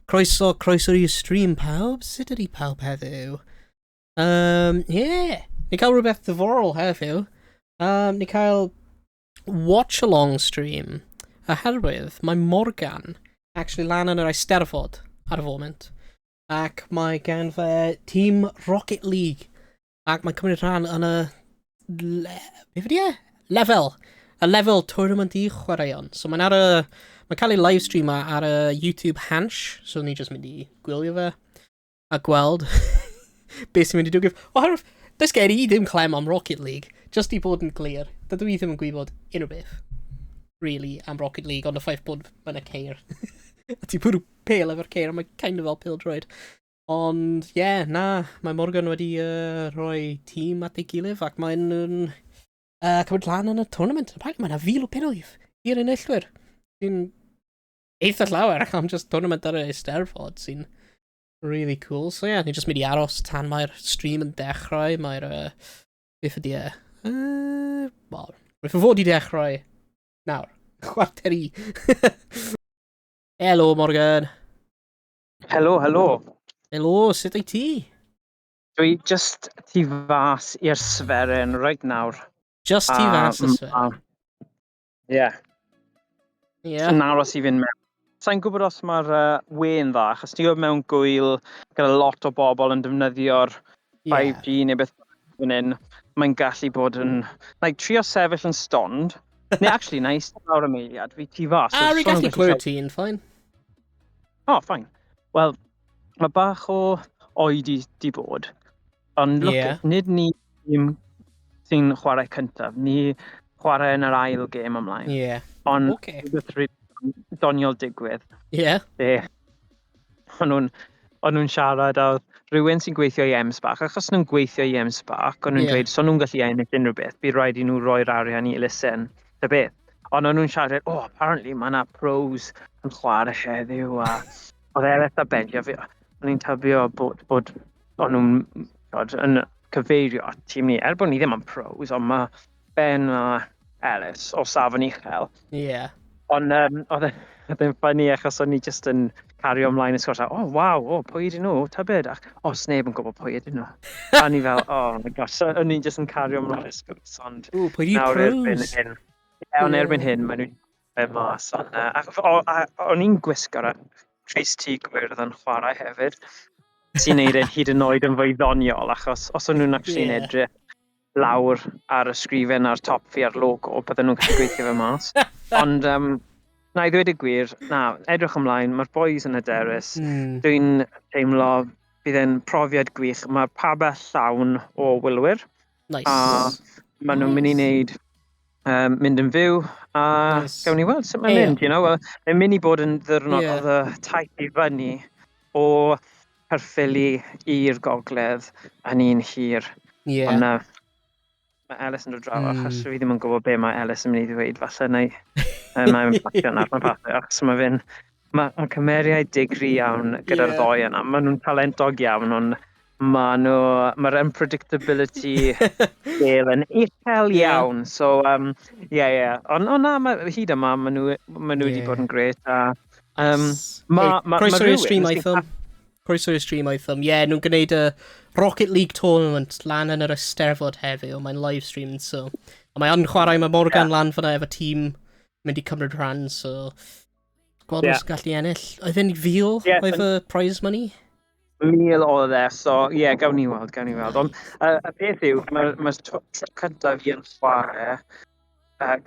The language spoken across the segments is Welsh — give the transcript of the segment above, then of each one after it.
Croeso i'r stream pawb, sut ydi pawb heddiw? Ni cael rhywbeth ddiddorol heddiw. Ni cael Watchalong stream. Oherwydd, mae Morgan actually lan yn yr Eisteddfod ar y foment. Ac mae gan fe tîm Rocket League. Ac mae'n cymryd rhan yn y... Lefel. Y lefel Twrnament i chwaraeon. So mae'n cael ei live stream ar y YouTube Hansh. So ni jyst mynd i gwylio fe. A gweld. Beth sy'n mynd i dwi'n gyf... Oherwydd, does gen i ddim clem am Rocket League. Just i bod yn glir. Dydw i ddim yn gwybod unrhyw beth. Really, am Rocket League, ond y ffaith bod yn y ceir. A ti pwrw pêl efo'r ceir, a mae kind of fel pêl droed. Ond, mae Morgan wedi rhoi tîm at ei gilydd, ac mae'n cymryd lan yn y tournament. Apparently, mae yna 1,000 o penwydd i'r enillwyr. Sy'n eitha llawer ac am just tournament ar y Eisteddfod sy'n really cool. So ni just mynd i aros tan mae'r stream yn dechrau. Mae'r beth ydi rwy'n fod i dechrau nawr. Chwarter i. Helo, Morgan. Helo. Helo, sut ei ti? Dwi just tu fas i'r sferyn right nawr. Just ti fas y sferyn? Ie. Yn aros i fynd mewn. Sa'n gwybod os mae'r we'n dda, achos ti gwybod mewn gwyl gyda lot o bobl yn defnyddio'r 5G neu beth fan hyn. Mae'n gallu bod yn... trio sefyll yn stond. Neu actually, na i stawr am eiliad, fi tu fas. Rwy'n gallu clywed ti yn ffain. Ffain. Wel, mae bach o oed i bod. Ond nid ni sy'n chwarae cyntaf. Ni chwarae yn yr ail gêm ymlaen. Ond rhywbeth doniol digwydd. O'n nhw'n siarad a rhywun sy'n gweithio i M-SParc, achos nhw'n gweithio i M-SParc, ond nhw'n dweud, so nhw'n gallu ennill unrhyw beth, bydd rhaid i nhw roi'r arian i Ellis and the beth. Ond o'n nhw'n siarad, apparently mae yna pros yn chwarae heddiw, a oedd Ellis and Benji, o'n i'n tybio bod o'n nhw'n yn cyfeirio at tîm ni, bod ni ddim yn pros, ond mae Ben a Ellis o safon uchel. Ond oedd e'n ffynnu achos o'n ni jyst yn cario ymlaen y sgwrs. Pwy ydyn nhw? Tybed? Sneb yn gwybod pwy ydyn nhw. A ni fel, my gosh, o'n ni'n jyst yn cario ymlaen y sgwrs. Ond pwy ydyn pros? Ond erbyn hyn, maen nhw'n mas. O'n i'n gwisgo'r Tris T gwyrdd yn chwarae hefyd. Sy'n neud e'n hyd yn oed yn fwy ddoniol, achos os o'n nhw'n actually'n edrych lawr ar y sgrifen ar top fi ar logo, bydden nhw'n gallu gweithio fe mas. Ond na i ddweud y gwir, edrych ymlaen, mae'r boys yn hyderus. Dwi'n teimlo bydd e'n profiad gwych. Mae pabell llawn o wylwyr. A maen nhw'n mynd i wneud mynd yn fyw. A gawn ni weld sut mae'n mynd, Mae'n mynd i bod yn ddyrnod oedd y taith i fyny o Caerffili i'r gogledd yn un hir. Ond mae Ellis yn dod draw, achos fi ddim yn gwybod be mae Ellis yn mynd i ddweud. Falle mae'n patio ar mae'n patio, achos mae cymeriad digri iawn gyda'r ddoi yna. Maen nhw'n talentog iawn, ond mae'r unpredictability scale yn uchel iawn. So, Ond hyd yma, maen nhw wedi bod yn gret. Croeso i'r stream aethom. Nhw'n gwneud y Rocket League Tournament lan yn yr Eisteddfod heddiw. Mae'n live stream, so... Mae YnChwarae, mae Morgan lan fyna efo tîm mynd i cymryd rhan, so... Gweld os gallu ennill. Oedd e'n 1,000 oedd y prize money? 1,000 oedd e, so gawn ni weld. Ond y peth yw, mae'r tro cyntaf i YnChwarae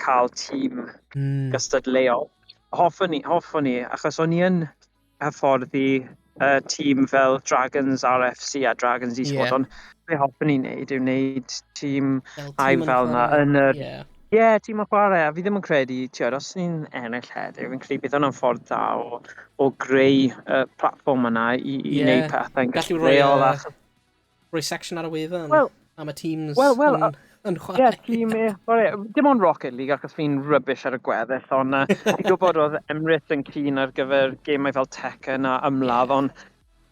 cael tîm gystadleuol. Hoffwn ni, achos o'n i yn hyfforddi tîm fel Dragons RFC a Dragons Esports, ond be hoffwn ni'n neud yw wneud tîm aif fel yna yn yr... tîm o chwarae, a fi ddim yn credu, os ni'n ennill heddiw, fi'n credu bydd hwnna'n ffordd da o greu y platform yna i wneud pethau'n gystadleuol. Rhoi section ar y wefan am y teams yn chwarae. Dim ond Rocket League, achos fi'n rubbish ar y gweddill, ond fi'n gwybod oedd Emirates yn keen ar gyfer gemau fel Tekken a ymladd, ond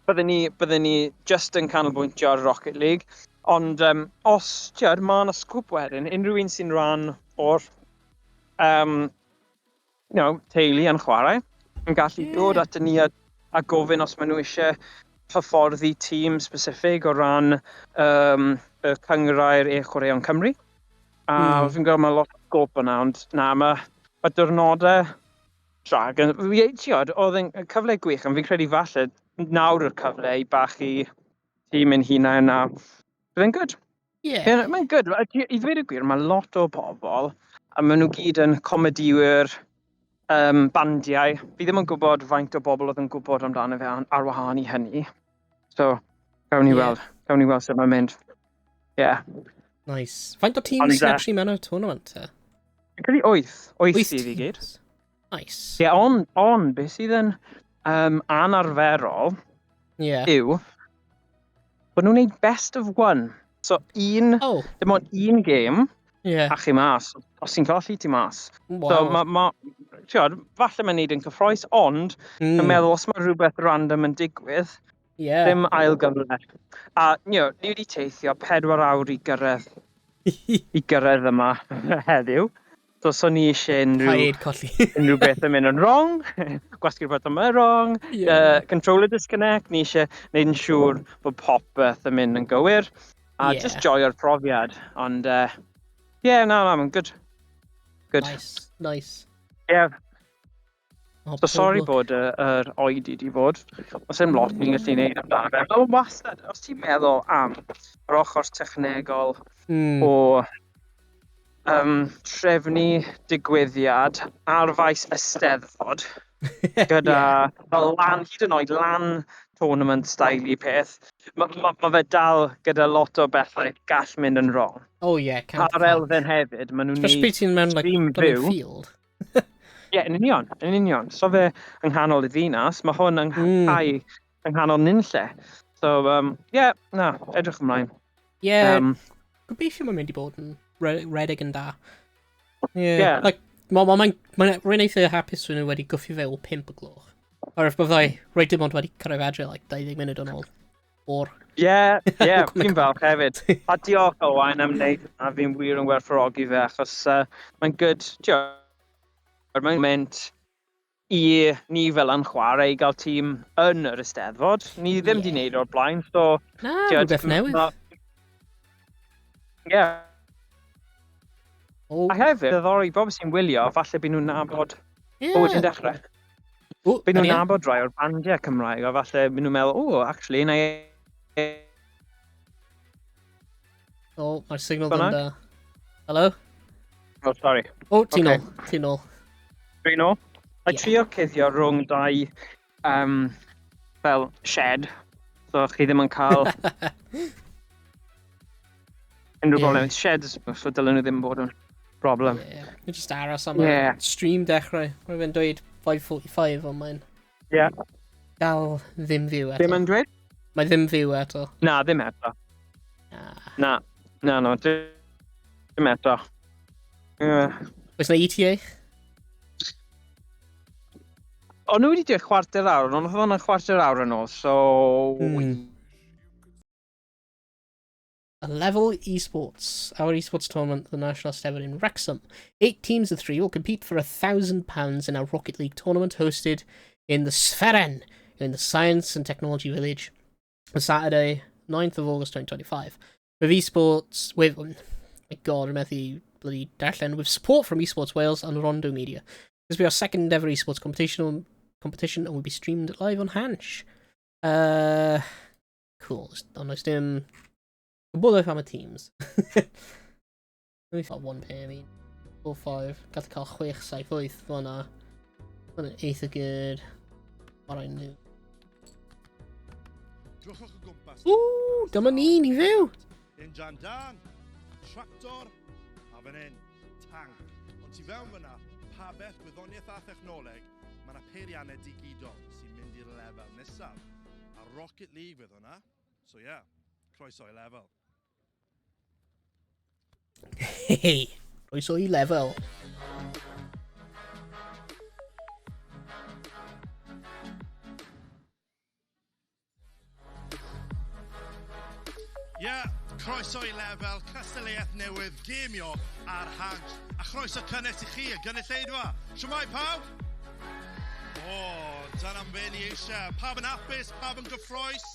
bydden ni just yn canolbwyntio ar Rocket League. Ond os mae yna sgwp wedyn, unrhyw un sy'n rhan o'r teulu yn chwarae, yn gallu dod at ni a a gofyn os maen nhw eisiau hyfforddi tîm specific o ran y cyngrau'r chwaraeon Cymru. A fi'n gweld mae lot o sgôp yna, ond na, mae diwrnodau Dragon. Oedd yn cyfle gwych, ond fi'n credu falle nawr yw'r cyfle i bach i tîm yn hunain a byddai'n good. Yeah. Mae'n good. I ddweud y gwir, mae lot o bobl, a maen nhw gyd yn comediwyr, bandiau. Fi ddim yn gwybod faint o bobl oedd yn gwybod amdano fe ar wahân i hynny. So, gawn ni weld sut mae'n mynd. Yeah. Nice. Faint o teams sy'n actually mewn o'r tournament? Fi'n credu 8 sydd i gyd. Nice. Yeah, on beth sydd yn anarferol yw bod nhw'n gwneud best of one. So, dim ond un game, a chi mas. Os ti'n colli, ti mas. Wow. So, falle mae'n neud yn cyffroes, ond yn meddwl os mae rhywbeth random yn digwydd, ddim ailgyfle. A, ni wedi teithio 4 awr i gyrraedd yma heddiw. So, so ni eisiau unrhyw beth yn mynd yn wrong, gwasgu'r beth yma wrong, controller disconnect, ni eisiau gwneud yn siŵr bod popeth yn mynd yn gywir, a just joio'r profiad. Ond, mae'n good. Good. Nice. Yeah. So, sorry bod yr oed i di fod. Os dim lot ni'n gallu gwneud amdano fe. Ond wastad, os ti'n meddwl am yr ochr technegol o trefnu digwyddiad ar faes Eisteddfod gyda hyd yn oed lan tournament style i peth. Mae fe dal gyda lot o bethau gall mynd yn wrong. Ar elfen hefyd, maen nhw'n gwneud stream fyw. Yn union. So fe yng nghanol y ddinas, mae hwn yng nghanol nynlle. So, edrych ymlaen. Gobeithio mae'n mynd i bod yn redig yn da. Mae'n rhaid eitha hapus rydyn nhw wedi gwffio fe o 5 o gloch. Or if byddai, rhaid dim ond wedi cyrraedd adre, 20 munud yn ôl. Fi'n falch hefyd. A diolch Owain am wneud, a fi'n wir yn werthfawrogi fe, achos mae'n good. Mae'n mynd i ni fel YnChwarae i gael tîm yn yr Eisteddfod. Ni ddim wedi gwneud o'r blaen, so... rhywbeth newydd. A hefyd, ddori bobl sy'n wylio, falle byd nhw'n nabod bod yn dechrau. Byd nhw'n nabod rai o'r bandiau Cymraeg, a falle byd nhw'n meddwl, actually, mae'r signal yn da. Hello? Sorry. Ti'n ôl. Dwi'n ôl? A trio cuddio rhwng dau fel shed, so chi ddim yn cael unrhyw broblem. Sheds, so dylen nhw ddim bod yn problem. Mae'n just aros am stream dechrau. Mae'n fe'n dweud 5:45 ond mae'n dal ddim fyw eto. Ddim yn dweud? Mae ddim fyw eto. Na, ddim eto. Na, ddim eto. Oes na ETA? O'n nhw wedi dweud 1/4 awr, ond oedd hwnna'n 1/4 awr yn ôl, so... LEFEL Esports, our esports tournament, the National Eisteddfod in Wrexham. 8 teams of 3 will compete for £1,000 in our Rocket League Tournament hosted in the Sferen, in the Science and Technology Village, on Saturday, 9th of August 2025. With esports, with support from Esports Wales and Rondo Media. This will be our second ever esports competition and will be streamed live on Hansh. Cool. Nice dim. Gwybod am y teams. We've got 1 pair, 4, 5. Got to call 6, 7, 8. Hwna. Hwna'n eitha good. What I knew. Ooh, dyma ni fyw! Injan dan, tractor, a fan hyn, tank. Ond ti fewn fyna, pa beth gwyddoniaeth a thechnoleg, mae yna peiriannau digidol sy'n mynd i'r lefel nesaf. A Rocket League fydd hwnna. So croeso i lefel. Hey, croeso i lefel. Croeso i lefel, cystadleuaeth newydd, gemio ar Hansh. A chroeso cynnes i chi, y gynulleidfa. Shwmai pawb? Dyna'n be ni eisiau. Pawb yn apus, pawb yn gyffroes.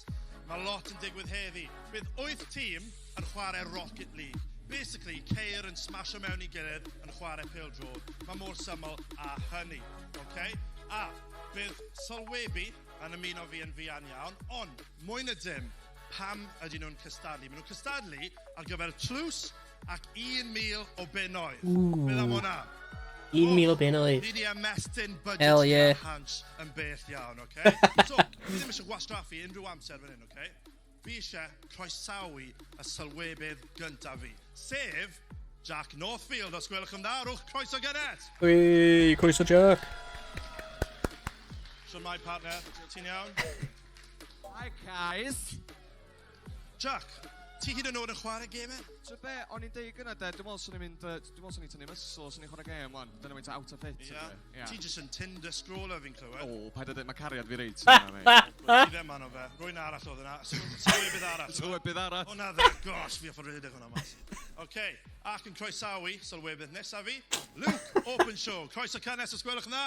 Mae lot yn digwydd heddi. Bydd 8 tîm yn chwarae Rocket League. Basically, ceir yn smasho mewn I gilydd yn chwarae pêl-droed. Mae mor syml â hynny. Okay? A bydd sylwebu yn ymuno fi yn fuan iawn, ond mwy na dim, pam ydyn nhw'n cystadlu? Maen nhw'n cystadlu ar gyfer tlws ac 1,000 o bunnoedd. Bydd am hwnna. 1,000 o bunnoedd. Fi di ymestyn Hell budget yeah. Hansh yn bell iawn, okay? So, fi ddim eisiau gwastraffu unrhyw amser fan hyn, okay? Fi eisiau croesawu y sylwebydd gyntaf fi, sef Jack Northfield, os gwelwch yn dda, rwch croeso gynnes. Wee, croeso Jack. Siwr my partner, ti'n iawn? Hi guys. Jack, ti hyd yn oed yn chwarae gemau? So be, o'n i'n deud gyda de, dwi'n meddwl swn i'n tynnu muscle, swn i'n chwarae gêm wan, dyna mae'n out of fit. Ie. Ti jyst yn Tinder scroller fi'n clywed. O, paid â dweud, mae cariad fi reit. Ti ddim anno fe, rwy'n arall oedd yna. Sylwebydd arall. Sylwebydd arall. Hwna dde, gosh, fi offer rhedeg hwnna mas. OK, ac yn croesawu, sylwebydd nesaf fi, Luke, open show, croeso cynnes os gwelwch yn dda.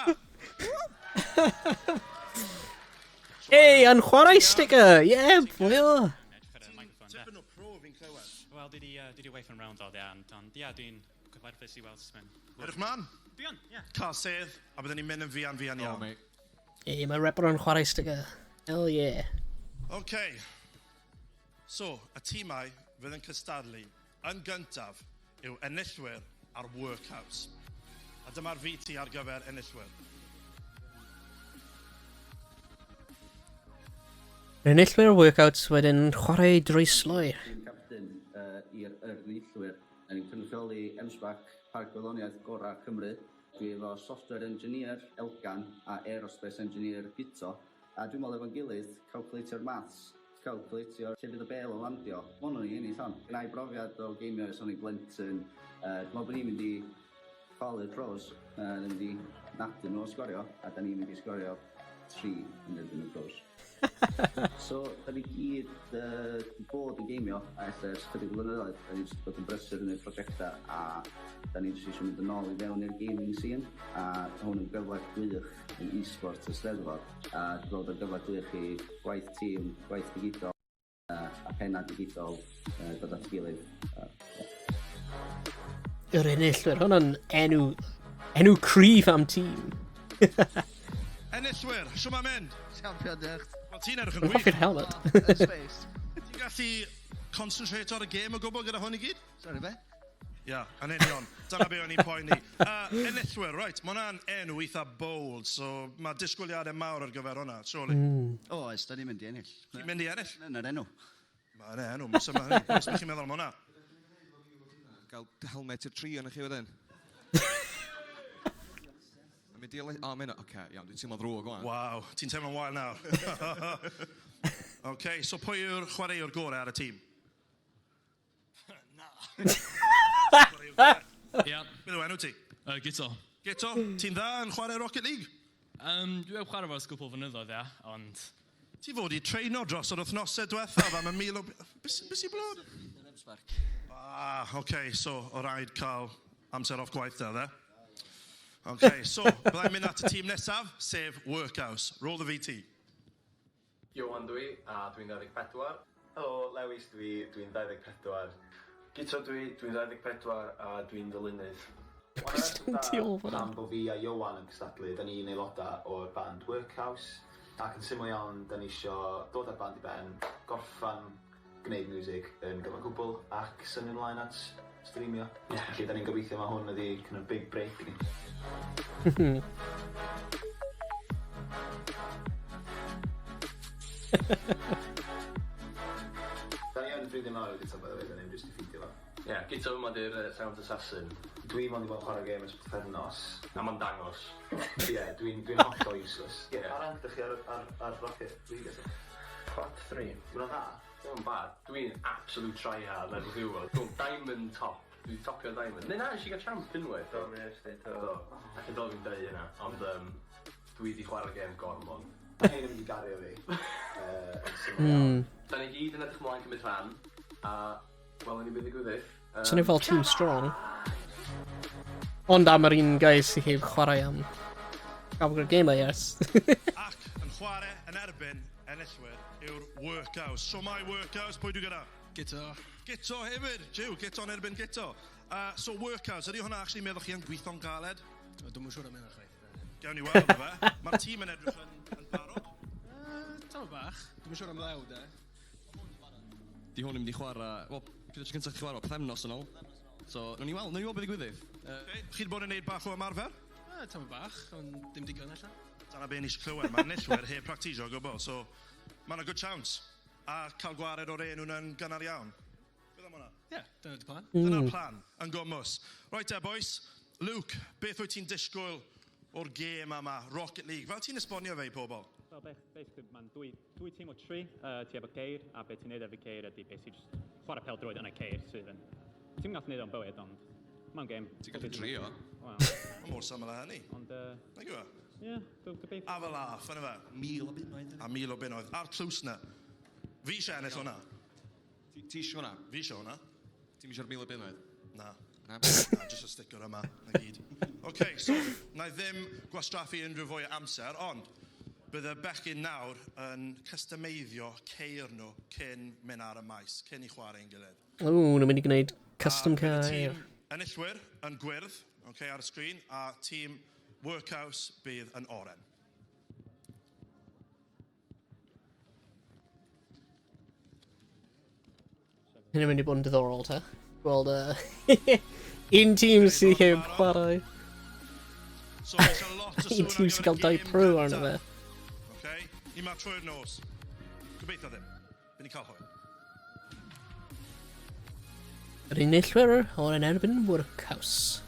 Hey, YnChwarae sticker! Yeah, boy! Tipyn o pro fi'n clywed. Wel, dwi di weithio'n round o dde, ond ie, dwi'n cyfarfus I weld smen. Edrych man, Dwi yn, ie. cael sedd, a byddwn ni'n mynd yn fuan O, iawn. mate. Hey, mae Repper YnChwarae sticker. Hell yeah. OK, so, y tîmau fydd yn cystadlu yn gyntaf yw enillwyr ar workhouse. A dyma'r VT ar gyfer enillwyr. Enillwyr workouts wedyn chwarae dreisloi. Dwi'n captain i'r enillwyr. Ni'n cynrychioli M-SParc Parc Gwyddoniaeth Gorau Cymru. Dwi efo software engineer Elgan a aerospace engineer Gito. A dwi'n meddwl efo'n gilydd, calculatio'r maths, calculatio'r lle fydd y bel o landio. Hwnnw ni hynny son. Gynnau brofiad o geimio ers o'n I blentyn. Dwi'n meddwl bod ni'n mynd I chwalu'r pros. Ni'n mynd I nadu nhw o sgorio. A da ni'n mynd I sgorio 3 yn erbyn y pros. So, da ni gyd bod yn geimio ers chydig blynyddoedd. Da ni'n bod yn brysur yn y prosiectau a da ni'n eisiau mynd yn ôl I fewn i'r gaming scene a hwn yn gyfle gwych yn e-sport Eisteddfod a dwi'n gweld yn gyfle gwych I gwaith tîm, gwaith digidol a penna digidol dod at gilydd. Yr enillwyr, hwnna'n enw cryf am tîm. Enillwyr, siw ma'n mynd? Champion dych. Wel, ti'n edrych yn Rwy'n wych. hoffi'r helmet. Space. Ti'n gallu concentrate ar y gêm o gwbl gyda hwn I gyd? Sorry be? Ia, yn union. Dyna be o'n i'n poeni. Enillwyr, right, mae hwnna'n enw eitha bold, so mae disgwyliadau mawr ar gyfer hwnna, surely. Oes, da ni'n mynd I ennill. Ti'n mynd I ennill? Yna'r enw. Mae'n enw, mae'n symud hynny. Os ydych chi'n meddwl am hwnna? Gael helmet i'r tri yn chi wedyn. O, mynd, oce, iawn, dwi'n teimlo ddrwg gwan. Waw, ti'n teimlo'n wael nawr. OK, so pwy yw'r chwaraewr gorau ar y tîm? Ie, Beth yw enw ti? Gito. Gito, ti'n dda yn chwarae Rocket League? Dwi heb chwarae fo'r gwbl fynyddoedd, ie, ond... Ti fod I treino dros yr wythnosau diwethaf am 1,000 o... Bys I blod? M-SParc. OK, so o rhaid cael amser off gwaith da, dde? OK, so byddai'n mynd at y tîm nesaf, sef Workhouse. Roll the VT. Johan dwi, a dwi'n 24. Helo, Lewis dwi'n 24. Gito dwi'n 24 a dwi'n ddylunydd. Ti ôl fan Am bod fi a Johan yn cystadlu, da ni'n aelodau o'r band Workhouse. Ac yn syml iawn, da ni isio dod ar band I ben, gorffan gwneud music yn gyfer gwbl ac symud ymlaen at streamio. Felly da ni'n gobeithio mae hwn ydi kind of big break ni. Da ni yn ffrindiau mawr wedi tafod efo, da ni'n just I ffidio fo. Ie, Gito yma di'r Sound Assassin. Dwi'n mynd I fod yn chwarae gêm ys bythefnos. A ma'n dangos. Ie, dwi'n hollol useless. Ie, pa rank ydych chi ar Rocket League? Quad 3. Dwi'n dda? Dwi'n bad. Dwi'n absolute tryhard level rhywbeth. Dwi'n diamond top. Dwi'n topio diamond. Neu na, eisiau gael champ unwaith. Do, mi eisiau do. Do. Ac yn dod fi'n dweud yna. Ond dwi wedi chwarae gêm gormod. Mae hyn yn mynd I gario fi. Da ni gyd yn edrych mlaen cymryd rhan. A wel, ni bydd I gwyddydd. So ni fel team strong. Ond am yr un guys sy'n heb chwarae am gael gyda'r gamau, yes. Ac chwarae yn erbyn enillwyr yw'r workhouse. So my workhouse, pwy dwi'n gyda? Gito. Gito hefyd, Jiw, Gito yn erbyn Gito. So workhouse, ydy hwnna actually meddwl chi yn gweithio'n galed? Dwi'n siŵr am hynny chwaith. Gawn ni weld fe. Mae'r tîm yn edrych yn barod. Tam bach. Dwi'n siŵr am lew, de. Di hwn yn mynd i chwarae... Wel, pryd ydych gyntaf chi chwarae pethefnos yn ôl. So, nhw'n i weld beth ddigwyddydd. Chi wedi bod yn neud bach o ymarfer? Tam bach, ond dim digon allan. Dyna be ni eisiau clywed. Mae'r nillwyr heb practisio o gwbl, so mae'n a good chance. A cael gwared o'r enw yn gynnar iawn. Beth am hwnna? Ie, dyna'r plan. Dyna'r plan, yn gomws. Right there, boys. Luke, beth wyt ti'n disgwyl o'r gêm yma, Rocket League? Fel ti'n esbonio fe i pobl? Wel, basically, mae'n dwy tîm o tri. Ti efo ceir, a beth ti'n neud efo ceir ydy basically just chwarae pêl-droed yn y ceir sydd yn... Ti'n gallu neud o'n bywyd, ond mae'n gêm... Ti'n gallu trio? Mae mor syml â hynny. Ond... Na gyda? Ie, gobeithio. A fel laff, yna fe? 1000 o bunnoedd. A 1000 o bunnoedd. A'r clws na. Fi eisiau ennill hwnna. Ti eisiau hwnna? Fi eisiau hwnna. Ti'n eisiau'r 1000 o bunnoedd? Na. Na, just y sticker yma, na gyd. OK, so, na i ddim gwastraffu unrhyw fwy o amser, ond bydd y bechgyn nawr yn customeiddio ceir nhw cyn mynd ar y maes, cyn i chwarae'n gilydd. O, nhw'n mynd i gwneud custom cair. Tîm enillwyr yn gwyrdd, OK, ar y sgrin, a tîm workhouse bydd yn oren. Hynny'n mynd i bod yn diddorol, ta. Gweld un tîm sy'n heb chwarae. Un tîm sy'n cael 2 pro arno fe. OK, un ma trwy'r nos. Gobeithio ddim. Bydd ni'n cael hwyl. Yr unillwyr o'r yn erbyn workhouse.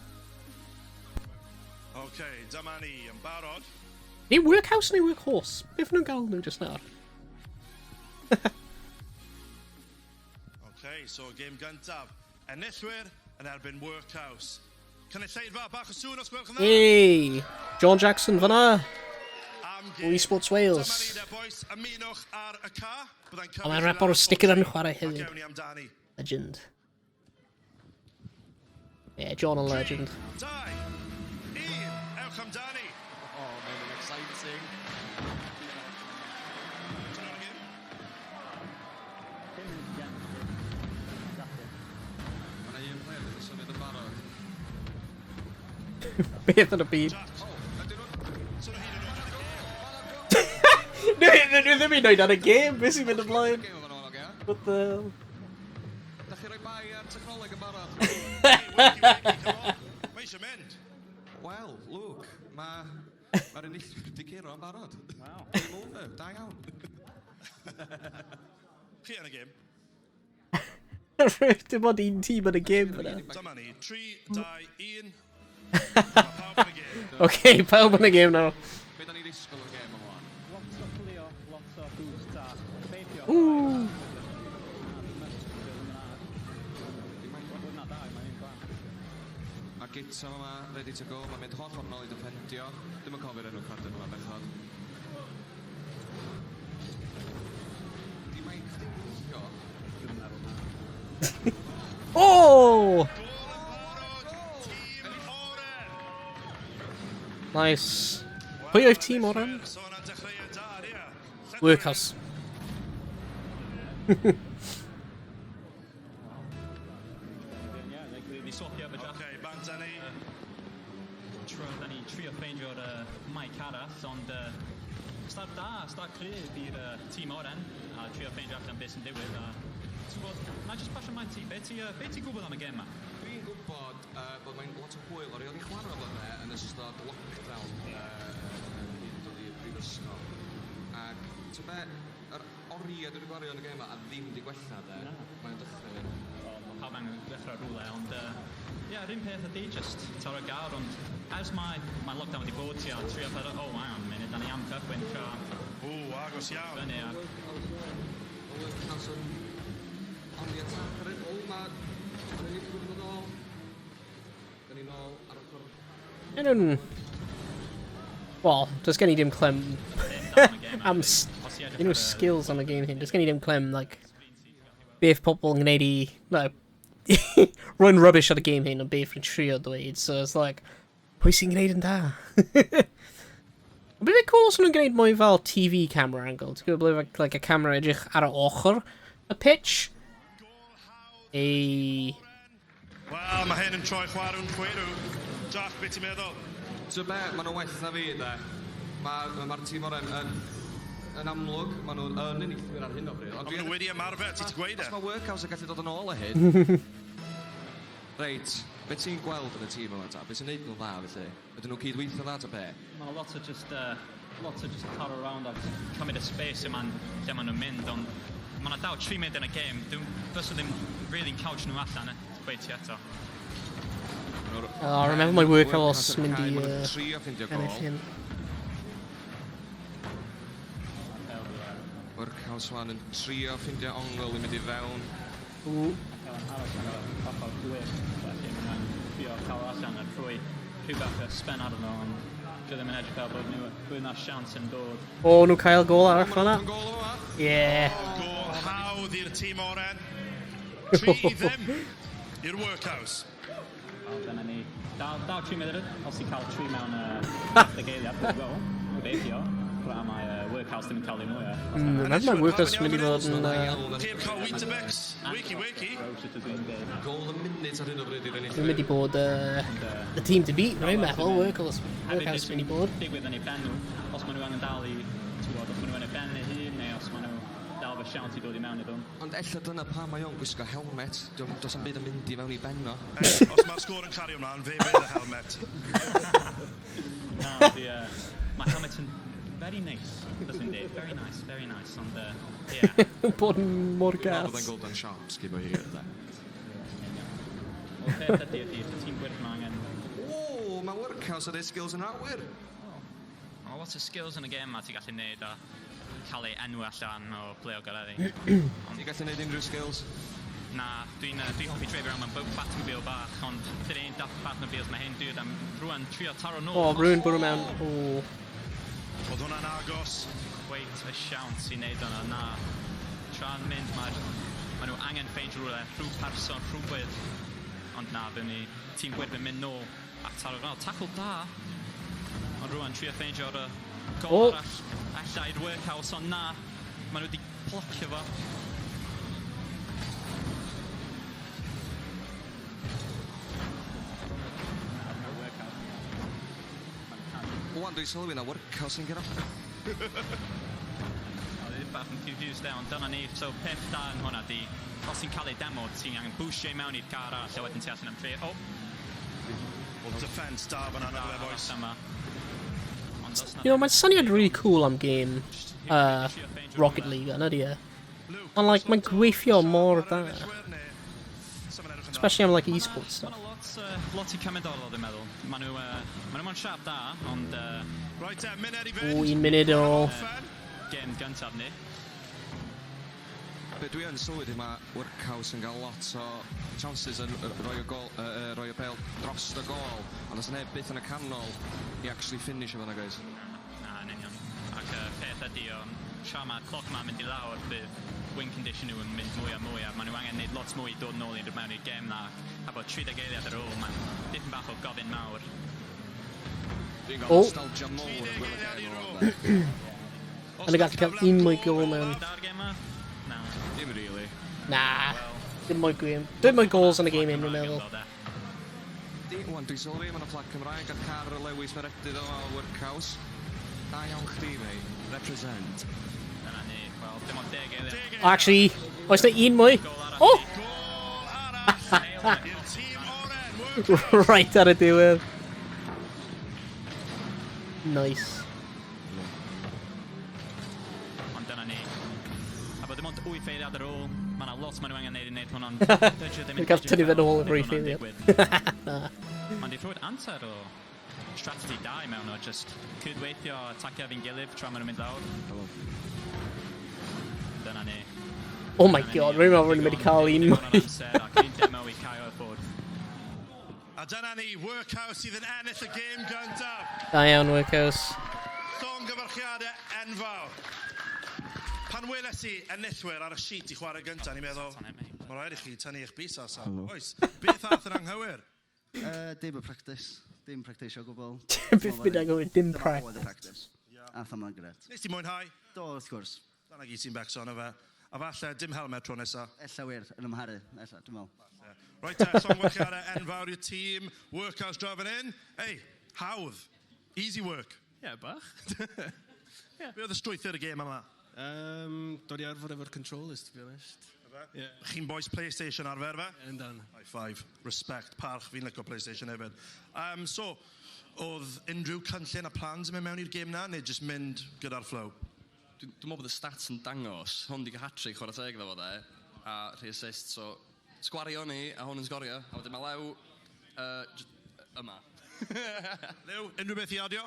OK, dyma ni yn barod. Neu workhouse neu workhorse? Beth nhw'n gael nhw jyst nawr? OK, so gêm gyntaf. Enillwyr yn erbyn workhouse. Cynulleidfa bach o sŵn os gwelwch yn dda. Hey! John Jackson fyna. YnChwarae Wales. Dyma ni de, boys. Ymunwch ar y ca. A mae'n rap o'r sticker yn chwarae hefyd. Legend. Yeah, John a legend. 2, 1, ewch amdani. Oh, mae'n exciting. Mae'n un player yn symud yn barod. Beth yn y byd? Nhw ddim i wneud ar y gêm, beth sy'n mynd ymlaen? What the hell? Da chi roi bai ar technoleg yn barod? Mae eisiau mynd. Wel, Luke, mae'r enillwyr wedi curo yn barod. Wow. Da iawn. Chi yn y gêm? Dim ond un tîm yn y gêm fyna. Dyma ni. 3, 2, 1. Pawb yn y gêm. OK, pawb yn y gêm nawr. Be da ni ddisgwyl o'r gêm yma? Lot o fflio, lot o boost a gobeithio. Ww! Mae Gito yma, ready to go. Mae'n mynd holl o'r nôl i defendio. Dim yn cofio'r enw cardyn yma, bechod. Di mae'n chdi gweithio. Oh! Nice. Pwy oedd tîm oran? Workhouse. Ni swopio efo Jack. OK, bant ni. Da ni trio ffeindio'r mic arall, ond start da, start cryf i'r tîm oren, a trio ffeindio allan beth sy'n digwydd. Na jyst pasio maen ti, be ti gwybod am y gêm yma? Dwi'n gwybod bod mae'n lot o hwyl o'r i chwarae fel yna yn ystod lockdown hyd dod i'r brifysgol. Ac ti'n be, yr oriau dwi'n gwario yn y gêm yma a ddim wedi gwella de, mae'n dechrau. Pawb yn dechrau rhywle, ond ie, yr un peth ydi, just taro gawr, ond ers mae lockdown wedi bod ti a trio peth o, wawn, munud, da ni am cychwyn tra... Agos iawn. Fyny a... Owain Hansh on the attack ar ôl, mae'n wedi gwybod yn ôl. Da ni'n ôl ar y cwrdd. Enw'n... Wel, does gen i dim clem am unrhyw skills am y game hyn. Does gen i dim clem, like, beth pobl yn gwneud i, no, run rubbish ar y game hyn, ond beth yn trio dweud. So it's like, pwy sy'n gwneud yn da? Bydd e'n cool os nhw'n gwneud mwy fel TV camera angle. Ti'n gwybod ble like, y camera edrych ar y ochr y pitch? Wel, mae hyn yn troi chwarae'n chweirw. Jack, beth ti'n meddwl? So be, maen nhw'n well na fi, de. Mae'r tîm o'r yn amlwg, maen nhw'n unigwyr ar hyn o bryd. Ond nhw wedi ymarfer, ti gweud e? Os mae workouts yn gallu dod yn ôl o hyn. Reit, beth ti'n gweld yn y tîm yma ta? Beth sy'n neud nhw'n dda, felly? Ydyn nhw'n cydweithio dda, ta be? Mae'n lot o just taro around a cymryd y space lle maen nhw'n mynd, ond mae'n daw 3 munud yn y game. Fyswn ddim really'n couch nhw allan, gweud ti eto. I remember my workouts mynd i ennill hyn. Workouts wan yn trio ffindio ongl i mynd i fewn. Aros yn y hollol gwych, felly mae'n trio cael allan a rhoi rhywbeth y spen arno, ond dwi ddim yn edrych fel bod nhw'n sians yn dod. O, nhw cael gol arall fan'na. Yeah. Gol hawdd i'r tîm oren. 3 ddim i'r workhouse. Dyna ni. Daw 3 munud, os i cael 3 mewn y geiliad, dwi'n beithio. Rhaid mae workhouse ddim yn cael ei mwy. Mae workhouse mynd i fod yn... Tîm cael Weetabix. Wiki. Gol y munud ar hyn o bryd i'r ennill. Dwi'n mynd i bod y team to beat, rwy'n meddwl, workhouse mynd i bod. Digwydd yn ei ben nhw, os maen nhw angen dal i... os maen nhw yn ei ben eu hun, neu os maen nhw dal fy siawnt i dod i mewn i ddwn. Ond ella dyna pa mae o'n gwisgo helmet. Does am byd yn mynd i fewn i benno. Os mae'r sgôr yn cario ymlaen, fe bydd y helmet. Mae helmet yn very nice, doesn't it? Very nice, ond yeah. Bod yn mor gas. Byddai'n golden sharps gyda hi, yda. O peth ydy'r tîm gwyrdd mae angen... O, mae workhouse ar ei skills yn awyr. Mae lot o skills yn y game ma ti'n gallu neud a cael ei enw allan o ble o galeddi. Ti'n gallu neud unrhyw skills? Na, dwi'n hoffi dreifio rhan mewn Batmobile bach, ond dyr ein Batmobiles mae hyn dwi'n rwan trio taro nôl. O, rwy'n bwrw mewn. Oedd hwnna'n agos. Wait y siawns i wneud hwnna, na. Tra'n mynd, mae nhw angen ffeind rhywle, rhyw person, rhywbeth. Ond na, bydd ni tîm gwyrdd yn mynd nôl a taro fel tackle da. Ond rwan trio ffeindio'r gol arall i'r workhouse, ond na. Mae nhw wedi plocio fo. Wan, dwi'n sylwi na workhouse yn gyda. Oedd bach yn confused there, ond dyna ni. So, peth da yn hwnna di, os ti'n cael ei demo, ti'n angen bwysio i mewn i'r car arall, a wedyn ti allan am tri. O! Oedd defence da fan anna fe, boys. You know, mae'n syniad really cool am game Rocket League, yna di e. Ond, like, mae'n gweithio mor da. Especially am, like, e-sports stuff. Lot i cymrydol, dwi'n meddwl. Maen nhw'n siarp da, ond... O, 1 munud o... Game gyntaf ni. Be dwi yn sylwi mae workhouse yn cael lot o chances yn rhoi y bel dros y gol, ond os neb byth yn y canol i actually finish efo na, guys. Na, yn union. Ac peth ydi o'n tra mae'r cloc ma'n mynd i lawr, bydd win condition nhw yn mynd mwy a mwy, a maen nhw angen neud lot mwy i dod nôl i'r mewn i'r gêm na, a bod 30 eiliad ar ôl, mae'n dipyn bach o gofyn mawr. Dwi'n gael nostalgia mowr yn gweld y gêm o'r Yn y gallu cael 1 mwy gol mewn. Na. Dim really. Na. Dim mwy gwym. Dim mwy goals yn y game un, dwi'n meddwl. Wan, dwi'n sylwi, mae'n flag Cymraeg ar car y Lewis Meredydd o workhouse. Da iawn chdi, mate. Represent. Dyna ni, wel, dim ond 10 eiliad. Actually, oes na 1 mwy? O! Right ar y diwedd. Nice. Ond dyna ni. A bod dim ond 8 eiliad ar ôl, mae yna lot maen nhw angen neud i neud hwn, ond... Dwi'n cael tynnu fe nôl yn 8 eiliad. Mae'n di rhoi'r amser o strategy da i mewn o just cydweithio a tacio fi'n gilydd tra maen nhw'n mynd lawr. Dyna ni. Oh my god, rwy'n meddwl rwy'n mynd i cael 1 mwy. A dyna ni, workhouse sydd yn ennill y game gyntaf. Da iawn, workhouse. Llongyfarchiadau enfawr. Pan weles i enillwyr ar y sheet i chwarae gyntaf, ni'n meddwl, mae rhaid i chi tynnu eich bus allan. Oes, beth ath yn anghywir? Dim y practis. Dim practisio o gwbl. Beth bydd anghywir, dim practis. A thama'n gret. Nes ti mwynhau? Do, wrth gwrs. Dyna gyd sy'n becso yna fe. A falle dim helmet tro nesa. Ella wir, yn ymharu. Ella, dwi'n meddwl. Right, llongwylchiadau enfawr i'r tîm. Workhouse drafod in. Hey, hawdd. Easy work. Yeah, bach. Be oedd y strwythyr y gêm yma? Dod i arfer efo'r controllers, to be honest. Yeah. Chi'n boys PlayStation arfer fe? Yn dan. High five. Respect. Parch, fi'n licio PlayStation hefyd. So, oedd unrhyw cynllun a plans yn mynd mewn i'r gêm na, neu jyst mynd gyda'r flow? Dwi'n meddwl bod y stats yn dangos. Hwn di gael hat-trick chwarae teg iddo fo de. A rhi assist, so... Sgwario ni, a hwn yn sgorio. A wedyn mae Lew... yma. Lew, unrhyw beth i adio?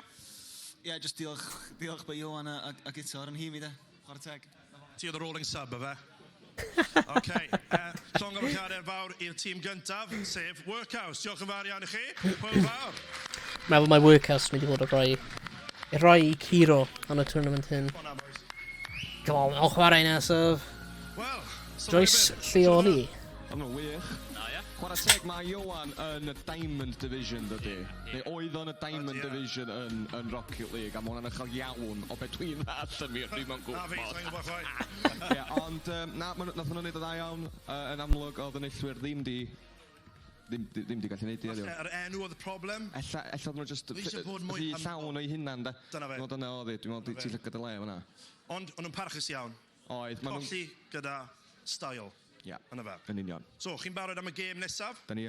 Ie, just diolch by Iwan a gitar yn hi mi de. Chwarae teg. Ti oedd y rolling sub, fe? OK. Llongwylchiadau fawr i'r tîm gyntaf, sef Workhouse. Diolch yn fawr iawn i chi. Hwyl fawr. Meddwl mae Workhouse wedi bod y rhoi i Ciro yn y tournament hyn. Come on, o chwarae nesaf. Joyce Lleoli. Yn wych. Chwarae teg mae Iwan yn y Diamond Division, dydy. Neu oedd yn y Diamond Division yn Rocket League, a mae hwnna'n uchel iawn o beth dwi'n all yn mi, dwi'n mewn gwybod. Na fi, sa'n gwybod chwaith. Ond, nath hwnna'n neud o dda iawn, yn amlwg oedd y neillwyr ddim di gallu neud i heddiw. Yr enw oedd y problem? Ella oedd nhw just rhy llawn o'i hunan, de. Dyna fe. Dyna oedd i, dwi'n meddwl ti'n llygad y le fyna. Ond nhw'n parchus iawn. Oedd. Colli gyda style. Ia. Yna fe. Yn union. So, chi'n barod am y gêm nesaf? Da ni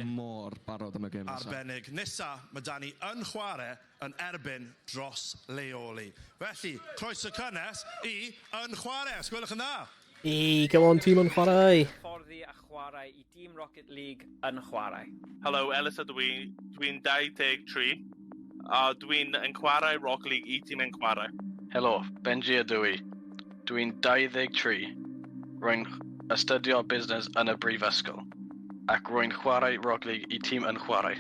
mor barod am y gêm nesaf. Arbennig. Nesa, mae Dani yn chwarae yn erbyn dros Leoli. Felly, croeso cynnes i yn chwarae. Sgwylwch yn dda. Come on, tîm yn chwarae. Fforddi a chwarae i Team Rocket League yn chwarae. Hello, Ellis ydw i. Dwi'n 23. A dwi'n yn chwarae Rocket League i Team YnChwarae. Helo, Benji ydw i. Dwi'n 23. Rwy'n astudio busnes yn y brifysgol. Ac rwy'n chwarae Rocket League i Team YnChwarae.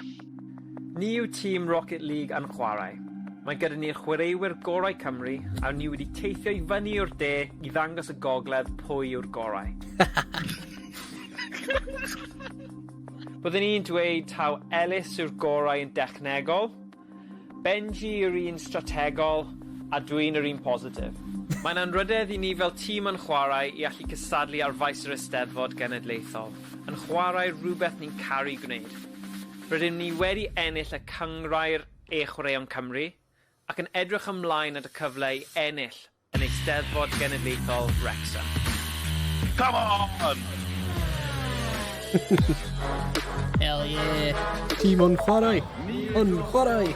Ni yw Team Rocket League yn chwarae. Mae gyda ni'r chwaraewyr gorau Cymru a ni wedi teithio i fyny o'r de i ddangos y gogledd pwy yw'r gorau. Byddwn ni'n dweud taw Ellis yw'r gorau yn dechnegol, Benji yw'r un strategol a dwi'n yr un positif. Mae'n anrydedd i ni fel tîm yn chwarae i allu cysadlu ar faes yr Eisteddfod Genedlaethol, yn chwarae rhywbeth ni'n caru gwneud. Rydym ni wedi ennill y cyngrair chwaraeon Cymru, ac yn edrych ymlaen at y cyfle i ennill yn Eisteddfod Genedlaethol Wrecsam. Come on! Hell yeah! Tîm yn chwarae! Yn chwarae!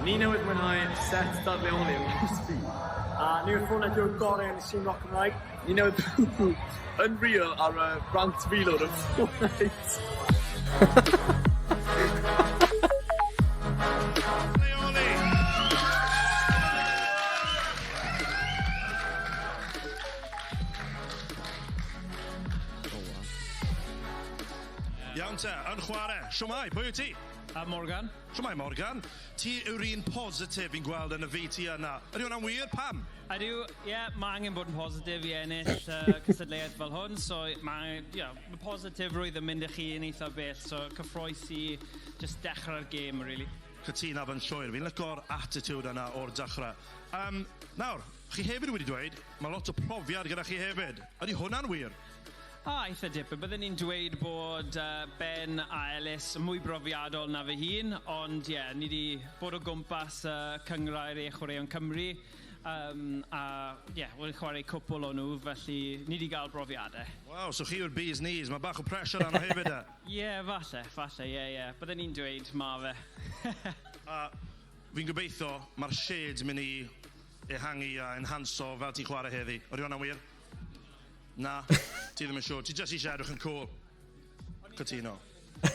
Ni newydd mwynhau set dadleoli yn Cysbi. A ni wrth ffordd yw'r gorau yn Team Rocket League. Ni newydd yn real ar y rant filod yn Fortnite. Iawn te, yn chwarae. Siwmai, pwy yw ti? Morgan. Siwmai, Morgan. Ti yw'r un positif fi'n gweld yn y VT yna. Ydy hwnna'n wir? Pam? Ydyw, ie, mae angen bod yn positif i ennill cysadleuaeth fel hwn, so mae positif roedd yn mynd i chi yn eitha bell, so cyffroes i just dechrau'r game, really. Cytuna fan llwyr. Fi'n lygo'r attitude yna o'r dechrau. Nawr, chi hefyd wedi dweud, mae lot o profiad gyda chi hefyd. Ydy hwnna'n wir? Eitha dipyn. Byddwn ni'n dweud bod Ben a Ellis yn mwy brofiadol na fy hun, ond ie, ni wedi bod o gwmpas cyngrair chwaraeon Cymru, a ie, wedi chwarae cwpl o nhw, felly ni wedi cael brofiadau. Waw, so chi yw'r bee's knees, mae bach o pressure arno hefyd e? Ie, falle, ie. Byddwn ni'n dweud, ma fe. Fi'n gobeithio, mae'r shades mynd i ehangu a enhanso fel ti'n chwarae heddi. Ydy hwnna'n wir? Na, ti ddim yn siŵr. Ti jyst eisiau edrych yn cool. Cytuno.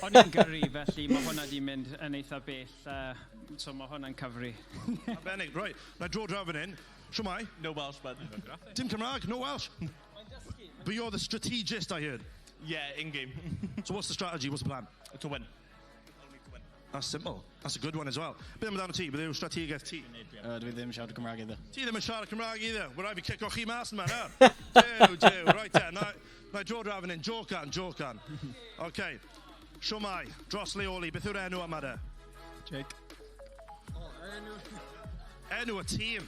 O'n i'n gyrru, felly mae hwnna di mynd yn eitha bell, so mae hwnna'n cyfru. Arbennig, right. Na dro draw fan hyn. Siwmai? No Welsh, bud. Dim Cymraeg, no Welsh? But you're the strategist, I heard. Yeah, in-game. So what's the strategy? What's the plan? To win. That's simple. That's a good one as well. Beth amdano ti? Beth yw'r strategaeth ti? Dwi ddim yn siarad Cymraeg either. Ti ddim yn siarad Cymraeg either? Wel, rhaid fi cico chi mas yma, na? Dew. Right then. Na dro draw fan hyn. Jocan. OK. Siwmai, dros Leoli. Beth yw'r enw yma de? Jake. Enw y tîm.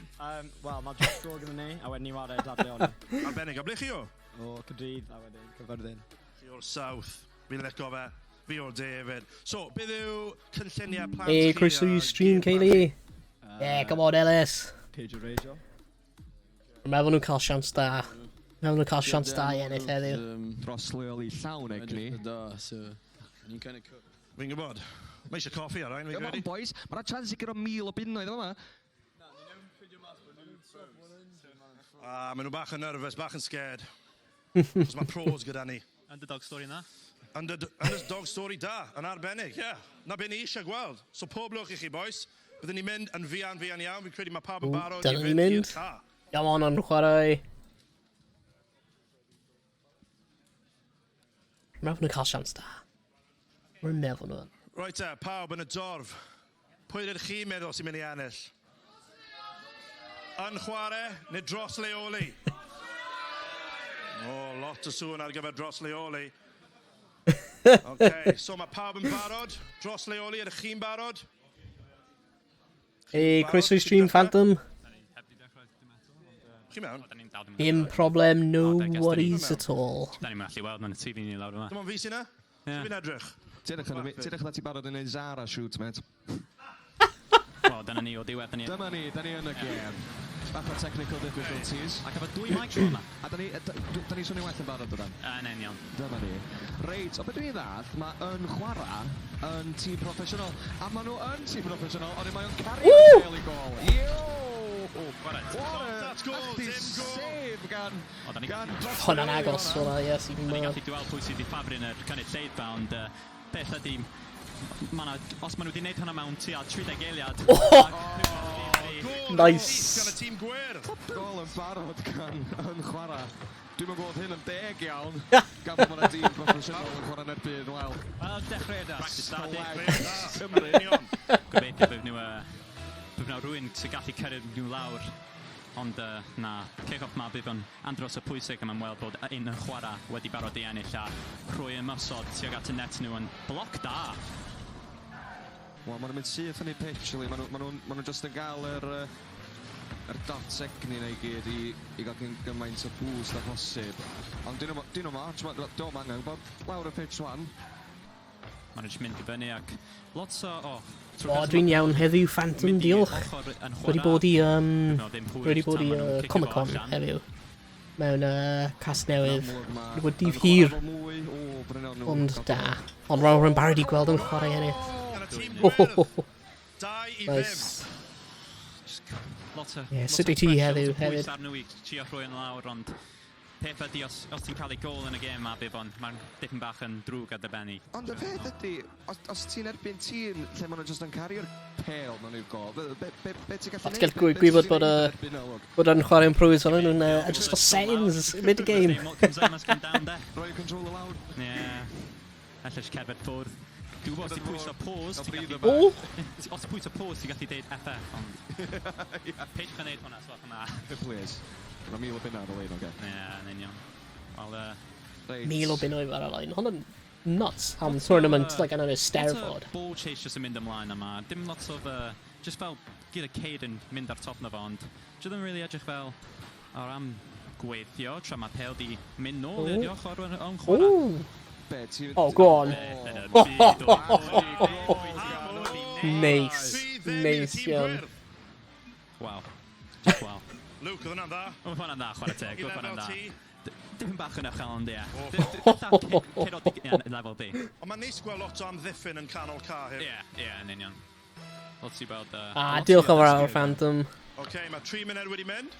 Wel, mae Josh Rogan yn ni, a wedyn ni war dadleoli. Arbennig, a ble chi o? O Cydrydd, a wedyn Cyfyrddin. Chi o'r South. Fi'n licio fe. Fi o'r David. So, beth yw cynlluniau plant Hey, croeso i stream, Kaylee. Yeah, come on, Ellis. Page o radio. Mm. Meddwl nhw'n cael sians da. Meddwl nhw'n cael sians da i ennill heddiw. Dros leoli llawn egni. Da, so... Ni'n kind of... Fi'n gwybod. Mae eisiau coffi ar ein, fi'n gwybod. Boys, mae'na chance i gyda 1000 o bunnoedd yma. Maen nhw bach yn nervous, bach yn scared. Os mae pros gyda ni. Underdog story na? Underdog story da, yn arbennig, ie. Na be ni eisiau gweld. So pob lwch i chi, boys. Byddwn ni'n mynd yn fian iawn. Fi'n credu mae pawb yn barod Dyna ni'n mynd. Come on, YnChwarae. Meddwl nhw'n cael sians da. Mae'n meddwl nhw. Right pawb yn y dorf. Pwy ydych chi'n meddwl sy'n mynd i ennill? YnChwarae neu dros leoli? Lot o sŵn ar gyfer dros leoli. Okay, so mae pawb yn barod. Dros leoli, ydych chi'n barod? Hey, croeso i stream, Phantom. Chi mewn? Dim problem, no worries at all. Da ni'n allu weld, mae'n TV ni lawr yma. Dim ond fi sy'n na? Fi'n edrych. Tidych na ti barod yn ei Zara shoot, mate. Wel, dyna ni o diwedd ni. Dyma ni yn y gêm. Bach o technical difficulties. Ac efo 2 mic tro yma. A da ni swnio well yn barod ydan? Ne'n iawn. Dyma ni. Reit, o beth dwi'n ddath, mae YnChwarae yn tîm proffesiynol. A maen nhw yn tîm proffesiynol, ond mae o'n cario gael i gol. Save gan... Hwna'n agos, hwnna, yes, i fi'n mwyn. Gallu dwi'n pwy sydd wedi ffafrin yr cynnig lleidfa, ond beth ydy... Os maen nhw wedi gwneud hwnna mewn tua 30 eiliad... Nice. Gan y tîm Gweler. Gol yn barod gan YnChwarae. Dwi'n gwybod hyn yn deg iawn. Gan bod mae'na tîm proffesiynol yn chwarae'n erbyn, wel. Wel, dechrau da. Cymru. Gobeithio bydd nhw rhywun sy'n gallu cyrraedd nhw lawr. Ond na, kick-off ma bydd yn andros o pwysig am ymweld bod YnChwarae wedi barod i ennill a rhoi ymysod tuag at y net nhw yn bloc da. Wel, maen nhw'n mynd syth yn ei pitch, maen nhw'n just yn gael yr dots egni neu gyd i gael gymaint o boost a posib. Ond dyn nhw'n march, dwi'n angen bod lawr y pitch wan. Maen nhw'n mynd i fyny ac lots o... Dwi'n iawn heddiw, Phantom, diolch. Wedi bod i Comic-Con heddiw. Mewn cast newydd. Wedi bod dydd hir. Ond da. Ond rawr yn barod i gweld YnChwarae ennill. Nice. Ie, sut wyt ti heddiw hefyd? Pwys ar nhw i trio rhoi yn lawr, ond peth ydy, os ti'n cael ei gol yn y gêm ma, mae'n dipyn bach yn drwg ar dy benni. Ond y peth ydy, os ti'n erbyn tîm lle maen nhw jyst yn cario'r pêl maen nhw'n gol, be ti'n gallu neud? Ti'n gwybod bod YnChwarae'n prwys o'n nhw'n just for seconds mid-game. Rwy'n control y lawr. Ie, allai'r cerdded ffwrdd. Dwi'n gwybod os ti'n pwys o pause, ti'n gallu... Os ti'n pwys o pause, ti'n gallu deud FF, ond... Peidiwch yn neud hwnna, swach yna. Please. Mae 1000 o bunnoedd ar y lein, oce? Ie, yn union. Wel, 1000 o bunnoedd ar y lein. Hwna'n nuts am Twrnament, like an Eisteddfod. Ball chase just yn mynd ymlaen yma. Dim lots of... Just fel gyda Cade yn mynd ar top na fo, ond... Dwi'n really edrych fel... O ram gweithio, tra mae pel di mynd nôl, diolch o'r YnChwarae. Oh, go on. Nice. Nice, iawn. Wow. Wow. Luke, oedd hwnna'n dda? Oedd hwnna'n dda, chwarae teg. Oedd hwnna'n dda. Dim bach yn uchel ond ie. Level B. Ond mae'n neis gweld lot o amddiffyn yn canol car hyn. Ie, yn union. Lots i bod... diolch o'r awr, Phantom. Oce, mae 3 munud wedi mynd.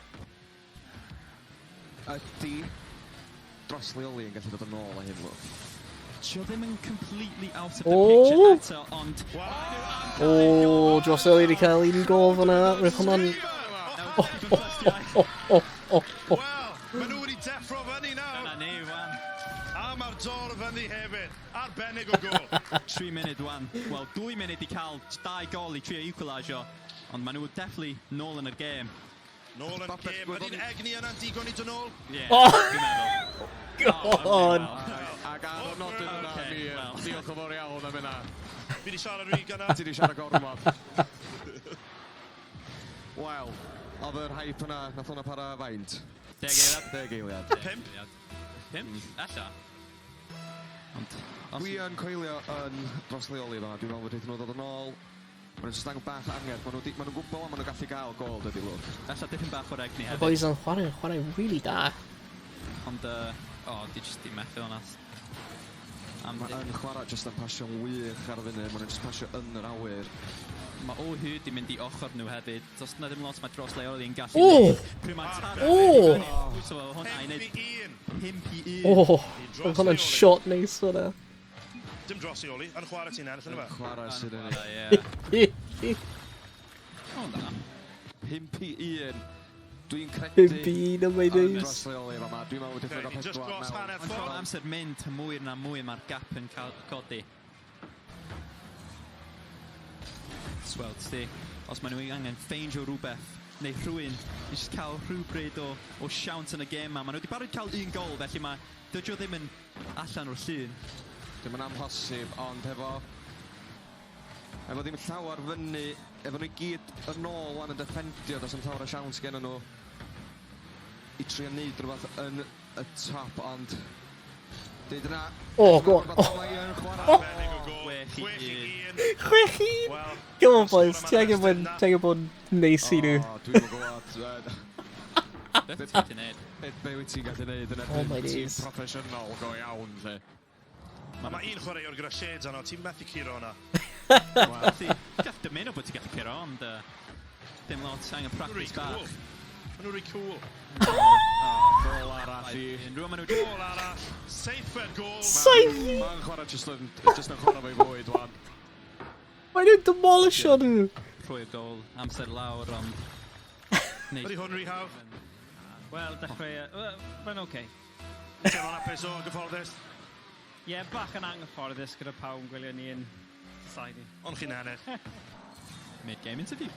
Ydy dros leoli yn gallu dod yn ôl a hyn, lwc. Tio ddim yn completely out of the picture eto, ond... Dros leoli wedi cael un gol fyna. Rwy'n hwnna'n... Wel, maen nhw wedi deffro fyny nawr. Dyna ni, wan. A mae'r dor fyny hefyd. Arbennig o gol. 3 munud, wan. Wel, 2 munud i cael 2 gol i trio equalisio. Ond maen nhw definitely nôl yn y gêm. Nôl yn y gêm. Ydy'n egni yna'n digon i dyn nôl? Ie, dwi'n meddwl. God. Ac ar y nodyn yna, diolch o fawr iawn am yna. Fi di siarad rhy gyna. Ti di siarad gormod. Wel, oedd yr hype yna, nath hwnna para faint. 10 eiliad. 10 eiliad. 5? Alla. Dwi yn coelio yn dros leoli yma. Dwi'n meddwl bod nhw ddod yn ôl. Maen nhw'n jyst angen bach o angerdd. Maen nhw'n gwybod maen nhw'n gallu gael gol, dydy lwg. Alla dipyn bach o'r egni Y hefyd. boys yn chwarae really da. Ond, di just di methu o'n as. Mae'n chwarae jyst yn pasio wych ar y funud. Maen nhw'n jyst pasio yn yr awyr. Mae Wneud di mynd i ochr nhw hefyd. Does na ddim lot mae dros leoli yn gallu O! neud. Pryd mae'n taro. So hwnna i neud 5-1. Oedd hwnna'n shot neis hwnna. Dim dros i oli, yn chwarae ti'n ennill yn yma. Chwarae sydd yn ei. O, na. 5-1. Dwi'n credu... 5-1 yn mae'n neis. Dros leoli yma. Dwi'n meddwl bod dwi'n ffeindio pedwar mewn. Ond fel amser mynd, mwy na mwy mae'r gap yn codi. Swelt, di. Os maen nhw angen ffeindio rhywbeth, neu rhywun, i just cael rhywbryd o siawnt yn y gêm yma. Maen nhw wedi barod cael un gol, felly mae dydio ddim yn allan o'r llun. Dim yn amhosib, ond efo ddim llawer fyny, efo nhw gyd yn ôl wan yn defendio, does yn llawer o siawns gen nhw i trio neud rhywbeth yn y top, ond dweud yna... O, go on. 6-1. Come on, boys. Ti angen bod neis i nhw. Dwi'n gwybod. Beth ti'n gallu neud? Be wyt ti'n gallu neud yn Oh my erbyn tîm days. proffesiynol go iawn, lle. Mae un chwaraewr gyda shades arno, ti'n methu curo hwnna. Gall dymuno bod ti'n gallu curo, ond dim lot angen practice bach. Maen nhw'n rhy cool. Gol arall i... Gol arall. Seithfed gol. Mae'n chwarae jyst yn chwarae fo'i fwyd, wan. Mae'n nhw'n demolisio nhw. Rhoi'r gol, amser lawr, ond... Ydy hwn rhy hawdd? Wel, dechrau... Mae'n oce. Teimlo'n apus o gyfforddus? Ie, bach yn anghyfforddus gyda pawb yn gwylio ni yn society. Ond chi'n ennill. Mid-game interview.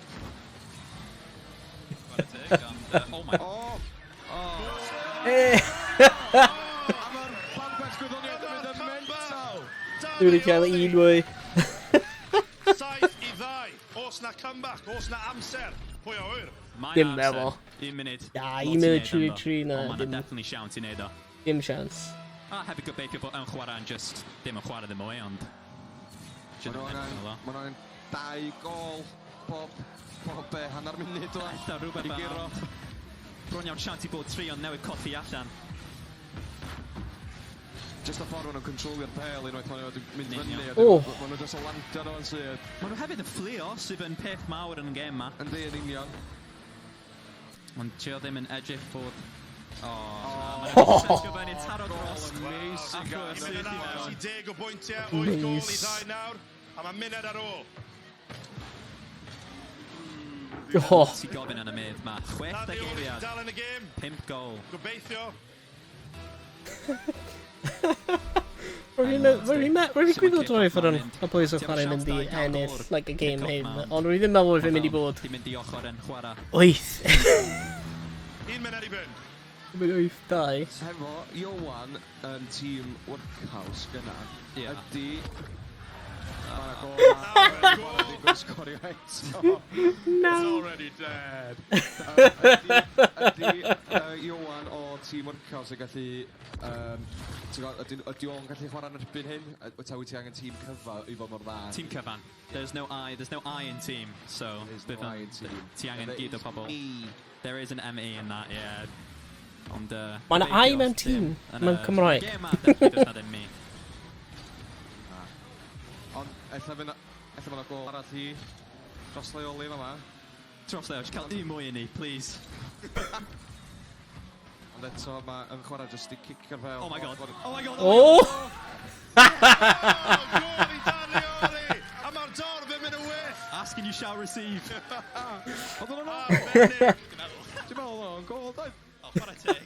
Oh my... Oh! Dwi'n wedi cael un mwy. 7-2. Os na comeback, os na amser. Pwy o wyr? Dim meddwl. 1 munud. Ia, 1 munud 3 na. Ond mae'n definitely siawnt i neud o. Dim sians. A hefyd gobeithio bod yn chwarae yn just dim yn chwarae ddim mwy, ond... Mae'n angen 2 gol pob hanner munud o'n. Ella rhywbeth fel... Bron iawn siawnt i bod 3 ond newid colli allan. Just y ffordd nhw'n controlio'r pel unwaith maen nhw'n mynd fyny. Maen nhw jyst o landio nhw yn sydd. Maen nhw hefyd yn fflio sydd yn peth mawr yn y gêm ma. Yndi, yn union. Ond trio ddim yn edrych bod... Mae'n sgwybod taro dros. Amazing. 10 o bwyntiau, 8 gol i 2 nawr. A mae muned ar ôl. Ti gofyn yn y mydd ma. 6 eiliad. Dal yn y gêm. 5 gol. Gobeithio. Rwy'n gwybod droi ffwrdd yn y boys yn chwarae mynd i ennill like a game hyn, ond rwy'n ddim meddwl fi'n mynd i bod. Ti'n mynd i ochr yn chwarae. 8. 1 muned i fynd. Mae'n 8-2. Hefo Iowan yn tîm workhouse gyna, ydy... Mae'n gol wedi gwisgorio eto. No! It's already dead. Ydy Iowan o tîm workhouse yn gallu... Ydy o'n gallu chwarae yn erbyn hyn? Ta wyt ti angen tîm cyfa i fod mor dda? Tîm cyfan. There's no I in team, so... There's no I in team. Ti angen gyd o pobl. There is an ME in that, yeah. Ond... Mae'n I mewn tîm, mewn Cymraeg. Gêm ma, definitely does na ddim mi. Ond ella fyna gol arall i dros leoli yma. Dros leoli, cael un mwy i ni, please. Ond eto mae'n chwarae jyst i cicio'r fel. Oh my god. Oh! Gol i Danioli! A mae'r dorf yn mynd y wyth! Ask and you shall receive. Oedd hwnna'n ôl? Ti'n meddwl o'n gol, doedd? O, chwarae teg.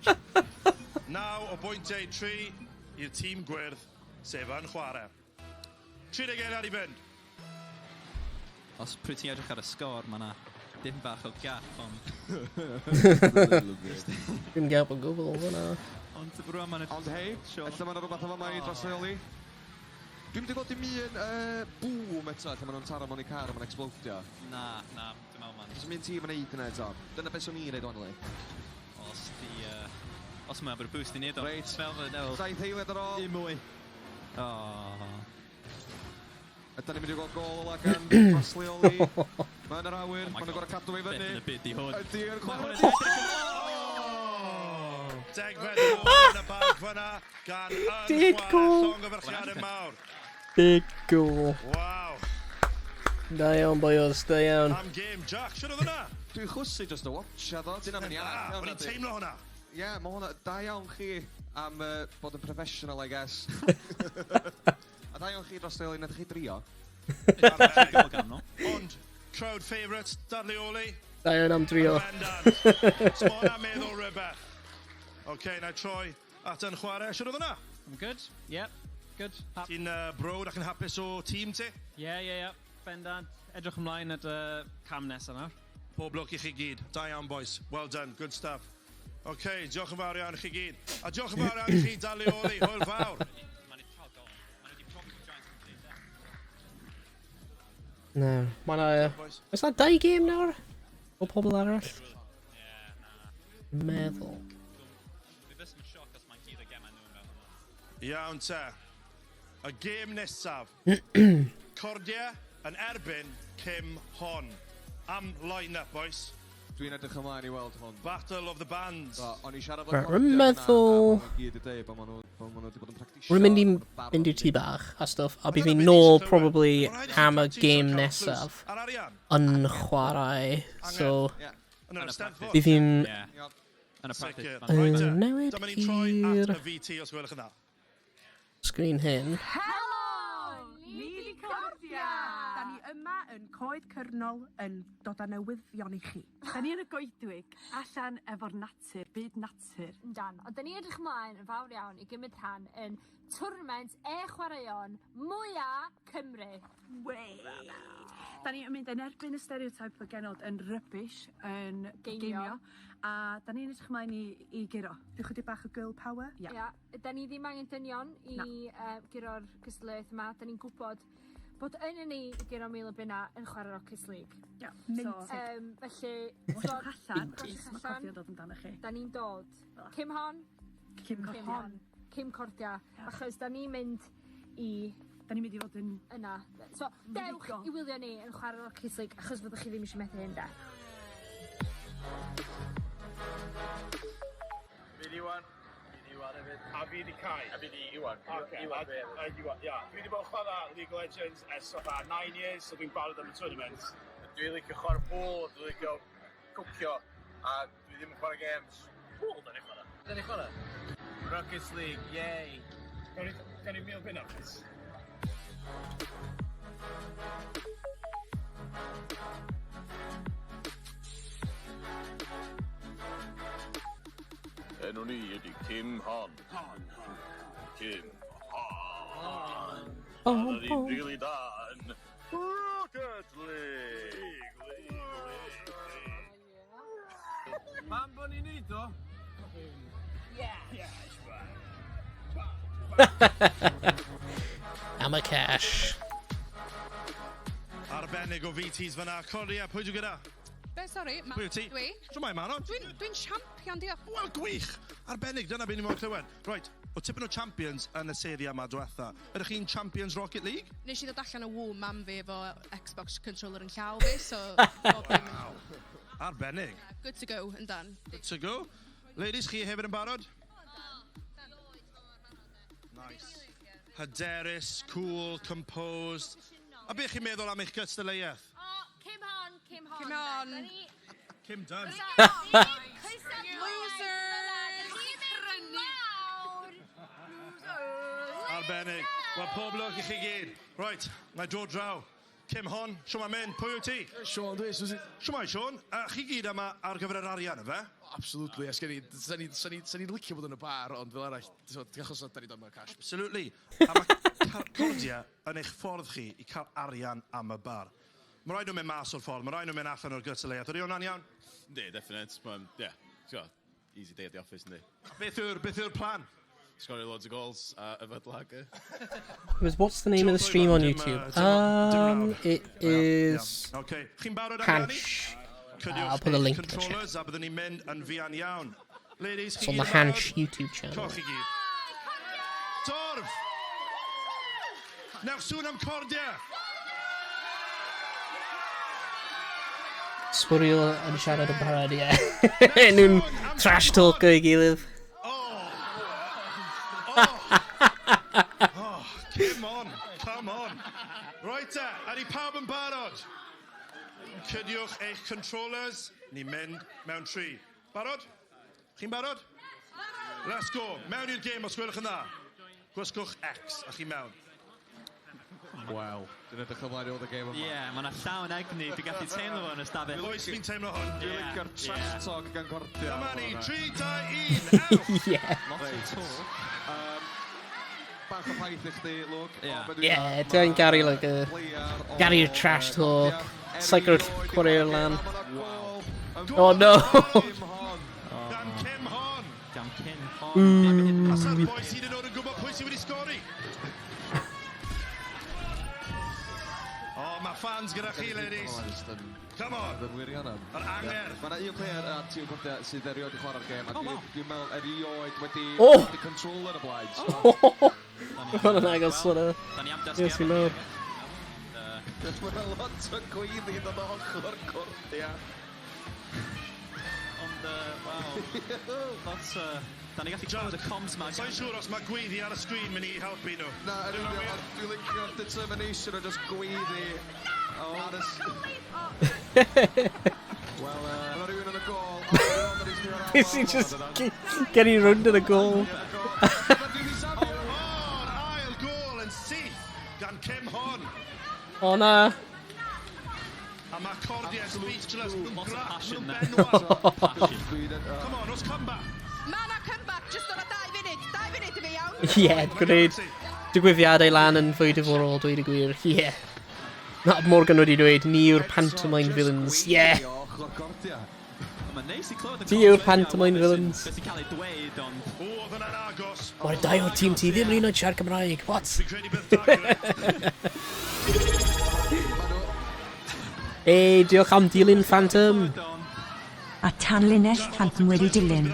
9 o bwyntiau 3 i'r tîm gwyrdd, sef yn chwarae. 30 eiliad i fynd. Os pryd ti'n edrych ar y sgôr, mae yna dim bach o gap, ond... Dim gap o gwbl o hwnna. Ond rwan mae'n... Ond hei, ella mae'n rhywbeth o fama i dros leoli? Dwi'n mynd i gweld dim un boom eto, lle maen nhw'n taro mewn I car a ma'n explotio. Na, dwi'n meddwl man. Does dim un tîm yn neud yna eto. Dyna beth swn i'n neud o'n le. Os mae'n bod y boost I neud o. Reit. Fel fy newid. Saith eiliad ar ôl. Un mwy. Ydyn ni'n mynd i gweld gol ola gan Fasleoli. Mae'n yr awyr, maen nhw'n gorau cadw ei fyny. Beth yn y byd I hwn. Ydy'r chwarae. Degfed yn y bag fyna gan YnChwarae llongyfarchiadau mawr. Big goal. Waw. Da iawn, boios, da iawn. Am game, Jack, sy'n oedd hwnna? Dwi'n chwysu just o watch a ddo. Dyna fe'n iawn. O'n i'n teimlo hwnna. Ie, mae hwnna da iawn chi am bod yn professional, I guess. A da iawn chi dros Leoli, nad chi drio. Ond, crowd favourite, Dadleoli. Da iawn am drio. Smona meddwl rhywbeth. OK, na troi at YnChwarae. Sy'n oedd hwnna? I'm good. Yep. Good. Ti'n brod ac yn hapus o tîm ti? Yeah. Bendant. Edrych ymlaen at cam nesaf nawr. Pob lwc I chi gyd. Da iawn, boys. Well done. Good stuff. OK, diolch yn fawr iawn I chi gyd. A diolch yn fawr iawn I chi, Dadleoli. Hwyl fawr. No. Oes na 2 game nawr? O pobl arall? Meddwl. Iawn te. Y gêm nesaf. Cordia yn erbyn Cym Hon. Am line-up, boys. Dwi'n edrych ymlaen I weld hwn. Battle of the Bands. O'n I siarad Rwy'n meddwl... gyd I dweud bod maen nhw wedi bod yn practisio. Rwy'n mynd I fynd i'r tŷ bach a stuff, a bydd fi'n nôl probably am y game nesaf yn chwarae, so bydd fi'n newid i'r sgrin hyn. Helo! Ni di Cordia! Da ni yma yn coed cyrnol yn dod â newyddion I chi. Da ni yn y goedwig, allan efo'r natur, byd natur. Dan, ond da ni edrych ymlaen yn fawr iawn I gymryd rhan yn twrnament chwaraeon mwyaf Cymru. Da ni yn mynd yn erbyn y stereotype o genod yn rybys, yn geimio. A da ni'n edrych ymlaen I giro. Dwi'n chwyddi bach o girl power? Ia. Da ni ddim angen dynion I giro'r cystadleuaeth yma. Da ni'n gwybod bod yn ni I giro mil o bunna yn chwarae Rocket League. Ia. Felly... Wrthwch allan. Mae Cordia dod amdano chi. Da ni'n dod. Cym Hon. Cym Cordia. Achos da ni'n mynd I... Da ni'n mynd I fod yn... Yna. So, dewch I wylio ni yn chwarae Rocket League achos fyddwch chi ddim eisiau methu hyn da. Fi di Iwan hefyd. A fi di Kai. A fi di Iwan. Dwi di bod chwarae League of Legends ers 9 years, so dwi'n barod am y tournament. Dwi'n licio chwarae pool, dwi'n licio cwcio, a dwi ddim yn chwarae games. Pool, da ni chwarae. Rocket League, yay. Gan i mil bin please. Enw ni ydi Cym Hon. Cym Hon. A ni'n rili da yn Rocket League. Pam bo ni'n neud o? Am y cash. Arbennig o VTs fyna. Cordia, pwy dwi'n gyda? Be, sori? Pwy ti? Dwi? Siwmai, Manon? Dwi'n champion, diolch. Wel, gwych! Arbennig, dyna beth ni mo'n clywed. Right, o tipyn o champions yn y seri yma diwetha. Ydych chi'n Champions Rocket League? Nes I ddod allan o womb mam fi efo Xbox controller yn llaw fi, so... Arbennig. Good to go, yn dan. Good to go. Ladies, chi hefyd yn barod? Nice. Hyderus, cool, composed. A beth chi'n meddwl am eich gystadleuaeth? Cym Hon. Cym Hon. Cym Dunn. Arbennig. Wel, pob lwc I chi gyd. Right, na dod draw. Cym Hon, siwmai mynd, pwy yw ti? Sean, dwi, Susie. Siwmai, Sean. Chi gyd yma ar gyfer yr arian, yfe? Absolutely, sa'n ni'n licio bod yn y bar, ond fel arall, achos da ni dod mewn cash. Absolutely. A mae Cordia yn eich ffordd chi I cael arian am y bar. Mae rhaid nhw'n mynd mas o'r ffordd, mae rhaid nhw'n mynd allan o'r gystadleuaeth. Ydy hwnna'n iawn? Ynddi, definite. Yeah, easy day at the office, ynddi. Beth yw'r plan? Scored loads of goals. Yfed lager. What's the name of the stream on YouTube? It is Hansh. I'll put a link in the chat. It's on the Hansh YouTube channel. Now soon am cordia. Swirl yn siarad yn barod, ie. Nhw'n trash talk o'i gilydd. Come on. Right there, ar I pawb yn barod. Cydiwch eich controllers, ni mynd mewn tri. Barod? Chi'n barod? Let's go. Mewn i'r game os gwelwch yn dda. Gwysgwch X a chi mewn. Wow. Dwi'n edrych ymlaen i oedd y game yma. Ie, mae yna llawn egni, dwi'n gallu teimlo fo'n ystafell. Oes fi'n teimlo hwn. Dwi'n licio'r trash talk gan cordio. Dyma ni, 3, 2, 1, Ie. Lot o talk. Bach o paith i chdi, Lwg. Ie, dwi'n gari Gary'r trash talk. Cycle'r chwarae'r lan. Oh no! Dan Kim Hon. Dan Kim Hon. Asa'r boi sydd yn oed yn gwybod pwy sydd wedi sgori. Mae fans gyda chi, ladies. Come on. Yr anger. Mae yna un player a tîm cordia sydd erioed i chwarae'r gêm. Dwi'n meddwl erioed wedi control yn y blaen. Hwna'n agos hwnna. Yes, we know. Mae'n lot o gweiddi yn dod o ochr cordia. Ond, waw. Da ni gallu clywed y comms ma. Sa'n siŵr os mae gweiddi ar y sgrin mynd i helpu nhw. Na, dwi'n licio'r determination o just gweiddi. Wel, yna rhywun yn y gol. Is he just getting round to the goal? Ail gol yn syth gan Kim Hon. O na. A mae cordia speechless. Nhw'n benwa. Come on, oes comeback. Mae yna comeback, just o'n 2 munud. 2 munud i fi iawn. Ie, gwneud digwyddiadau lan yn fwy diforol, dweud y gwir. Ie. Na, Morgan wedi dweud, ni yw'r pantomime villains. Ie. Ti yw'r pantomime villains. Mae'r 2 o'r tîm ti ddim yn un o'r siarad Cymraeg. What? Ei, diolch am dilyn Phantom. A tan linell Phantom wedi dilyn.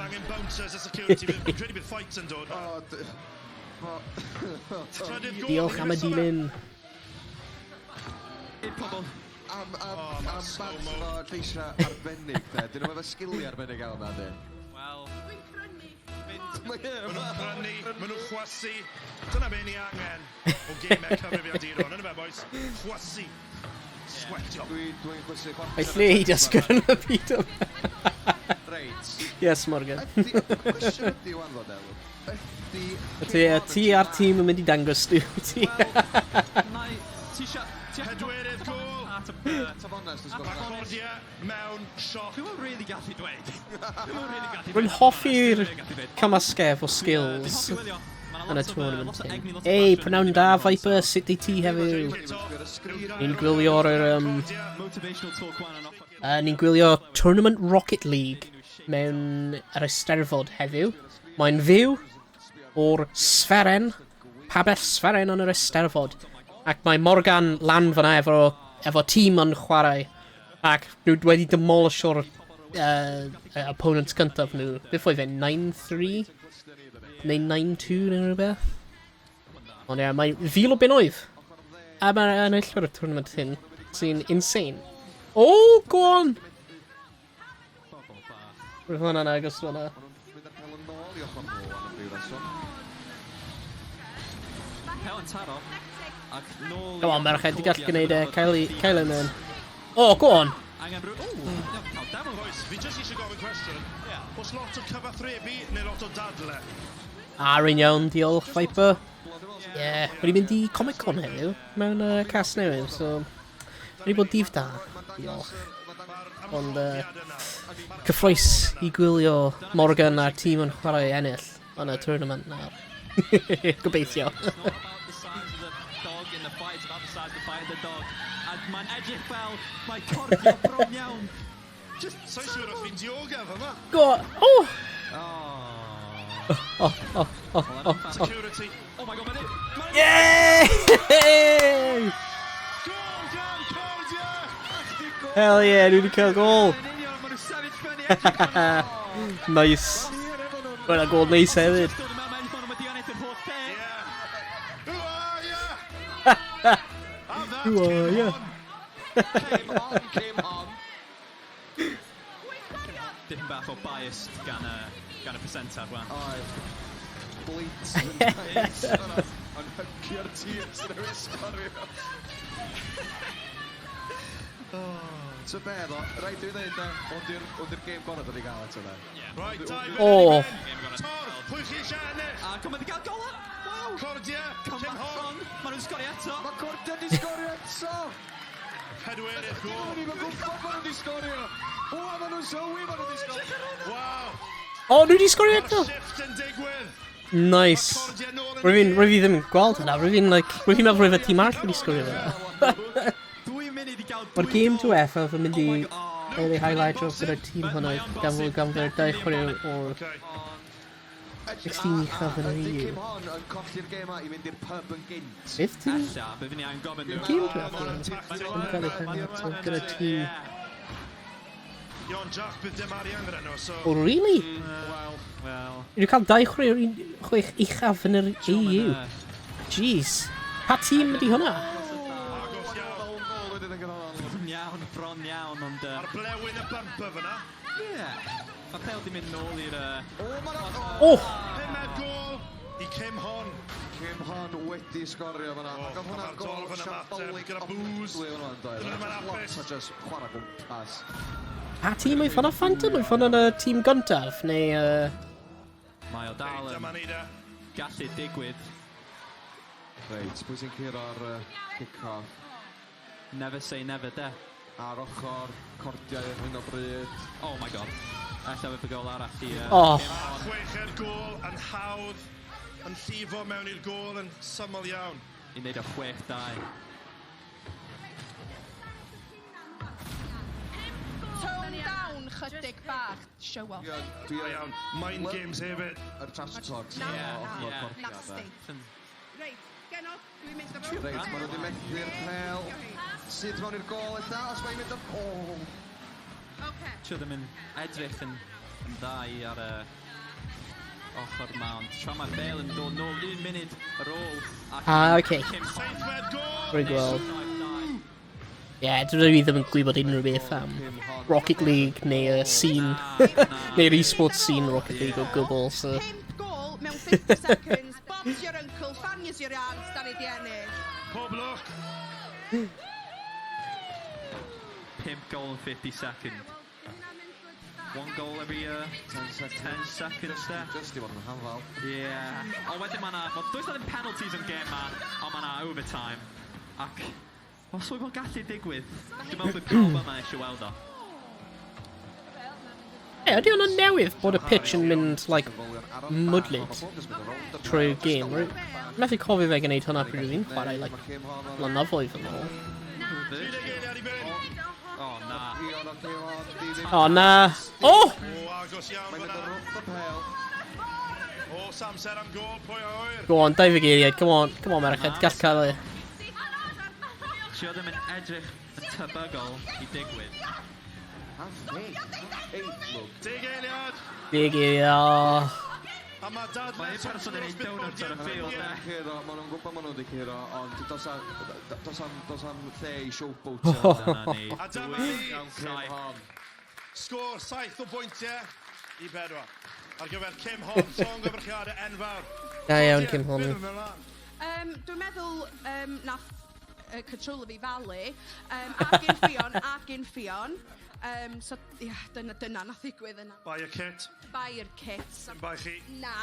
Diolch am y dilyn. Am bats o lleisia arbennig, de. Dyn nhw efo sgiliau arbennig awr na, de. Wel... Maen nhw'n prynu, maen nhw'n chwasu. Dyna be ni angen o gemau cyfrifiaduron. Yna fe, boys. Chwasu. Sweatio. Dwi'n chwasu chwasu. Ei lle i dasgwr yn y byd o. Reit. Yes, Morgan. Cwestiwn ydi wan fod elw. Ti a'r tîm yn mynd i dangos ti. Pedwerydd gol. Tafonnes, A cordia mewn sioc. Dwi'n really gallu dweud. Rwy'n hoffi'r camasgef o skills yn y tournament hyn. Ei, prynawn da, Viper, sut di ti heddiw? Ni'n gwylio'r ni'n gwylio Twrnament Rocket League mewn yr Eisteddfod heddiw. Mae'n fyw o'r sferen, pabell sferen yn yr Eisteddfod. Ac mae Morgan lan fyna efo tîm yn chwarae. Ac nhw wedi demolisho'r opponents cyntaf nhw. Beth oedd e? 9-3? Neu 9-2 neu rhywbeth? Ond ie, mae fil o bunnoedd. A mae'n enillwyr y tournament hyn sy'n insane. O, go on! Roedd hwnna'n agos hwnna. Helen taro. Go on, merched, di gallu gwneud e. Cael e mewn. O, go on! Boys, fi jyst eisiau gofyn cwestiwn. Oes lot o cyfathrebu neu lot o dadle? A, rhaid iawn, diolch, Viper. Ie, wedi mynd i Comic-Con heddiw, mewn cas newydd, so... wedi bod dif da, diolch. Ond, cyffroes i gwylio Morgan a'r tîm yn chwarae ennill yn y tournament nawr. Gobeithio. Mae'n edrych fel mae cordio bron iawn. Sa'n siŵr os fi'n diogaf yma? Go! O! Security. Oh my god, Yay! Hell yeah, dwi wedi cael gol. Nice. Mae'n gol neis hefyd. Dipyn bach o biased gan y percentaf wan. Bleat yn nice. Yn hycio'r teams yn ymwneud sgorio. So be ddo, rhaid i ddweud hwn di'r game gorau dod i gael eto dda. Right, time. Oh. Tor, pwy chi eisiau ennill? A Cwm wedi cael gola. Waw. Cordia, Cym Hon. Maen nhw'n sgorio eto. Mae Cordia di sgorio eto. Pedwerydd gol. Ni'n gwybod maen nhw di sgorio. O, maen nhw'n sylwi maen nhw di sgorio. Wow. O, nhw wedi sgorio eto. Shift yn digwydd. Nice. Rwy'n ddim yn gweld hynna. Rwy'n meddwl rwy'n tîm arall wedi sgorio hynna. Mae'r game diwethaf yn mynd i ei highlightio gyda'r tîm hwnna gafel dau chwarae o'r 16 uchaf yn yr EU. Cym Hon yn colli'r game a i fynd i'r pub yn gynt. Beth tîm? Byddwn ni angen gofyn nhw. Game diwethaf yn cael ei highlightio gyda'r tîm. Ion Jack bydd dim arian gyda nhw, so... Oh, really? Wel... You've cael dau chwarae o'r 6 uchaf yn yr EU. Jeez. Pa tîm ydi hwnna? Bron iawn, ond... Ar blewyn y bumper fyna. Ie. Mae pel di mynd nôl i'r... Oh! Pumed gol i Cym Hon. Cym Hon wedi sgorio fyna. Ac oedd hwnna'n gol siabolig gyda booze. Dyn nhw'n apus. Lot o just chwarae gwmpas. A tîm oedd hwnna Phantom? Oedd hwnna'n y tîm gyntaf? Neu... Mae o dal yn gallu digwydd. Reit, pwy sy'n curo'r kick-off? Never say never, de. Ar ochr Cordiau ar hyn o bryd. Oh my god. Alla fe gol arall i... Chweched gol yn hawdd, yn llifo mewn i'r gol yn syml iawn. I wneud o 6-2. Tone down chydig bach. Show off. Dwi iawn. Mind games hefyd. Yr trash talks. Nasty. Reit, genod, dwi'n mynd efo. Reit, maen nhw wedi methu'r pel. Sydd mewn i'r gol illa, os mae'n mynd o... Tio ddim yn edrych yn dda i ar y ochr mawnt. Tra mae'r bel yn dod nôl 1 munud ar ôl. Okay. Rwy'n gweld. Ie, dwi ddim yn gwybod unrhyw beth am Rocket League neu scene, neu'r e-sports scene Rocket League o gwbl, so... 5 gol mewn 50 seconds. Bob's your uncle, Fanny's your aunt, da ni di ennill. Pob lwc. 5 goal in 50 seconds. 1 goal every 10 seconds there. Just i fod yn hanfal. Yeah. Ond wedyn ma'na... Does na ddim penalties yn game ma, ond ma'na overtime. Ac... Os oedd o'n gallu digwydd, dwi'n meddwl bod pawb yma eisiau weld o. Ydy hwnna'n newydd bod y pitch yn mynd, like, mudlyd trwy'r game, right? Methu cofio fe gwneud hwnna pryd fi'n chwarae, like, blynyddoedd yn ôl. Oh, na. Oh, na. Oh! Agos iawn fyna. O, samser am gol, pwy a hwyr. Go on, 2 geiriad, come on, merched, gall cael e. Tio ddim yn edrych yn tebygol i digwydd. 10 eiliad. 10 geiriad. A mae dad Mae'n person yn ei donuts ar y field, ne? Maen nhw'n gwybod maen nhw wedi curo, ond dos am lle i showboat. A dyma ni. Sgôr 7 o bwyntiau i 4. Ar gyfer Cym Hon, llongyfarchiadau enfawr. Da iawn, Cym Hon. Dwi'n meddwl nath controller fi falu, ac un ffion. So, ia, dyna nath ddigwydd yna. Bai y kit. Bai yr kit. Bai chi. Na.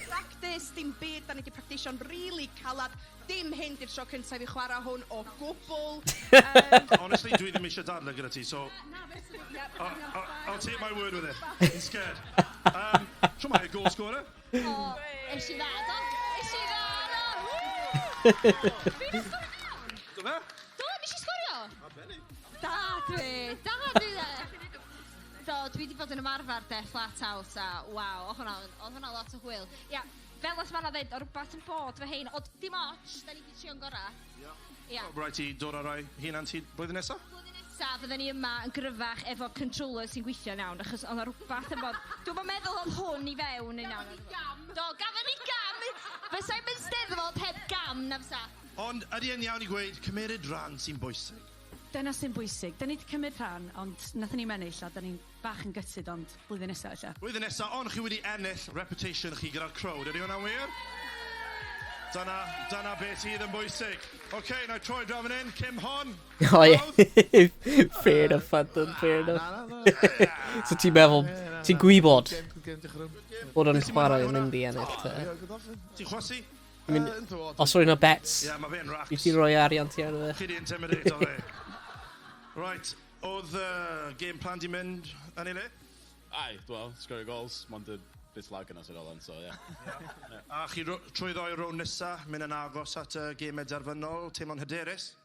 Practice, dim byd, da ni wedi practisio'n rili calad. Dim hyn di'r tro cyntaf i chwarae hwn o gwbl. Honestly, dwi ddim eisiau dadle gyda ti, so... I'll take my word with it. I'm scared. Tro mae goal scorer. O, es i ddado. Do fe? Do, nes i sgorio? Da dwi de. Do, dwi wedi bod yn ymarfer de, flat out, a waw, oedd hwnna lot o hwyl. Ia, fel os ma'n dweud, o rhywbeth yn bod fe hyn, o dim ots, da ni wedi trio'n gorau. Ia. Rhaid ti dod ar rai hunan ti blwyddyn nesaf? Blwyddyn nesaf, fydden ni yma yn gryfach efo controller sy'n gweithio'n iawn, achos oedd rhywbeth yn bod... Dwi'n meddwl oedd hwn i fewn yn iawn. Do, gafon ni gam! Fysai'n mynd Steddfod heb gam na fysa. Ond ydy yn iawn i gweud, cymeryd rhan sy'n bwysig. Dyna sy'n bwysig. Da ni wedi cymryd rhan, ond nathon ni mennill, a da ni'n bach yn gytid, ond blwyddyn nesaf eich. Blwyddyn nesaf, ond chi wedi ennill reputation chi gyda'r crowd. Ydy hwnna'n wir? Dyna beth sydd yn bwysig. OK, now troi draw fan hyn, Kim Hon. O ie, fair enough, Phantom, fair enough. So ti'n meddwl, ti'n gwybod bod yn chwarae yn mynd i ennill te? Ti'n chwysu? Os rwy'n o bets, Ie, mae fe'n racs. yw ti'n rhoi arian ti ar fe? Chi di intimidate o fe. Right, oedd game plan di mynd yn ei le? Aye, well, scoring goals, mond y bit lag yna sy'n olen, so yeah. A chi trwy ddoi rown nesa, mynd yn agos at y gemau derfynol, teimlo'n hyderus?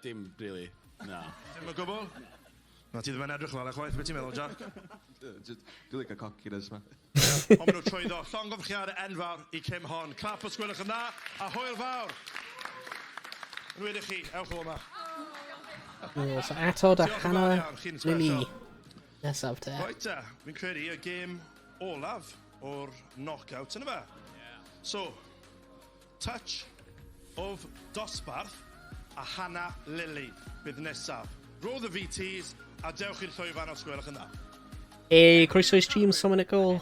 Dim really, no. Dim y gwbl? Na, ti ddim yn edrych fel e chwaith, beth ti'n meddwl, Jack? Dwi'n licio cockiness, ma. Ond maen nhw trwy ddo. Llongyfchiad enfawr i Kim Hon. Clap os gwelwch yn dda, a hwyl fawr. Yn wedi chi, ewch o yma. So atod a hanner lili nesaf te. Right, fi'n credu y gêm olaf o'r knockout yn y fe. So, touch of dosbarth a hanner lili bydd nesaf. Roedd y VTs a dewch i'r llwyfan os gwelwch yn dda. Croeso i stream Summonicol.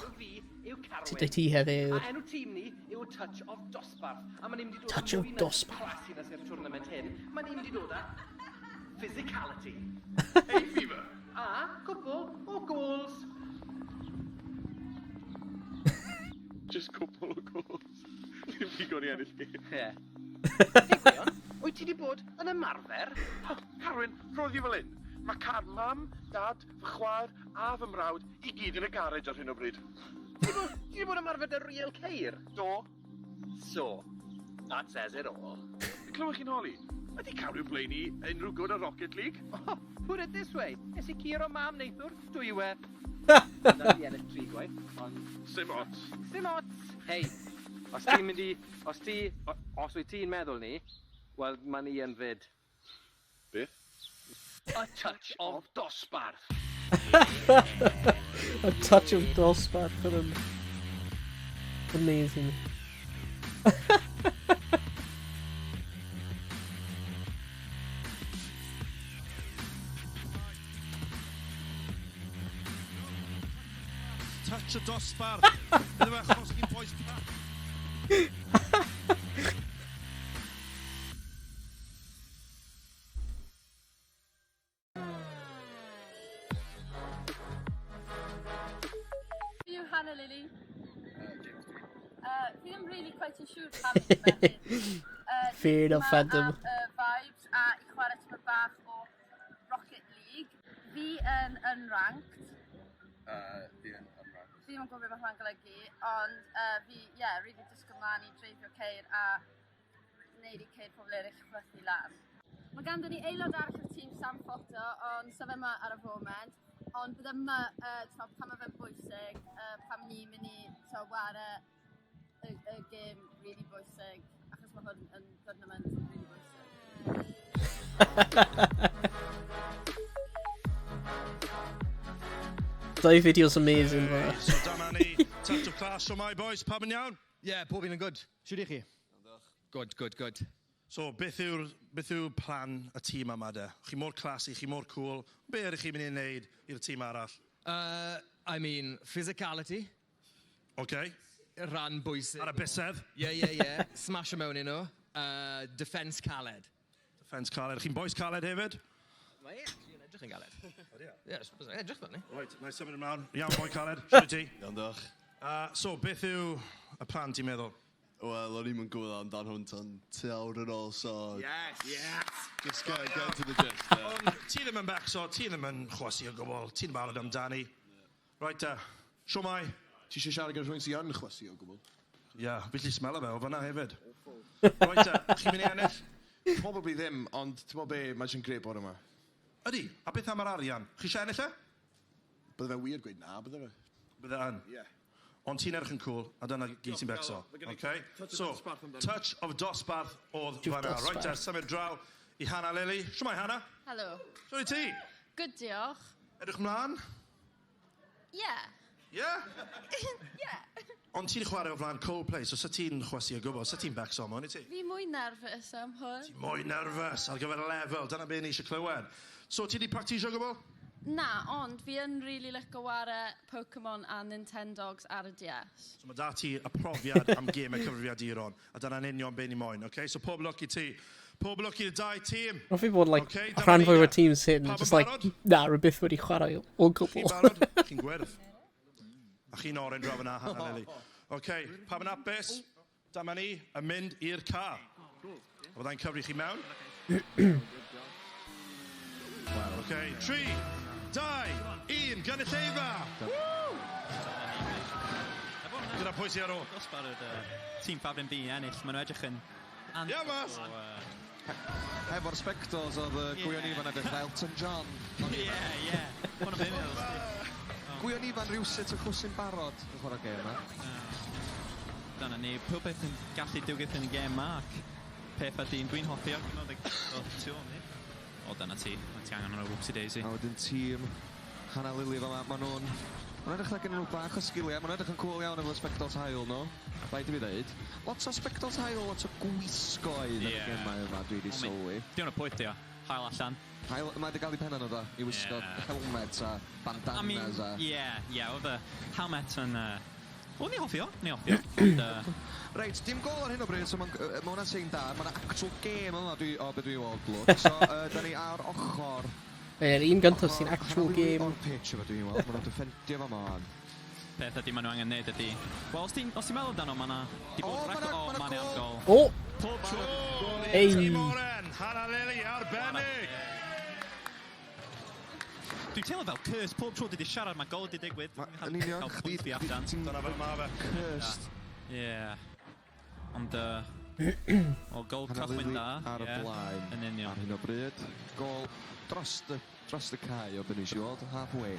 Ti ti heddiw. A enw tîm ni yw Touch of Dosbarth. A ma'n mynd i dod Touch of Dosbarth. Clasiness i'r twrnament hyn. Ma'n mynd i dod â physicality. Hey fever. A cwbl o goals. Just cwbl o goals. Ddim digon i ennill gêm. Ie. Hei Gwion, wyt ti wedi bod yn ymarfer? Carwyn, roedd i fel hyn. Mae car mam, dad, fy chwaer a fy mrawd i gyd yn y garej ar hyn o bryd. Ti wedi bod yn ymarfer dy real ceir? Do. So, that says it all. Clywech chi'n holi? Ydy Carwyn blaen i unrhyw gwrdd y Rocket League? Oh, put it this way. Nes i curo mam neithwr, dwi we. Na di ennill 3 gwaith, ond... Sim ots. Sim ots. Hei, os ti'n mynd i... Os wyt ti'n meddwl ni, wel, ma ni yn fyd. Beth? A touch of dosbarth. A touch of dosbarth for them. Amazing. Touch of dosbarth. Bydd yma achos chi'n boes pat. Hannah Lily. Fi ddim really quite yn siŵr pam fi'n meddwl. Fair enough, Phantom. Vibes a i chwarae tîm bach o Rocket League. Fi yn unranked. Fi yn unranked. Fi ddim yn gwybod beth mae'n golygu, ond fi, really disgwyl mlaen i dreifio ceir a wneud i ceir pobl eraill chwythu lan. Mae ganddo ni aelod arall o'r tîm Sam Photo, ond sef yma ar y foment. Ond bydd yma, pam mae fe'n bwysig, pam ni'n mynd i ware y gêm really bwysig, achos mae hwn yn Twrnament really bwysig. Dau fideo's amazing, bro. So dyma ni, touch of class o my boys, pam yn iawn? Yeah, pob un yn good. Siwr i chi? Good. So, beth yw plan y tîm yma de? Chi mor classy, chi mor cool. Be ydych chi'n mynd i wneud i'r tîm arall? I mean, physicality. OK. Ran bwysig. Ar y busedd? Yeah. Smash mewn i nhw. Defence caled. Defence caled. Chi'n boes caled hefyd? Mae yn edrych yn galed. Ie, edrych fel ni. Right, na i symud ymlaen. Iawn, boi caled. Siwr i ti? Iawn, doch. So, beth yw y plan ti'n meddwl? Wel, o'n i'n gwybod amdan hwn tan tu awr yn ôl, so... Yes! Just get to the gist, Ond ti ddim yn becso, ti ddim yn chwysu o gwbl, ti'n barod amdani. Right, Siwmai. Ti eisiau siarad gyda rhywun sy'n yn chwysu o gwbl? Ia, felly smell fe o fyna hefyd. Right, chi'n mynd i ennill? Probably ddim, ond ti'n meddwl be, mae'n sy'n greu bod yma. Ydy, a beth am yr arian? Chi eisiau ennill e? Bydde fe wir gweud na, bydde fe? Bydde yn? Ie. Ond ti'n erch yn cool, a dyna gyd ti'n becso. Okay? So, touch of dosbarth oedd fanna. Right, symud draw i Hannah Lily. Shwmai, Hannah? Helo. Shwmai ti? Good, diolch. Edrych mlaen? Ie. Ie? Ie. Ond ti'n chwarae o flaen Coldplay, so sa ti'n chwysu o gwbl, sa ti'n becso am hwn i ti? Fi mwy nerfus am hwn. Ti'n mwy nerfus ar gyfer y lefel, dyna be ni eisiau clywed. So, ti di practisio o gwbl? Na, ond fi yn really licio ware Pokemon a Nintendogs ar y DS. So mae da ti y profiad am gêm y cyfrifiaduron, a dyna'n union be ni moyn, okay? So pob lwc i ti. Pob lwc i'r dau tîm. Roedd fi bod, like, rhan fwy o'r tîm sy'n just like, na, rhywbeth wedi chwarae o gwbl. Chi'n barod? Chi'n gwyrdd. A chi'n oren draw fyna, Hannah Lily. Okay, pam yn apus, dyma ni yn mynd i'r car. Fyddai'n cyfri chi mewn. Okay, 3, 2, 1, gynulleidfa! Gyda pwy sy'n ar ôl? Os barod tîm Fabrin B ennill, maen nhw edrych yn... Ie, mas! Efo'r spectos oedd Gwion Ifan edrych Elton John. Ie. Hwnnw fe meddwl. Gwion Ifan rhywsut y chwsyn barod yn chwarae gêm yma. Dyna ni, pob beth yn gallu diwgyth yn y gêm marc. Peth a dyn, dwi'n hoffi o'r gynnodd o tu ôl ni. O, dyna ti. Mae ti angen o'n whoopsie daisy. A wedyn tîm Hannah Lily fa ma nhw'n... Ma'n edrych like yn nhw bach o sgiliau. Ma'n edrych yn cool iawn efo spectols hael nhw. Rhaid i fi ddeud. Lots o spectols hael, lots o gwisgoedd yn y gemau yma dwi wedi sylwi. Di o'n y pwyth, dio. Hael allan. Hael, mae wedi gael ei penna nhw da. I wisgo helmets a bandanas a... Ie, oedd y helmet yn... O, ni hoffi o. Reit, dim gol ar hyn o bryd, so mae hwnna'n sein da. Mae'na actual game yma o beth dwi'n weld, lwc. So, da ni ar ochr... Yr un gyntaf sy'n actual game. O'r pitch yma dwi'n weld, ma'n defendio fa man. Peth ydy maen nhw angen neud ydy. Wel, os ti'n meddwl dan o, ma'n di bod record o man ar gol. O! Pob tro! Ei! Tîm oren, Hannah Lily arbennig! Dwi'n teimlo fel curse, pob tro wedi siarad, mae gol wedi digwydd. Yn union, chdi... Dyna fel ma fe. Cursed. Ie. Ond, o gol cychwyn da. Ar y blaen. Yn union. Ar hyn o bryd. Gol dros y cae o byn i si weld, halfway.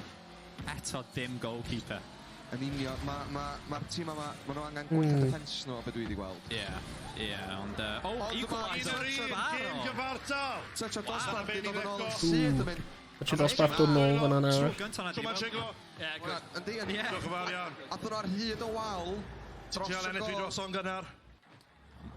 Eto dim goalkeeper. Yn union, mae'r tîm yma, maen nhw angen gweithio defens nhw o beth dwi wedi gweld. Ie, ond... O, equaliser! Gêm gyfartal! Touch o dosbarth bydd o'n ôl yn sydd yn mynd. Touch o dosbarth dod nôl fyna nawr. Twma Triglo! Yndi, Diolch yn fawr iawn. A dyn ar hyd o wal. Ti'n cael ennill fi dros o'n gynnar.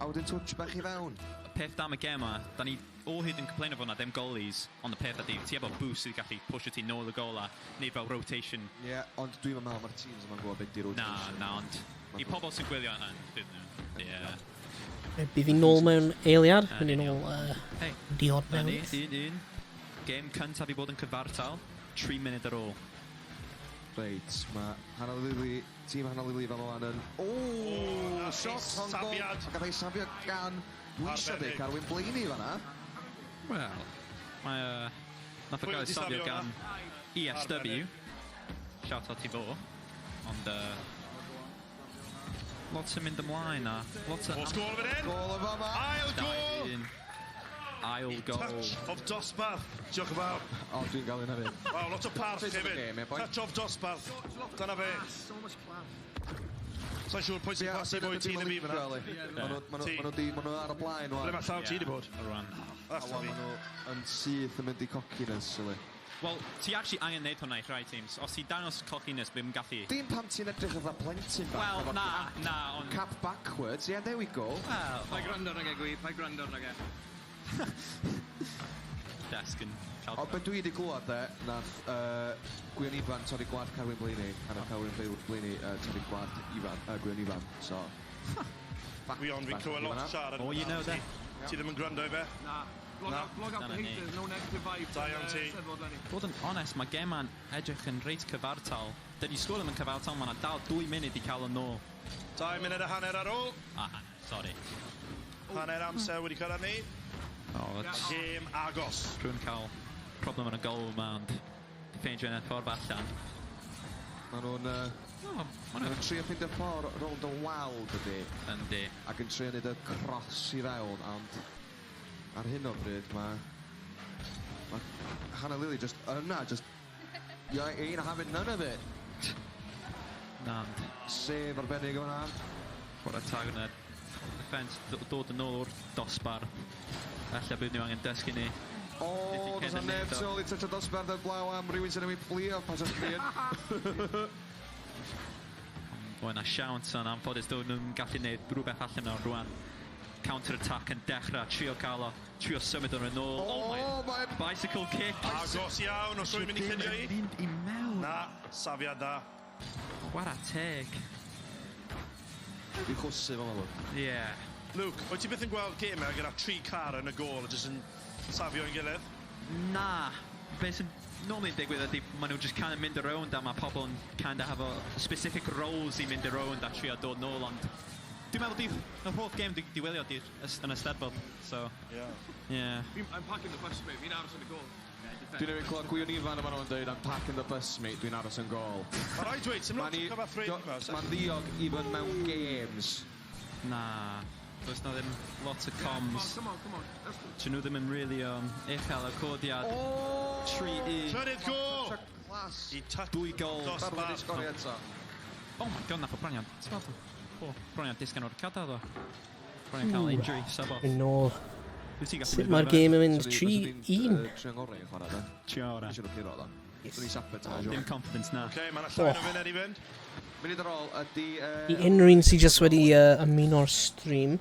A wedyn touch bach i fewn. Peth dam y gem yma, da ni o hyd yn complain o fod na ddim goalies, ond y peth ydy, ti efo boost sydd gallu pusho ti nôl y gol a neud fel rotation. Ie, ond dwi'n meddwl mae'r teams yma'n gwybod beth di rotation. Na, ond i pobl sy'n gwylio hyn, ie. Bydd fi nôl mewn eiliad, mynd i nôl diod mewn. Un. Game cyntaf i bod yn cyfartal, 3 munud ar ôl. Reit, mae Hannah Lily, tîm Hannah Lily fel o'n yn... O, shot on goal. A gadael ei safio gan Bwysiedig ar Wyn Blaenau fan'na. Wel, mae... Nath o gael ei safio gan ESW. Shout out i fo. Ond... Lot sy'n mynd ymlaen a... Lot o... O's gol fan hyn? Gol o fama. Ail gol! Ail gol. Touch of dosbarth. Diolch yn fawr. O, dwi'n gael un hefyd. Wow, lot o parth hefyd. Touch of dosbarth. Dyna fe. Sa'n siŵr pwy sy'n clasu fwy tîn y fi fyna. Maen nhw ar y blaen. Ble mae llaw ti di bod? Maen nhw yn syth yn mynd i cociness, sili. Wel, ti actually angen neud hwnna i rhai teams. Os ti dangos cociness, bydd yn gallu... Dim pam ti'n edrych oedd plentyn bach. Wel, na, ond... Cap backwards, yeah, there we go. Wel... Pai gwrando nag e, Gwi, pai gwrando nag e. Desk yn cael... O, beth dwi wedi glwad nath Gwion Ifan torri gwart Carwyn Blaenau, a nath Carwyn Blaenau torri gwart Gwion Ifan, so... Gwion, fi'n clywed lot siarad. O, you know that. Ti ddim yn gwrando i fe? Na. Blog out the haters, no negative vibes. Da iawn ti. Bod yn onest, mae gema'n edrych yn reit cyfartal. Dydy sgwr ddim yn cyfartal, mae yna dal 2 munud i cael yn ôl. 2 munud a hanner ar ôl. Sorry. Hanner amser wedi cyrraedd ni. Gêm agos. Rwy'n cael problem yn y gol yma, ond ffeindio yn y ffordd allan. Maen nhw'n trio ffeindio ffordd rownd o wal, dydy. Yndi. Ac yn trio neud y cross i fewn, ond... Ar hyn o bryd, mae Hannah Lily just Yeah, ain't having none of it. Nand. Sef arbennig o hwnna. Chwarae tag yna. Defence dod yn ôl o'r dosbar. Alla bydd nhw angen dysgu ni. O, does na neb tu ôl i touch o dosbarth y glaw am rhywun sy'n ymwneud fflio pas ys fflin. O, yna siawns yn anffodus dod nhw'n gallu gwneud rhywbeth allan o'r rwan. Counter-attack yn dechrau, trio cael o, trio symud o'n ôl. Oh, my bicycle kick. Agos iawn, os rwy'n mynd i ffindio i. I mewn. Na, safiad da. Chwarae teg. Dwi'n chwsu fel yma. Ie. Luke, wyt ti byth yn gweld gêm gyda 3 car yn y gôl a jyst yn safio yn gilydd? Na. Beth sy'n normally yn digwydd ydy, maen nhw just kind of mynd around a mae pobl yn kind of have a specific roles i mynd around a trio dod nôl, ond dwi'n meddwl y holl gêm di wylio yn Eisteddfod, so... Yeah. I'm packing the bus, mate. Fi'n aros yn y gol. Dwi'n ei clywed gwion ifan yma nhw'n dweud, I'm packing the bus, mate, dwi'n aros yn gol. Mae rai dweud, sy'n lot o cyfathrebu yma. Mae'n ddiog even mewn games. Na. Does na ddim lot o comms. Come on. Dyn nhw ddim yn really uchel y codiad. 3-1. Trydydd gol! I touch 2 gol. dosbarth. Oh my god, nath o braniad. Braniad disgan o'r cadad o. Braniad cael injury, sabo. Yn ôl. Sut mae'r gêm yn mynd 3-1? Trio'n gorau yn chwarae, da. Chwarae. Dwi'n siŵr o chiro, da. Dwi'n sabotage. Dim confidence na. OK, mae'n llawn o fynd i fynd. Munud ar ôl ydy... I unrhyw un sydd jyst wedi ymuno'r stream,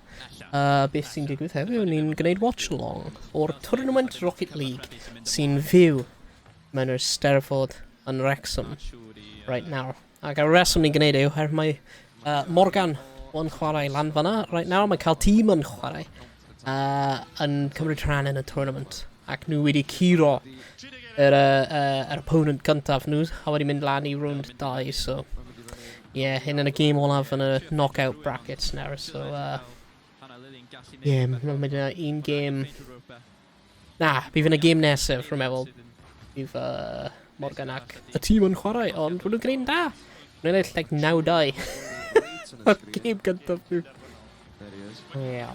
beth sy'n digwydd heddiw, ni'n gwneud Watchalong o'r Twrnament Rocket League sy'n fyw mewn yr Eisteddfod yn Wrecsam right now. Ac ar reswm ni'n gwneud yw, her mae Morgan YnChwarae lan fanna right now, mae cael tîm YnChwarae yn cymryd rhan yn y Twrnament. Ac nhw wedi curo yr opponent gyntaf nhw, a wedi mynd lan I round 2, so... Yeah, hyn yn y gêm olaf yn y knockout brackets nawr, so... yeah, mae'n mynd un gêm... Na, bydd yn y gêm nesaf, rwy'n meddwl. Bydd Morgan ac y tîm yn chwarae, ond wna'n gwneud yn da. Wna'n eill, like, 9-2. O'r gêm gyntaf nhw. Yeah.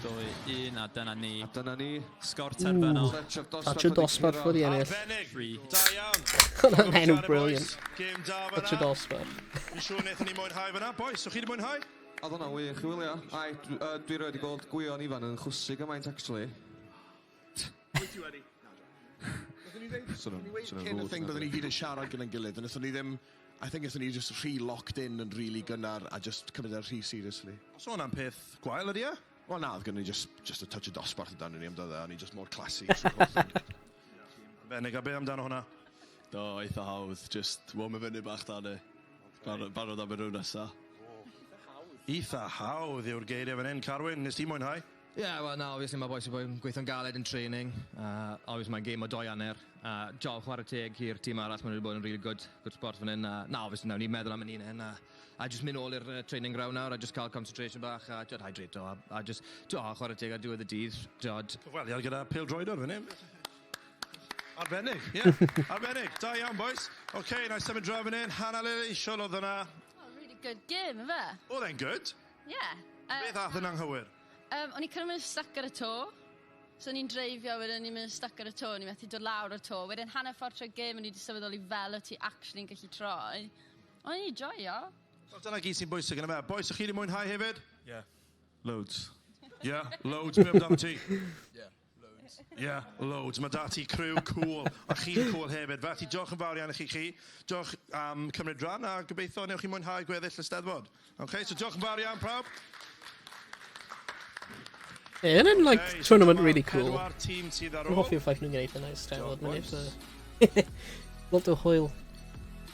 2-1 a dyna ni. A dyna ni. Sgor terfynol. Touch o dosbarth fod I ennill. 3. Da iawn. Hwna'n enw brilliant. Gêm da Touch o dosbarth. Dwi'n siŵr wnaethon ni mwynhau fyna. Boys, o'ch chi wedi mwynhau? Oedd hwnna'n wych, i wylio. Ai, dwi rioed I gweld gwion ifan yn chwsu gymaint, actually. Wyt ti wedi? Cyn y thing byddwn ni gyd yn siarad gyda'n gilydd, and ni ddim... I think ni just locked in and really gynnar a just cymryd ar seriously. Os hwnna'n peth gwael ydi e? Wel na, oedd gynnu just a touch o dosbarth amdano ni amdano a ni just more classy. Benig, a be amdano hwnna? Do, eitha hawdd, just warm fyny bach da ni. Barod am y rhyw nesa. Eitha hawdd yw'r geiriau fan hyn, Carwyn, nes ti mwynhau? Yeah, well, no, obviously my boys yn gweithio'n galed yn training. Obviously mae'n game o 2 hanner. Job chwarae teg i'r tîm arall, mae'n wedi bod yn really good sport fan hyn. Na, obviously, nawr ni'n meddwl am yn un. A just mynd ôl i'r training ground nawr, a just cael concentration bach, a jod hydrate o, a just, chwarae teg a diwedd y dydd, jod. Wel, gyda pêl-droedwr fan hyn. Arbennig, ie. Arbennig, da iawn, boys. OK, na i symud draw fan hyn. Hannah Lily, siol oedd yna. Oh, really good game, yfe? Oedd e'n good? Yeah. Beth ath yn anghywir? O'n i cyrraedd mynd stuck ar y to. So ni'n dreifio, wedyn ni'n mynd stuck ar y to, ni'n methu dod lawr ar y to. Wedyn hanner ffordd trwy'r game, o'n i wedi sefydlu fel o ti actually yn gallu troi. O'n i'n joio. Wel, dyna gyd sy'n bwysig yn y fe. Boys, o'ch chi wedi mwynhau hefyd? Yeah. Loads. Yeah, loads. Be amdano ti? Yeah, loads. Yeah, loads. Mae da ti crew cool, a chi'n cool hefyd. Felly, diolch yn fawr iawn I chi. Diolch am cymryd rhan, a gobeithio newch chi mwynhau gweddill Eisteddfod. OK, so diolch yn fawr iawn, prawb. Yeah, and then, like, Twrnament really cool. Dwi'n hoffi'r ffaith nhw'n gwneud yn Eisteddfod. Lot o hwyl.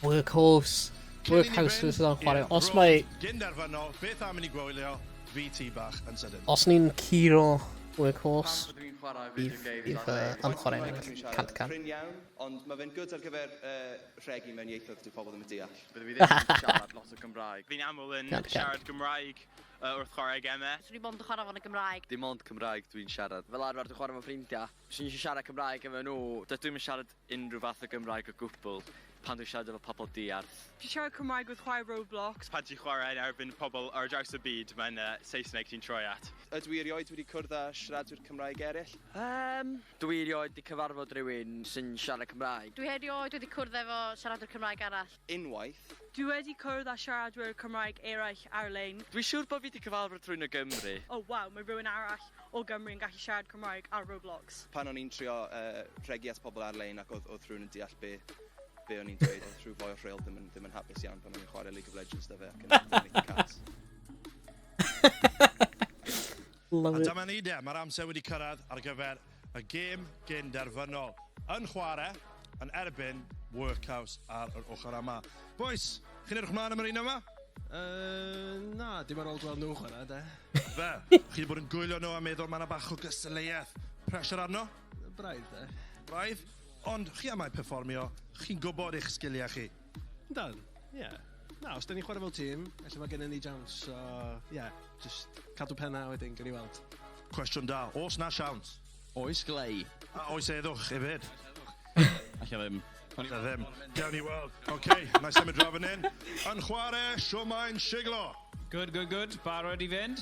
Workhorse sydd yn chwarae. Os mae... Gynderfynol, beth am i ni gwylio fi ti bach yn sydyn? Os ni'n curo Workhorse, bydd yn chwarae yn cant can. Ond mae fe'n good ar gyfer rhegi mewn ieithoedd dyw pobl ddim yn deall. Bydde fi ddim yn siarad lot o Gymraeg. Fi'n aml yn siarad Gymraeg wrth chwarae gemau. Swn i'n bod yn chwarae fo'n y Gymraeg. Dim ond Cymraeg dwi'n siarad. Fel arfer dwi'n chwarae mewn ffrindiau. Swn i'n siarad Cymraeg efo nhw. Dydw i'n siarad unrhyw fath o Gymraeg o gwbl. pan dwi'n siarad efo pobl diarth. Dwi'n siarad Cymraeg with chwarae Roblox. Pan ti'n chwarae yn erbyn pobl ar draws y byd, mae'n Saesneg ti'n troi at. Ydw i erioed wedi cwrdd â siaradwyr Cymraeg eraill? Dwi erioed wedi cyfarfod rhywun sy'n siarad Cymraeg. Dwi erioed wedi cwrdd efo siaradwyr Cymraeg arall. Unwaith. Dwi wedi cwrdd â siaradwyr Cymraeg eraill ar-lein. Dwi'n siŵr bod fi wedi cyfarfod rhywun o Gymru. Oh wow, mae rhywun arall o Gymru yn gallu siarad Cymraeg ar Roblox. Pan o'n i'n trio rhegi at pobl ar-lein ac oedd rhywun yn deall be o'n i'n dweud, oedd rhyw foi o rhail ddim yn hapus iawn pan o'n i'n chwarae League of Legends da fe ac yn Nick Cats. A dyma ni de, mae'r amser wedi cyrraedd ar gyfer y gêm gyn-derfynol. Yn chwarae, yn erbyn Workhouse ar yr ochr yma. Boys, chi'n edrych mlaen am yr un yma? Na, dim ar ôl gweld nhw chwarae, de. Fe, chi wedi bod yn gwylio nhw a meddwl mae yna bach o gysylltiaeth. Pressure arno? Braidd, de. Braidd? Ond chi am ei perfformio, chi'n gwybod eich sgiliau chi? Dan, ie. Na, os da ni'n chwarae fel tîm, felly mae gennym ni jams, so, ie, just cadw penna wedyn, gen i weld. Cwestiwn da, oes na siawns? Oes glei. A oes eddwch, efyd? Alla ddim. Alla ddim. Gawn ni weld. Oce, na i symud draw fan hyn. Yn chwarae, siwmain siglo. Good. Barod i fynd.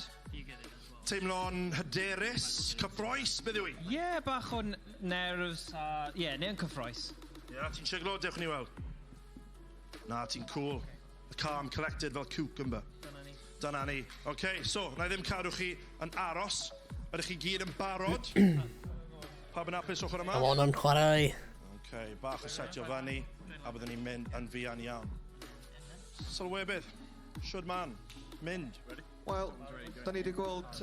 Teimlo'n hyderus, cyffroes, beth yw i? Ie, bach o'n nerves a... Ie, neu'n cyffroes. Ie, ti'n siglo, dewch ni weld. Na, ti'n cool. Calm, collected fel cucumber. Dyna ni. Oce, so, na i ddim cadw chi yn aros. Ydych chi gyd yn barod? Pawb yn apus ochr yma? Come on, yn chwarae. Oce, bach o setio fyny, a byddwn ni'n mynd yn fuan iawn. Sylwebydd, siwr man, mynd. Wel, da ni wedi gweld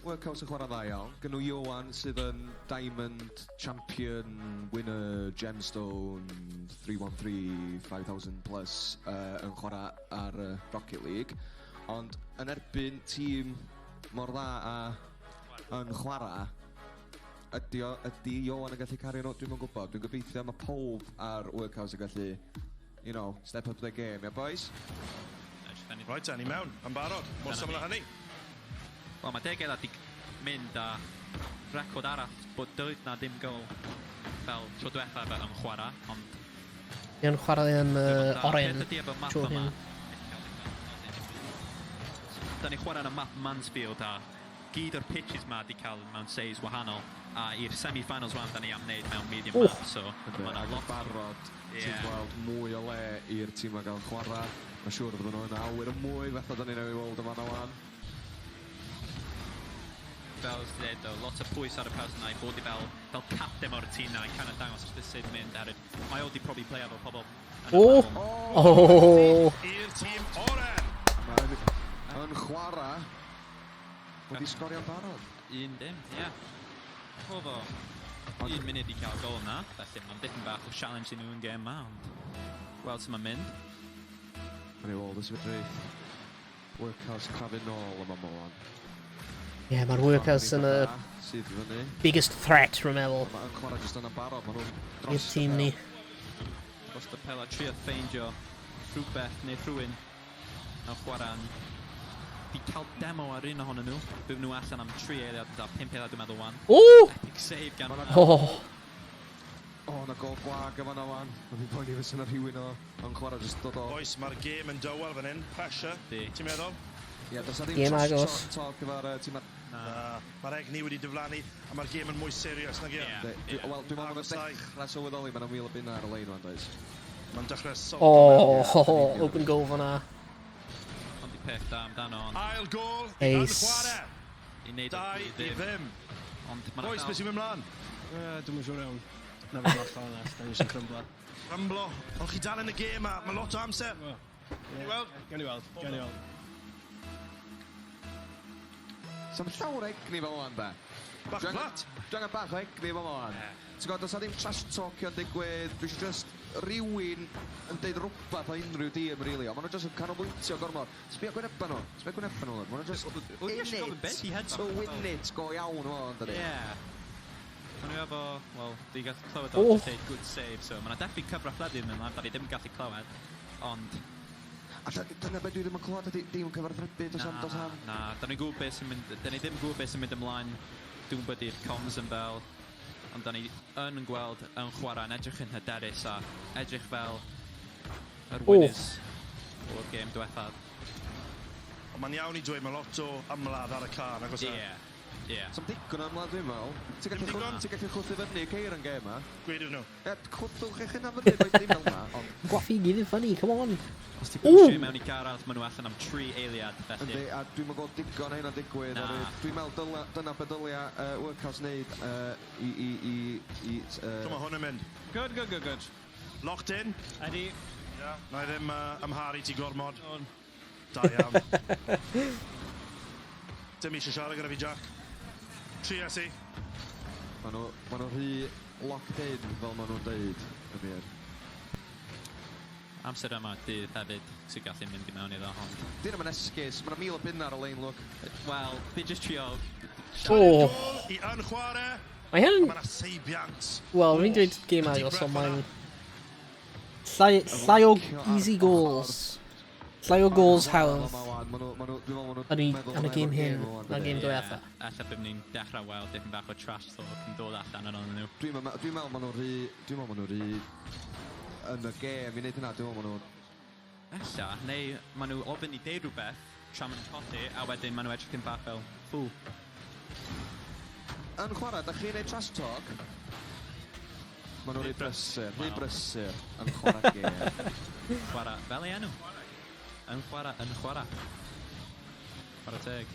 Workhouse yn chwarae dda iawn. Gynnw Owain sydd yn Diamond Champion, winner, Gemstone, 313, 5000 plus yn chwarae ar Rocket League. Ond yn erbyn tîm mor dda a yn chwarae, ydy Owain yn gallu cario nhw? Dwi'm yn gwybod. Dwi'n gobeithio mae pob ar Workhouse yn gallu, you know, step up their game, yeah, boys? Right, ni mewn, yn barod. Mor syml â hynny. Wel, mae degau wedi mynd â record arall bod doedd na dim gol fel tro diwethaf yn chwarae, ond... Yn chwarae yn oren. Tro hyn. Da ni chwarae yn y map Mansfield a gyd o'r pitches ma wedi cael mewn saves wahanol a i'r semi-finals wan da ni am wneud mewn medium map, so mae'n lot barod. Ti'n gweld mwy o le i'r tîm a gael chwarae. Mae'n siŵr fod nhw'n awyr y mwy fatha da ni'n ei weld yma na wan. Fel ydych chi dweud, lot o pwys ar y paws yna i bod i fel captain o'r tîm na i kind of dangos os beth sydd mynd ar y... Mae o di profi play efo pobl. I'r tîm oren! Yn chwarae. Wedi sgorio'n barod. 1-0, ie. O fo. 1 munud i cael gol yna, felly mae'n dipyn bach o challenge i nhw yn gêm yma, ond... Weld sy'n mynd. Mae'n ei weld ys fydri Workhouse crafu nôl yma molan. Ie, mae'r Workhouse yn y biggest threat, rwy'n meddwl. Mae'n chwarae jyst yn y barod, maen nhw'n dros i'r tîm ni. Dros y pela, trio ffeindio rhywbeth neu rhywun yn chwarae'n di cael demo ar un ohonyn nhw. Bydd nhw allan am 3 eiliad a 5 eiliad dwi'n meddwl wan. Epic save gan hwnna. O, na gol gwag yma na wan. Mae'n fi poeni fes yna rhywun o'n chwarae jyst dod o... Oes, mae'r gêm yn dywel fan hyn. Pressure, ti'n meddwl? Ie, does na ddim talk efo'r tîm... Mae'r egni wedi diflannu a mae'r gêm yn mwy serious na gêm. Wel, dwi'n meddwl mae'n dechrau sylweddoli, mae'n wheel o bin ar y lein wan, does. Mae'n dechrau sylweddoli. Open goal fan'na. Ond i peth da amdano, ond... Ail gol yn chwarae. I wneud 2-0. Boys, beth sy'n mynd mlaen? Dwi'n siŵr iawn. Na fe'n allan yna, da ni eisiau crymblo. Crymblo? Ond chi dal yn y gêm a mae lot o amser. Gawn ni weld? Gawn ni weld. Sa'n llawer egni fel o'n da? Bach flat? Jangan bach o egni fel o'n. Ti'n gwybod, does na ddim trash talkio'n digwydd, dwi eisiau just rhywun yn deud rhywbeth o unrhyw dîm, really. Maen nhw just yn canolbwyntio gormod. Sbio gwynebau nhw. Maen nhw just in it to win it go iawn o'n dydyn. Maen nhw efo, wel, di gallu clywed o'n dweud good save, so maen nhw definitely cyfrafledu'n mynd, da ni ddim gallu clywed, ond... A dyna beth dwi ddim yn clywed, dim cyfarthrebu, dos am? Na, da ni ddim gwybod beth sy'n mynd ymlaen, dwi'n bod i'r comms yn fel, ond da ni yn gweld yn chwarae yn edrych yn hyderus a edrych fel yr winners o'r gêm diwethaf. Ond mae'n iawn I dweud mae lot o ymladd ar y car, nag oes e? Ie. So'n digon ymladd dwi'n meddwl. Ti'n gallu chwthu fyny ceir yn gêm yma? Gweidiw nhw. Chwthwch eich hynna fyny, mae'n ddim fel yma. Gwaffi gyd yn ffynnu, come on. Os ti'n pwysio mewn I garad, maen nhw allan am 3 eiliad, felly. Yndi, a dwi'n meddwl digon hynna digwydd. Dwi'n meddwl dyna beth dylia workhouse wneud I... Mae hwn yn mynd. Good. Locked in. Eddie. Na I ddim ymharu ti gormod. Da iawn. Dim eisiau siarad gyda fi, Jack. Tria si. Maen nhw rhy locked in fel maen nhw'n deud yn wir. Amser yma dydd hefyd sy'n gallu mynd I mewn iddo hon. Dyn nhw'n esgus, mae'n 1,000 bin ar y lein, look. Wel, fi just trio... I YnChwarae. Mae hyn... Mae'n seibiant. Wel, fi'n dweud game agos, ond mae'n... Llai o easy goals. Llai o goals hawdd yn y gêm hyn, na'r gêm diwetha. Ella bydd ni'n dechrau weld dipyn bach o trash talk yn dod allan yn nhw. Dwi'n meddwl maen nhw rhy yn y gêm, I wneud hynna, dwi'n meddwl maen nhw... Ella, neu maen nhw ofyn I deud rhywbeth tra maen nhw'n colli, a wedyn maen nhw edrych yn bach fel, ffw. YnChwarae, da chi'n neud trash talk? Maen nhw rhy brysur yn chwarae gêm. Chwarae, fel ei enw. YnChwarae. Chwarae teg.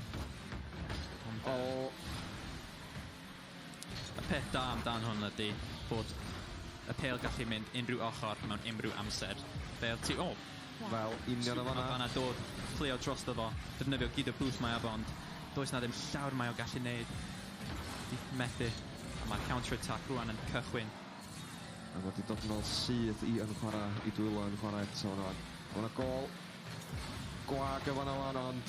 Y peth da amdan hwn ydy bod y pêl gallu mynd unrhyw ochr mewn unrhyw amser. Fel ti, Fel union o fanna. Fanna dod, fflio drosto fo, defnyddio gyd o boost mae afon. Does na ddim llawer mae o gallu neud. Di methu. A mae'r counter-attack rwan yn cychwyn. A wedi dod yn ôl syth I YnChwarae, I dwylo YnChwarae eto rwan. Mae'n gol. Gwag y fanna wan, ond...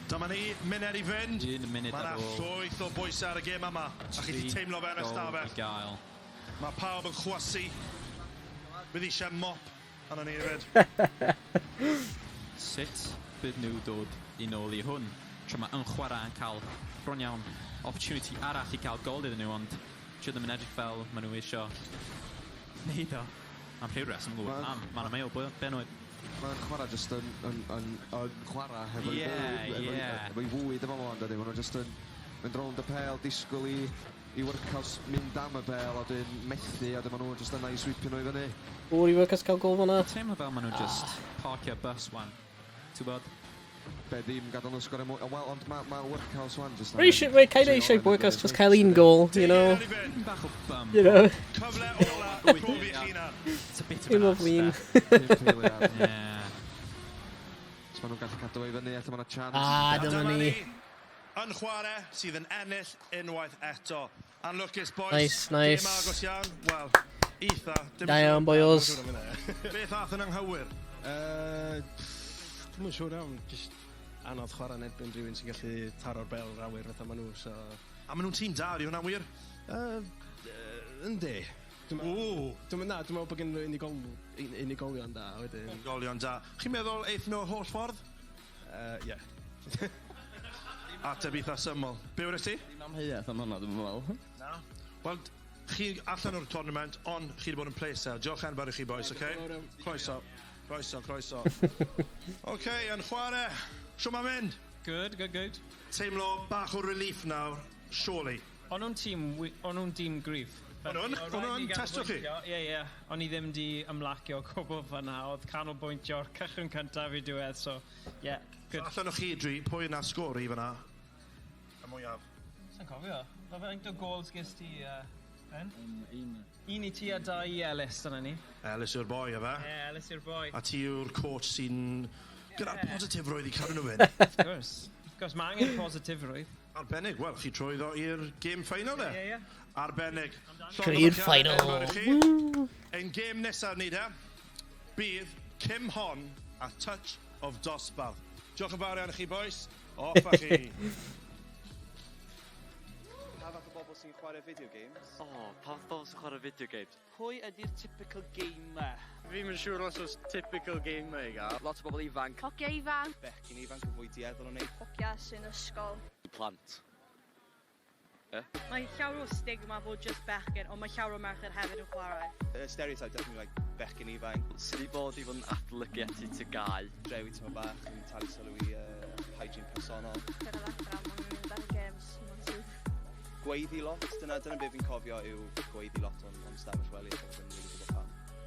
Dyma ni, munud I fynd. Mae'na llwyth o bwysau ar y gêm yma. A chi di teimlo fe'n ystafell. Mae pawb yn chwasu. Bydd eisiau mop. Anna ni hefyd. Sut bydd nhw dod I nôl I hwn? Tra mae YnChwarae yn cael bron iawn opportunity arall I cael gol iddyn nhw, ond sydd ddim yn edrych fel maen nhw eisiau neud o. Am rhyw reswm yn gwybod am. Mae'n amau o benwyd. Mae'n chwarae jyst yn chwarae efo I fwyd efo mo'n dydy. Maen nhw jyst yn mynd rownd y pêl, disgwyl I workhouse mynd am y pêl, a dyn methu, a dyn maen nhw jyst yna I sweepio nhw I fyny. O'r I workhouse cael gol fanna? Teimlo fel maen nhw jyst parcio bus wan. Ti'n bod? Be ddim gadael nhw sgorio mwy. Wel, ond mae workhouse wan jyst... Mae kind of eisiau workhouse just cael un goal, you know? Bach o bum. You know? Cyfle ola, profi chi It's a bit of an Owain. Yeah. Os maen nhw'n gallu cadw ei fyny, eto maen nhw'n chance. Dyma ni. YnChwarae sydd yn ennill unwaith eto. And Lucas boys. Nice. Dim agos iawn. Wel, eitha. Da iawn, boyos. Beth ath yn anghywir? Dwi'n yn siŵr iawn, just anodd chwarae yn erbyn rhywun sy'n gallu taro'r bel yr awyr fatha maen nhw, so... A maen nhw'n tîm da, di hwnna'n wir? Yndi. Dwi'n meddwl bod gen nhw unigolion da, wedyn... Unigolion da. Chi'n meddwl eith nhw holl ffordd? Ie. Ateb eitha syml. Be wnes ti? Dim amheuaeth am hwnna, dwi'n meddwl. Na. Wel, chi allan o'r tournament, ond chi wedi bod yn placer. Diolch yn fawr I chi, boys, oce? Croeso. OK, YnChwarae. Sio ma'n mynd? Good. Teimlo bach o relief nawr, surely. O'n nhw'n tîm gryf. O'n nhw'n testio chi? Ie. O'n I ddim di ymlacio gwbl fanna. Oedd canolbwyntio'r cychwyn cyntaf I diwedd, so, yeah, good. Allan o'ch chi dri, pwy yna sgori fanna? Y mwyaf. Sa'n cofio? Faint o gols ges ti, Ben? Un I ti a 2 I Ellis, dyna ni. Ellis yw'r boi, efe? Ie, Ellis yw'r boi. A ti yw'r coach sy'n gyda positifrwydd I cadw nhw Of course, mae angen positifrwydd. Arbennig, wel, chi trwyddo i'r game final, de? Ie. Arbennig. Trwy'r final. Ein game nesaf ni, de, bydd Kim Hon a Touch of Dosbarth. Diolch yn fawr iawn I chi, boys. Off a chi. Pa fath o bobl sy'n chwarae video games? Pa fath o bobl sy'n chwarae video games? Pwy ydy'r typical gamer? Fi'n mynd siŵr os oes typical gamer I gael. Lot o bobl ifanc. Hogia ifanc. Becyn ifanc yn fwy dieddol o neud. Hogia sy'n ysgol. Plant. Mae llawer o stigma bod just bechgyn, ond mae llawer o merched hefyd yn chwarae. Stereotype definitely like bechgyn ifanc. Sydd wedi bod i fod yn adolygu ati tygau. Drewi tyma bach yn talu sylw i hygiene personol. Gyda ddechrau, mae'n mynd ar y games. Gweiddi lot, dyna beth fi'n cofio yw gweiddi lot o'n stafell wely.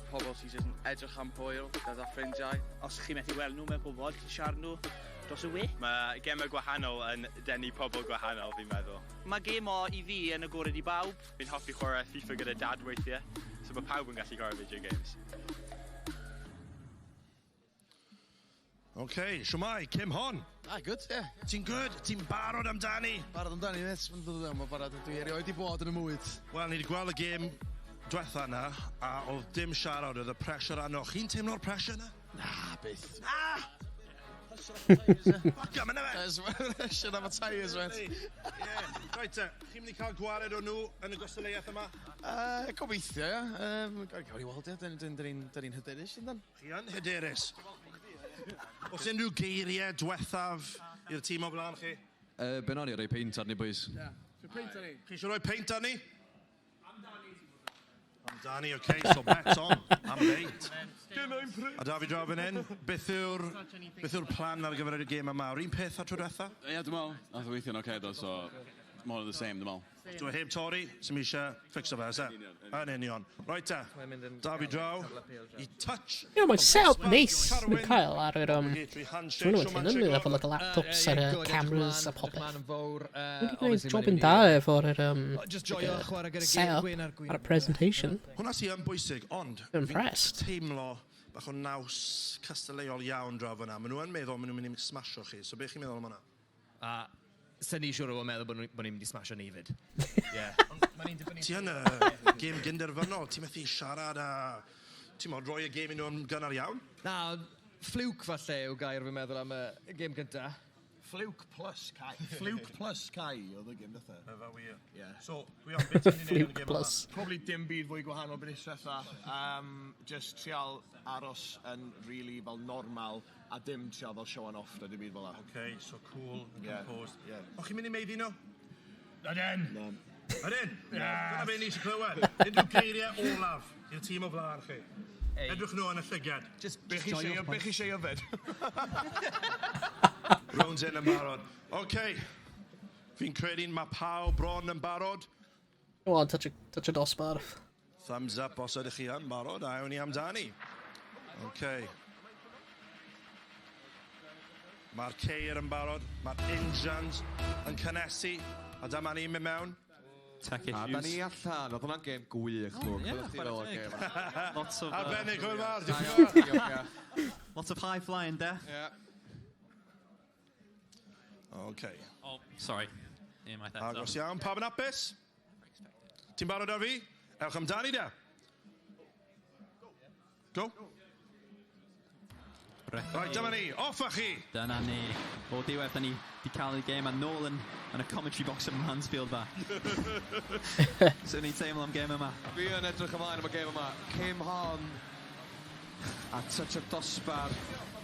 Pobl sy'n jyst yn edrych am hwyl, gyda ffrindiau. Os chi methu weld nhw mewn pobl, chi siarad nhw dros y we. Mae gemau gwahanol yn denu pobl gwahanol, fi'n meddwl. Mae gem o i fi yn agored i bawb. Fi'n hoffi chwarae FIFA gyda dad weithiau, so mae pawb yn gallu chwarae video games. OK, Chwarae, Kim Hon. Good, yeah. Ti'n good? Ti'n barod amdani? Barod amdani, nes. Mae'n barod. Dwi erioed i bod yn y mwyd. Wel, ni wedi gweld y gêm diwetha yna, a oedd dim siarad, oedd y pressure arno. Chi'n teimlo'r pressure yna? Na, beth. Fuck am yna fe! Pressure am y tyres, wet. Right, chi'n mynd i cael gwared o nhw yn y gwasanaeth yma? Gobeithio, ie. Gawn i weld, ie. Dyn ni'n hyderus, yndan? Chi yn hyderus? Oes unrhyw geiriau diwethaf i'r tîm o blaen chi? Ben o'n i roi peint arni, boys. Chi eisiau rhoi peint arni? Amdani, OK, so bet on, am beint. A David draw fan hyn, beth yw'r plan ar gyfer y gêm yma? Yr un peth a tro diwetha? Ie, dwi'n meddwl, nath o weithio'n OK, so more of the same, dwi'n meddwl. Dwi'n heb torri, sy'n mi eisiau ffixo fe, se? Yn union. Right, David draw, i touch. Ie, mae'n set-up neis yn cael ar yr Twrnament hyn, yn efo like laptops ar y cameras a popeth. Wedi gwneud job yn da efo'r set-up ar y presentation. Hwna sy yn bwysig, ond impressed. Teimlo bach o naws cystadleuol iawn draw fyna. Maen nhw yn meddwl maen nhw'n mynd i smasho chi, so beth chi'n meddwl am hwnna? Sa'n ni siwr o'n meddwl bod ni'n mynd i smasho ni fyd. Ti yn y gêm gynderfynol, ti'n methu siarad a ti'n modd roi y gêm i nhw'n gynnar iawn? Na, ffliwc falle yw gair fi'n meddwl am y gêm gynta. Ffliwc plus Cai. Ffliwc plus Cai oedd y gym dytha. Efo wir. So, pwy o'n beth ti'n ei wneud yn y gêm yma? Probably dim byd fwy gwahanol beth diwetha. Just trial aros yn really fel normal a dim trial fel show and off na dim byd fel la. OK, so cool, composed. O chi'n mynd i meiddi nhw? Ydyn? Ydyn? Dyna beth ni eisiau clywed. Unrhyw geiriau olaf i'r tîm o flaen chi. Edrych nhw yn y llygad. Just beth chi eisiau yfed. Rounds in yn barod. OK. Fi'n credu'n mae pawb bron yn barod. O, touch y dosbarth. Thumbs up os ydych chi yn barod, a ewn ni amdani. OK. Mae'r ceir yn barod, mae'r injans yn cynnesu, a dyma ni'n mynd mewn. Tech issues. A da ni allan, oedd hwnna'n gêm gwych, lwg. Lots of... Arbennig, hwyl fawr. Lots of high flying there. Yeah. OK. Oh, sorry. Agos iawn, pawb yn apus? Ti'n barod o fi? Ewch amdani da. Go. Right, dyma ni, off â chi! Dyna ni. O diwedd, da ni di cael ei gêm a nôl yn y commentary box yn Mansfield fa. So ni'n teimlo am gêm yma. Fi yn edrych ymlaen am y gêm yma. Kim Hon a touch y dosbar.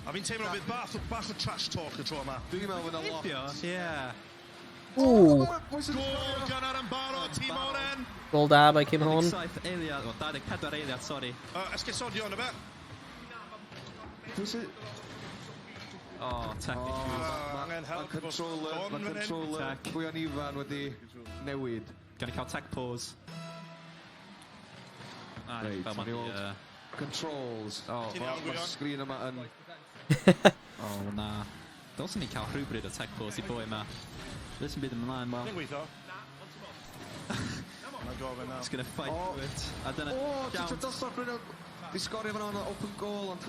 A fi'n teimlo bydd bach o trash talk y tro yma. Dwi'n meddwl fydd yna lot. Yeah. Ooh. Gol gynnar yn barod, tîm oren. Gol da by Kim Hon. 27 eiliad, o 24 eiliad, sorry. Esgusodion y fe? Oh, tech issues. Angen help. Mae controller pwy o'n ifan wedi newid. Gan i cael tech pause. Controls. Mae'r sgrin yma yn... Oh, na. Dylsyn ni cael rhywbryd o tech pause i boi yma. Lysyn byd ymlaen, wel. Dwi'n gweithio. It's going to fight for it. A dyna... O, ti'n dosbarth bryd o... Di sgorio fan o'n open goal, ond...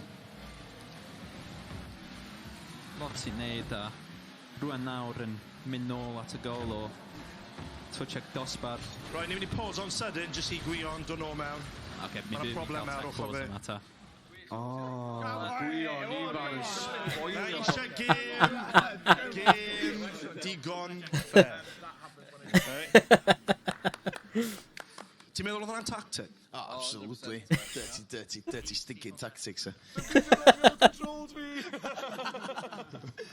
Lot sy'n neud a rwan nawr yn mynd nôl at y gol o twtchag dosbar. Right, ni'n mynd i pause on sudden, jyst i gwyon dod nôl mewn. Mae'n problem ar ochr fe. O, gwyon ifan yn spoilio. Eisiau gêm digon fair. Ti'n meddwl oedd hwnna'n that tactic? Oh, absolutely. Dirty, stinking tactics. Controls me!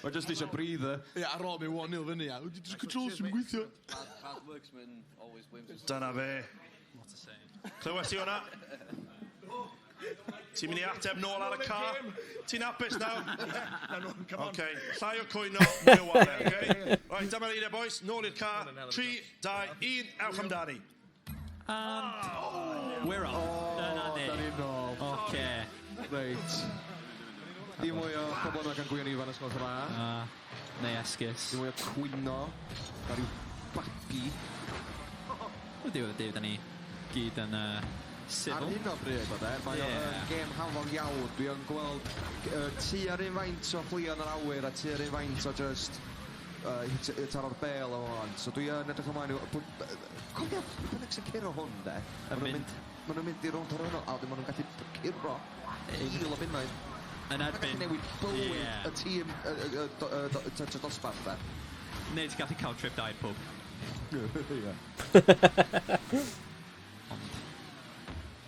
Mae just eisiau breather. Ie, ar ôl mi 1-0 fyny, ia. Just controls sy'n gweithio. Hard worksman always wins. Dyna fe. Clywes ti hwnna? Ti'n mynd I ateb nôl ar y car? Ti'n hapus nawr? OK, llai o cwyno, mwy o wale, OK? Right, dyma'r un e, boys. Nôl i'r car. 3, 2, 1, ewch amdani. We're on. Da ni'n nôl. OK. Reit. Dim mwy o pobl yma gan gwyn ifan ysgol yma. Neu esgus. Dim mwy o cwyno. Da ryw babi. Wel, diw, da ni gyd yn civil. Ar hyn o bryd o de, mae o'n gêm hafol iawn. Dwi yn gweld tu ar un faint o chwilio yn yr awyr a tu ar un faint o just hit ar o'r bel o hwn. So dwi yn edrych ymlaen i'w... Cofio, bynnag sy'n curo hwn de. Maen nhw'n mynd I rownd o'r hwnnw, a maen nhw'n gallu curo 1,000 o bunnau. Yn erbyn. Newid bywyd y tîm touch o dosbarth de. Neu ti gallu cael trip da i'r pub.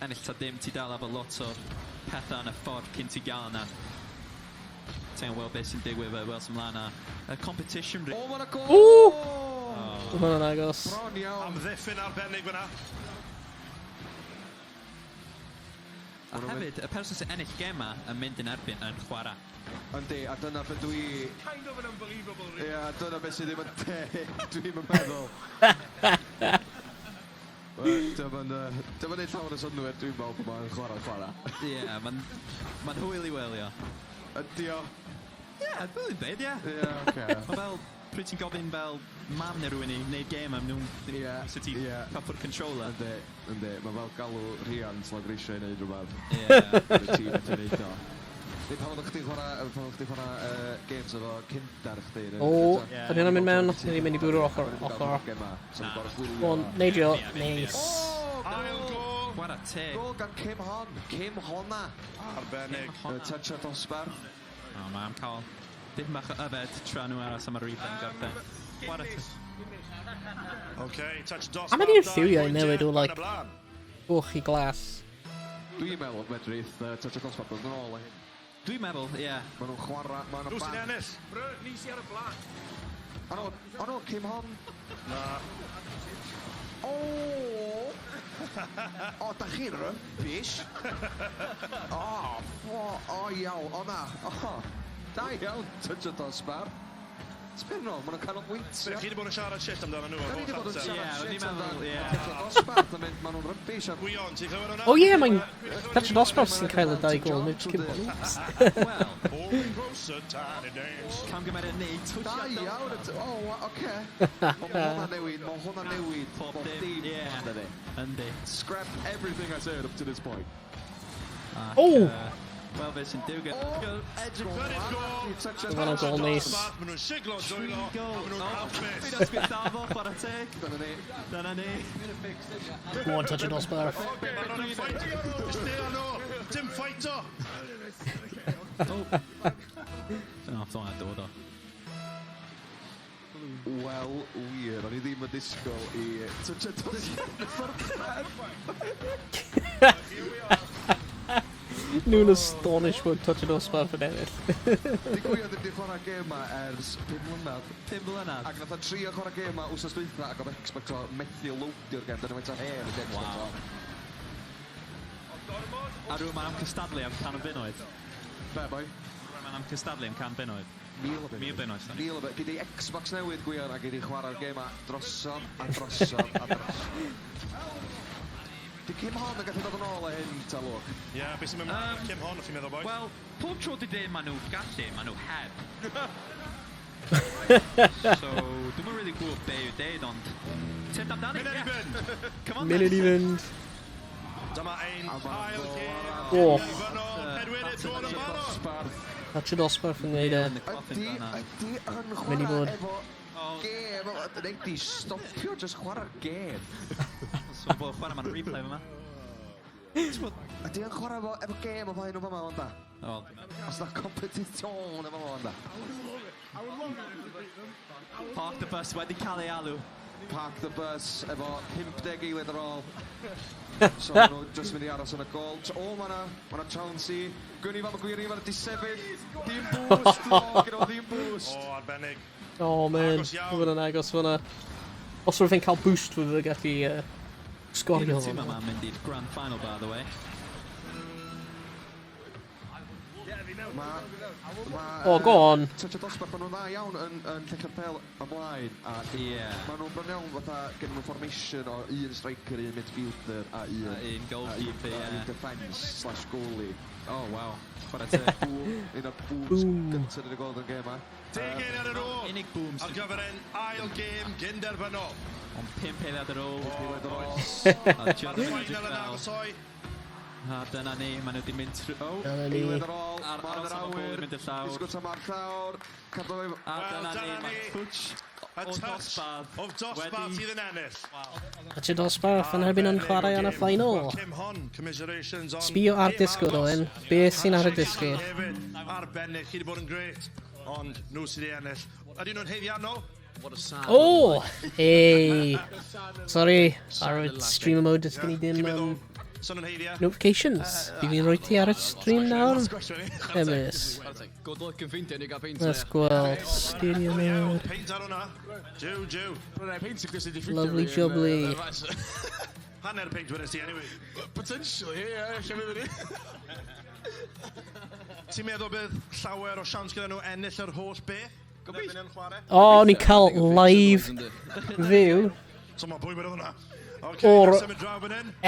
Ennill ta dim ti dal efo lot o pethau yn y ffordd cyn ti gael yna. Ti'n gweld beth sy'n digwydd fe, wel sy'n mlaen a competition... O, mae'n agos! Ww! Mae'n agos. Bron iawn. Amddiffyn arbennig fyna. A hefyd, y person sy'n ennill gem yma yn mynd yn erbyn yn chwarae. Yndi, a dyna beth dwi... Kind of an unbelievable... Ie, dyna beth sydd ddim yn deg, dwi'n meddwl. Dyma neud llawer o synwyr dwi'n meddwl bod mae'n chwarae. Ie, mae'n hwyl I wylio. Ydi o? Ie, dwi'n byd, ie. Ie, oce. Mae fel, pryd ti'n gofyn fel mam neu rhywun I wneud gêm am nhw'n... Ie. So ti'n cael controller. Yndi, mae fel galw rhiant lag reisio I wneud rhywbeth. Ie. Y tîm eto wneud o. Pan oeddech chdi'n chwarae games efo cyndar chdi? O, da ni'n mynd mewn, da ni'n mynd I bwrw ochr. O, neidio, neis. Ail gol! Chwarae teg. Gol gan Cym Hon. Cym Honna. Arbennig. Touch o dosbarth. O, mae'n cael dim bach o yfed tra nhw aros am y replay yn gorffen. Chwarae teg. OK, touch dosbarth. A mae ni'n lliwiau newid o, like, bwch I glas. Dwi'n meddwl medrith touch o dosbarth yn ôl hyn. Dwi'n meddwl, ie. Maen nhw'n chwarae, maen nhw'n Nhw sy'n ennill. Bro, nis I ar y blaen. O no, Cym Hon. Na. O, da chi'n rybys. O, iawn, o na. Da iawn, touch o dosbarth. Sbyn nhw, maen nhw'n canolbwyntio. Chi wedi bod yn siarad shit amdano nhw? Da ni wedi bod yn siarad shit amdano Ie. touch o dosbarth, maen nhw'n rybys. Gwion, ti'n clywed hwnna? O ie, mae'n... Touch o dosbarth sy'n cael y 2 gol, nid cyn bod. Wel. Moving closer, tiny days. Camgymeriad neud. Da iawn, o, oce. Mae hwnna newid. Pob dim. Ie. Yndi. Scrap everything I said up to this point. O! Wel, fe sy'n diwgyd. Mae'n gol neis. Maen nhw'n siglo dwylo, a maen nhw'n hapus. Fi'n ysgwyd dafo, chwarae teg. Dyna ni. Go on, touch o dosbarth. Maen nhw'n ffait. Ysdeo nhw. Dim ffaito. O, ddona dod o. Wel, wir, o'n I ddim yn disgwyl I touch o dosbarth. Nhw'n astonished bod touch o dosbarth yn ennill. Di gwylio ddim di chwarae gêm ma ers 5 mlynedd. 5 mlynedd? Ac nath o trio chwarae gêm ma wsos dwytha ac oedd Xbox o methu loadio'r gêm. Dyna faint o her ydi Xbox o. A rwy'n ma'n am cystadlu am 100 bunnoedd. Be, boi? Ma'n am cystadlu am 100 bunnoedd. 1000 bunnoedd. 1000 bunnoedd. Gyd i Xbox newydd gwir a gyd i chwarae'r gêm ma drosodd a drosodd a drosodd. Di Cym Hon yn gallu dod yn ôl o hyn, ta lwc? Ie, beth sy'n mynd Cym Hon, o'ch chi'n meddwl, boys? Wel, pob tro di dweud maen nhw gallu, maen nhw heb. So, dwi'n mynd really gwybod be yw deud, ond... Ti'n amdani? Munud I fynd! Come on, Munud I fynd. Dyma ein ail gêm. O. Edwin, Edwin yn barod. Touch o dosbarth yn gwneud e. Ydy yn Mynd I fod. chwarae efo gêm. Ydy di stopio just chwarae'r gêm. So, bod chwarae ma'n replay fyma. Ydy yn chwarae efo gêm o fain o fama, ond da? O. Os na competition efo fama, ond da? Park the bus wedi cael ei alw park the bus efo 50 eiliad ar ôl. So maen nhw just mynd I aros yn y gol. O, ma'na Chauncey. Gwni fan y gwiri fan y disefydd. Dim boost, gyda dim boost. O, arbennig. Oh man, fydd yn agos fyna. Os rwy'n cael boost fydd yn gallu sgorio Tîm yma mynd i'r grand final, by the way. Oh, go on. Touch o dosbarth, maen nhw'n dda iawn yn lle capel ymlaen. Maen nhw'n bron iawn fatha gen nhw'n formation o un striker, un midfielder a un goalkeeper, un defence/goalie. Oh, wow. Chwarae teg. Un o'r booms gyntaf yn y gol yn gêm yma. 10 eiliad ar ôl. Unig booms. Ar gyfer ein ail gêm gynderfynol. Ond 5 eiliad ar ôl. Final yn agosoi. A dyna ni, maen nhw wedi mynd trwy... O, eiliad ar ôl, ar ma'n yr awyr, mynd y llawr. Disgwyl tam ar llawr, cadw fe... A dyna ni, mae twtch o dosbarth. O dosbarth sydd yn ennill. Touch o dosbarth yn erbyn yn chwarae yn y final. Sbio ar disgwyl Owain, be sy'n ar y disgwyl? Arbennig, chi wedi bod yn gret, ond nhw sydd wedi ennill. Ydy nhw'n heiddiannol? Oh! Hey! Sorry, ar y streamer mode ys gen I dim notifications. Fi fi'n rhoi ti ar y stream nawr? Emis. Good luck yn ffeindio ni gael peint. Let's gweld. Stereo mode. Peint ar hwnna. Jiw. Lovely jubbly. Hanner peint wedyn ti, anyway. Potentially, yeah. Lle fydd ni? Ti'n meddwl bydd llawer o siawns gyda nhw ennill yr holl beth? O, ni'n cael live view. So mae bwy wedi hwnna. O'r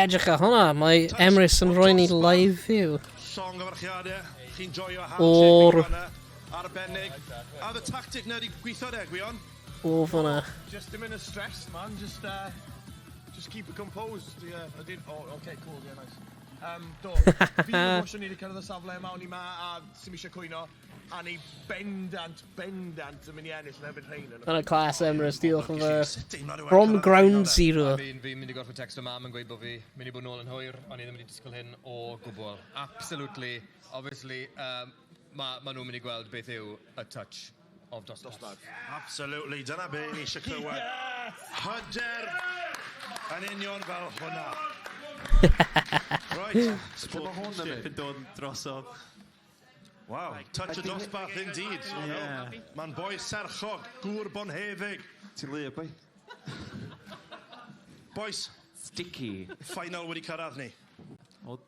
edrych ar hwnna, mae Emrys yn rhoi ni live view. Llong o farchiadau, chi'n joio O'r... arbennig. A the tactic na wedi gweithio de, Gwion? O fyna. Just dim yn y stress, man. Just keep it composed. Oh, okay, cool, yeah, nice. Do, fi'n emosiwn ni wedi cyrraedd y safle yma, o'n i ma a sy'n eisiau cwyno. A ni bendant yn mynd I ennill yn erbyn rhain. Yn y class Emrys, diolch yn fawr. From ground zero. Fi'n mynd I gorfod text o mam yn gweud bod fi mynd I bod nôl yn hwyr, ond I ddim wedi disgwyl hyn o gwbl. Absolutely, obviously, ma nhw'n mynd I gweld beth yw y touch of dosbarth. Absolutely, dyna be ni eisiau clywed. Hyder yn union fel hwnna. Right, Sport yn dod drosodd. Wow, touch o dosbarth indeed. Mae'n boi serchog, gŵr bonhefig. Ti'n le, boi? Boys. Sticky. Final wedi cyrraedd ni.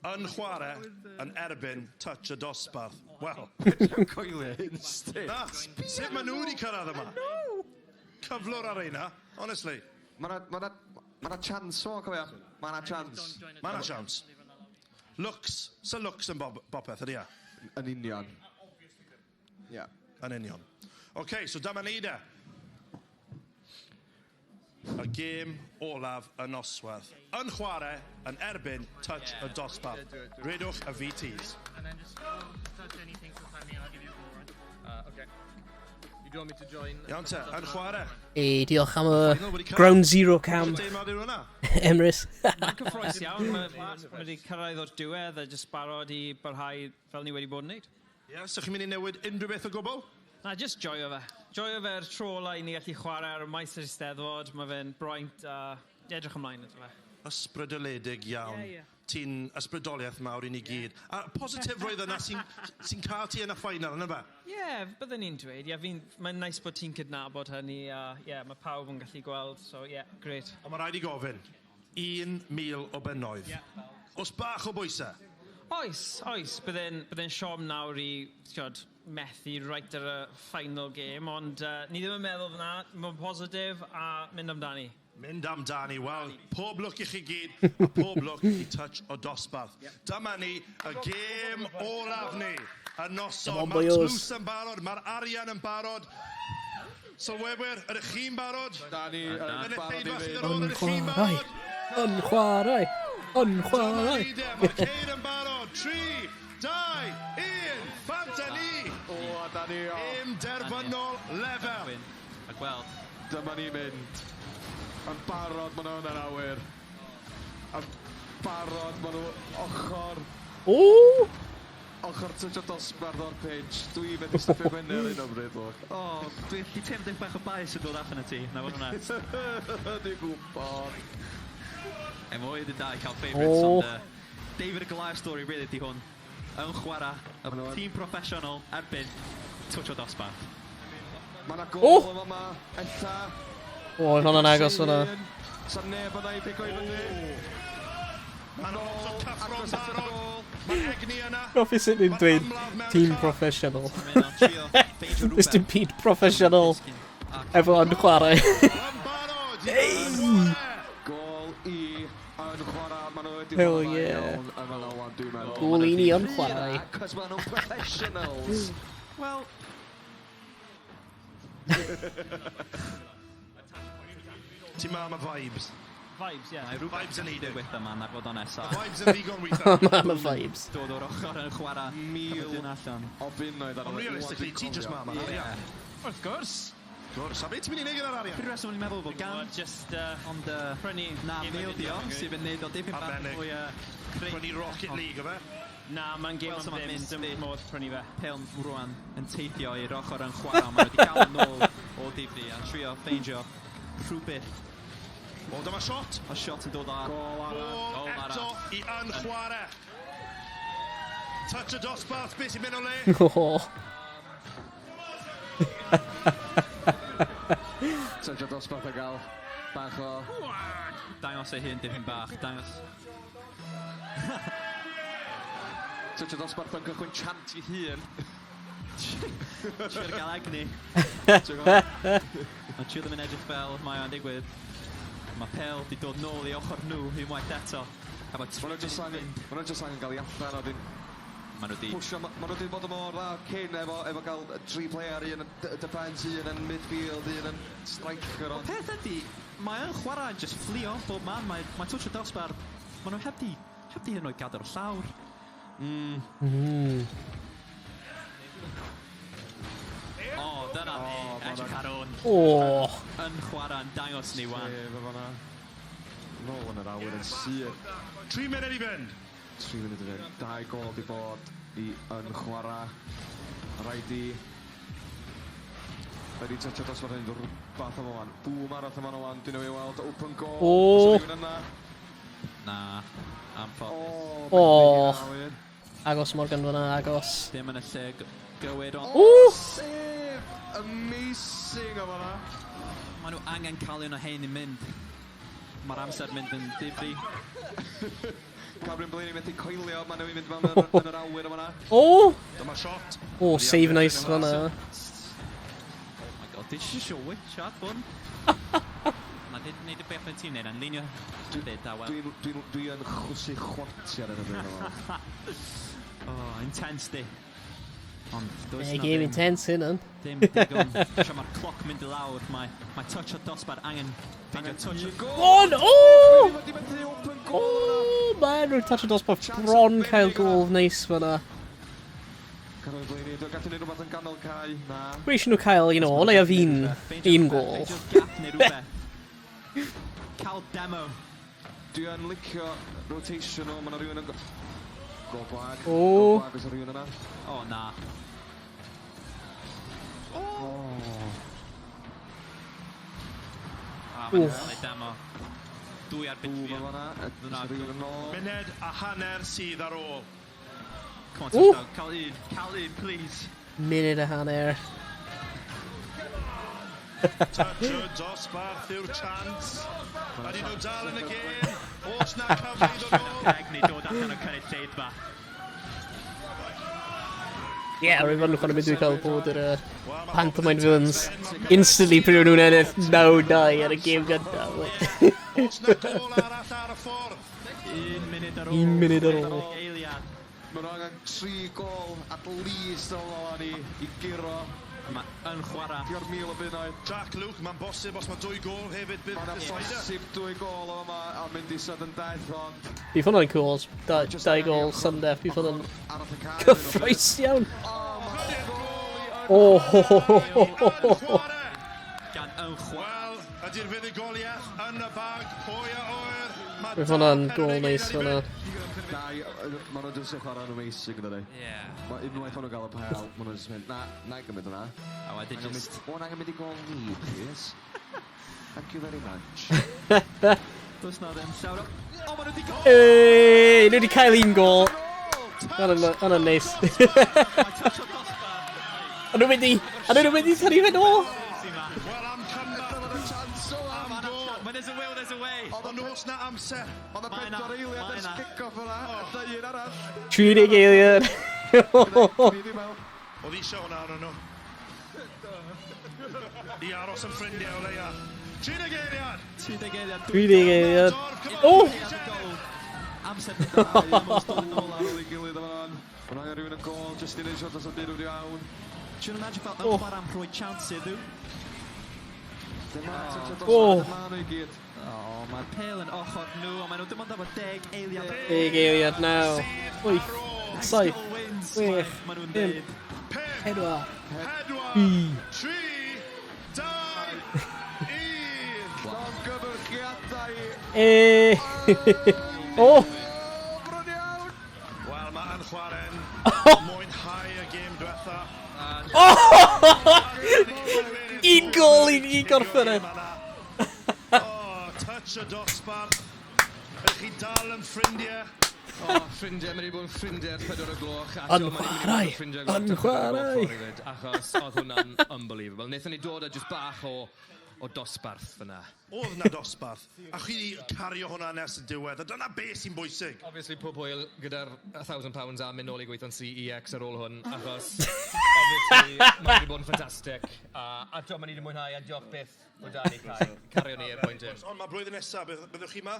Yn chwarae, yn erbyn touch o dosbarth. Wel. Coelio hyn stick. Na, sut maen nhw wedi cyrraedd yma? Cyflwr ar eina, honestly. Ma'na chance o, cofio. Ma'na chance. Ma'na chance. Looks, so looks yn bopeth, ydy e? Yn union. Ie. Yn union. OK, so dyma ni de. Y gêm olaf y noswaith. Yn chwarae, yn erbyn, touch y dosbarth. Rhedwch y VTs. Okay. You do want me to join? Iawn te, yn chwarae. Diolch am y ground zero cam. Emrys. Mae'n cyffroes iawn, mae wedi cyrraedd o'r diwedd a jyst barod I barhau fel ni wedi bod yn neud. Ie, so chi'n mynd I newid unrhyw beth o gwbl? Na, just joio fe. Joio fe'r tro ola I ni gallu chwarae ar y maes yr Eisteddfod. Mae fe'n braint a edrych ymlaen ydw fe. Ysbrydoledig iawn. Ti'n ysbrydoliaeth mawr I ni gyd. A positifrwydd yna sy'n cael ti yn y final, yna fe? Ie, byddwn ni'n dweud. Mae'n neis bod ti'n cydnabod hynny a mae pawb yn gallu gweld. So, great. Ond mae rhaid I gofyn. 1,000 o bennoedd. Os bach o bwysau? Oes. Byddai'n siom nawr I methu right ar y final game, ond ni ddim yn meddwl fyna, mae'n positif a mynd amdani. Mynd amdani, wel, pob lwc I chi gyd, a pob lwc I touch o dosbarth. Dyma ni, y gêm olaf ni, y noson. Mae'r tlws yn barod, mae'r arian yn barod. Sylwewyr, ydych chi'n barod? Dani, yn barod I fi. Yn chwarae. Mae'r ceir yn barod. 3, 2, 1, fanta ni. O, Dani, o. Derfynol lefel. A gweld. Dyma ni mynd. Yn barod maen nhw'n yr awyr. Yn barod maen nhw ochr. O! ochr touch o dosbarth o'r pitch. Dwi wedi stopio fyny ar un o bryd. O, dwi teimlo bach o baes yn dod allan y ti, na fod hwnna. Dwi'n gwybod. Mwy ydy da i cael favourites, ond David y Goliath story really ydy hwn. Yn chwarae, y tîm proffesiynol erbyn touch o dosbarth. Mae yna gol yma, ella. O, oedd hwnna'n agos hwnna. Sa'n neb yna i pigo i fyny. Mae'n lot o cyffro'n barod. Mae'n egni yna. Goffi sut ni'n dweud team professional. This dim byd professional. Efo yn chwarae. Gol i YnChwarae. Hell yeah. Gol i ni yn chwarae. Cos maen nhw'n professionals. Wel... Ti'n ma am y vibes? Vibes, ie. Vibes yn neud With yma, na fod o'n nesaf. Vibes yn ddigon weitha. Mam y vibes. Dod o'r ochr yn chwarae. Mil o bunnoedd ar Ond realistically, ti just ma am yr arian. Wrth gwrs. Gwrs, a beth ti'n mynd i neud gyda'r arian? Pryd reswm o'n i'n meddwl bod gan, just ond prynu na mildio, sydd yn neud o dipyn bach mwy Prynu Rocket League, o fe? Na, mae'n game am ddim, dim modd prynu fe. Pel rwan yn teithio i'r ochr yn chwarae, mae wedi cael nôl o difri a trio ffeindio rhywbeth. O, dyma shot. A shot yn dod ar. O, eto i YnChwarae. Touch o dosbarth, beth sy'n mynd o le? Touch o dosbarth a gael bach o... Dangos ei hun dipyn bach, dangos... Touch o dosbarth yn cychwyn chant i hun. Trio gael egni. Ond trio ddim yn edrych fel mae o'n digwydd. Mae Pel di dod nôl i ochr nhw unwaith eto. Maen nhw jyst angen gael ei allan o dyn. Maen nhw di... Maen nhw di bod yn mor dda cyn efo gael 3 player, un yn defence, un yn midfield, un yn striker. O peth ydi, mae yn chwarae just fflio bob man. Mae touch o dosbarth. Maen nhw heb di hyn o'i gadw'r llawr. O, dyna ni, edrych ar hwn. Yn chwarae yn dangos ni wan. Nôl yn yr awyr yn syth. 3 munud i fynd. 3 munud i fynd. 2 gol di bod i YnChwarae. Rhaid i touch o dosbarth yn rhywbeth am wan. Bŵm arall am wan. Dyn nhw i weld open goal. Na, am ffod. Agos mor gan fyna, agos. Dim yn y lle gywir ond... Save! Amazing o fanna. Maen nhw angen cael un o hein i mynd. Mae'r amser mynd yn difri. Gabriel Blaine i methu coelio, maen nhw'n mynd mewn yn yr awyr o fanna. Dyma shot. Save nice fanna. Oh my god, did you show which shot hwn? Na, neud y beth yn ti'n neud, yn linio byd da wel. Dwi yn chwsu chwarti ar y bryd o. Oh, intense di. Ond does na game intense hyn yn. Dim digon. Lle mae'r cloc mynd i lawr, mae touch o dosbarth angen ffeindio touch o gol. Man, rwy'n touch o dosbarth bron cael gol neis fyna. Gabriel Blaine, dwi'n gallu neud rhywbeth yn ganol cae. Na. Rwy'n eisiau nhw cael, o leia fi'n un gol. Cael demo. Dwi'n licio rotation o, mae'n rhywun yn... Gol blag. Gol blag oes rhywun yna. O, na. Mae'n cael demo. 2 ar bitfi. Muned a hanner sydd ar ôl. Come on, touchdown. Cael un, please. Munud a hanner. Touch o dosbarth yw'r chance. Ydy nhw dal yn y gêm. Oes na cyfle i ddod ôl. Egni dod allan o cynnig lleid fa. Rwy'n fan nhw'n mynd i cael bod yr pantomime villains instantly pryd nhw'n ennill 9-9 ar y gêm gyntaf. Oes na gol arall ar y ffordd. 1 munud ar ôl. 1 munud ar ôl. Mae'n angen 3 gol at least o lan i giro. Mae yn chwarae. 4,000 o bunnoedd. Jack Luke, mae'n bosib os mae 2 gol hefyd bydd Mae'n bosib 2 gol o yma a mynd i sudden death ond... Bydd hwnna'n cool, 2 gol Sunday, bydd hwnna'n cyffroes iawn. yn chwarae. Wel, ydy'r fuddugoliaeth yn y bag, pwy a oer. Roedd hwnna'n gol neis hwnna. Na, maen nhw'n jyst yn chwarae'n amazing gyda ni. Unwaith maen nhw'n gael y pêl, maen nhw'n jyst mynd, na i gymryd hwnna. A wedyn jyst... O'n angen mynd i gol ni, please. Thank you very much. Does na ddim llawer o... O, maen nhw wedi gol! Nhw wedi cael un gol. Hwnna'n neis. A nhw'n mynd i tynnu fe nôl. There's a way, there's a way. Oedd yn oes na amser. Oedd y pedwar eiliad ers kick-off yna. Ydyn arall. 30 eiliad. Oedd eisiau hwnna arno nhw. I aros yn ffrindiau o leia. 30 eiliad. 30 eiliad. O! Amser da. Almost o'n ôl ar ôl ei gilydd yma. Mae'n angen rhywun yn gol, just i neud siwr os o dyn nhw'n iawn. Ti'n imagine fel yn chwarae am rhoi chance iddo? Mae'r pêl yn ochr nhw, a maen nhw dim ond efo 10 eiliad. 10 eiliad naw. 8, 7, 6, 5, 4, 3, 2, 1. Llongyfarchiadau. O! Wel, mae YnChwarae'n mwynhau y gêm diwetha. Un gol i gorffen e. Touch y dosbarth. Ydych chi dal yn ffrindiau? Ffrindiau, mae'n i bod yn ffrindiau 4 o'r gloch. YnChwarae. Achos oedd hwnna'n unbelievable. Wnaethon ni dod â jyst bach o dosbarth fyna. Oedd na dosbarth. A chi wedi cario hwnna nes y diwedd. A dyna be sy'n bwysig. Obviously, pob hwyl gyda'r £1,000 a mynd nôl i gweithio'n CEX ar ôl hwn. Achos, obviously, mae wedi bod yn ffantastig. A diolch mae ni wedi mwynhau a diolch beth o dan i cario ni i'r pwynt hyn. Ond mae blwyddyn nesaf, byddwch chi ma?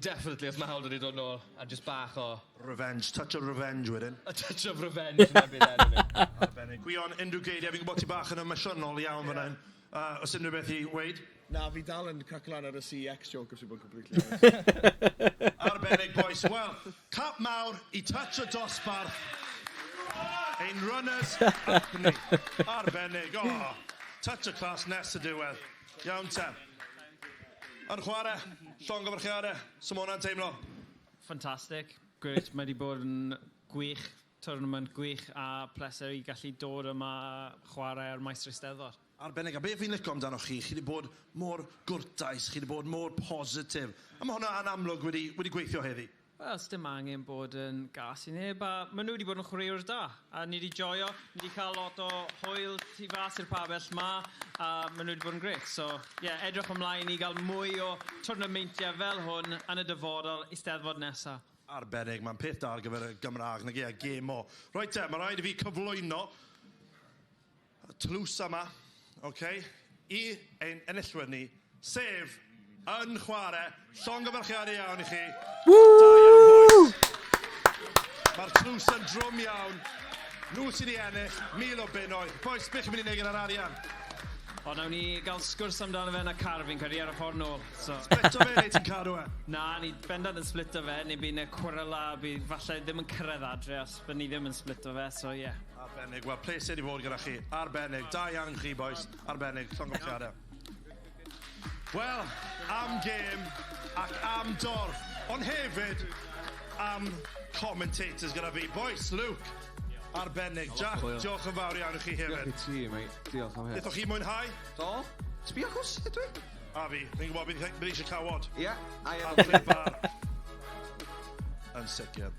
Definitely, os mae hawl wedi dod nôl. A just bach o... Revenge, touch of revenge wedyn. A touch of revenge yn ebyn enw. Arbennig. Gwion, unrhyw geiriau, fi'n gwybod ti bach yn emosiynol iawn fan hyn. Os unrhyw beth i weid? Na, fi dal yn cracklan ar y CX joke, os yw'n bod completely honest. Arbennig, boys. Wel, cap mawr i touch y dosbarth. Ein runners acne. Arbennig. Touch y clas nes y diwedd. Iawn te. YnChwarae, llongyfarchiadau, sy'n hwnna'n teimlo? Fantastic, great. Mae wedi bod yn gwych, tournament gwych a pleser i gallu dod yma chwarae ar Maestr Eisteddfod. Arbennig, a beth fi'n licio amdano chi? Chi wedi bod mor gwrtais, chi wedi bod mor positif. A mae hwnna yn amlwg wedi gweithio heddi. Wel, dim angen bod yn gas i neb, a maen nhw wedi bod yn chwaraewr da. A ni wedi joio, ni wedi cael lot o hwyl tu fas i'r pabell ma, a maen nhw wedi bod yn gret. So, edrych ymlaen i gael mwy o twrnameintiau fel hwn yn y dyfodol Eisteddfod nesaf. Arbennig, mae'n peth da ar gyfer y Gymraeg, na gêm o. Roed te, mae rhaid i fi cyflwyno y tlws yma, i ein enillwyr ni, sef YnChwarae, llongyfarchiadau iawn i chi. Da iawn, boys. Mae'r tlws yn drwm iawn. Nhw sydd wedi ennill, 1000 o bunnoedd. Boys, beth chi'n mynd i wneud gyda'r arian? O, nawn ni gael sgwrs amdano fe na car fi'n cael ei ar y ffordd nôl. Splito fe neu ti'n cadw e? Na, ni bendant yn splito fe, neu bydd y cwrela, bydd falle ddim yn cyrraedd adre os bydd ni ddim yn splito fe, so ie. Arbennig, wel, ple sydd i fod gyda chi. Arbennig, da iawn chi, boys. Arbennig, llongyfarchiadau. Wel, am gêm ac am dorf, ond hefyd am commentators gyda fi. Boys, Luke, arbennig. Jack, diolch yn fawr iawn i chi hefyd. Diolch i ti, mate. Diolch am hyn. Ydych chi mwynhau? Do. Sbiacws, ydw i? A fi, fi'n gwybod bydd eisiau cawod. Ie, a ie. A clip bar. Yn sicr.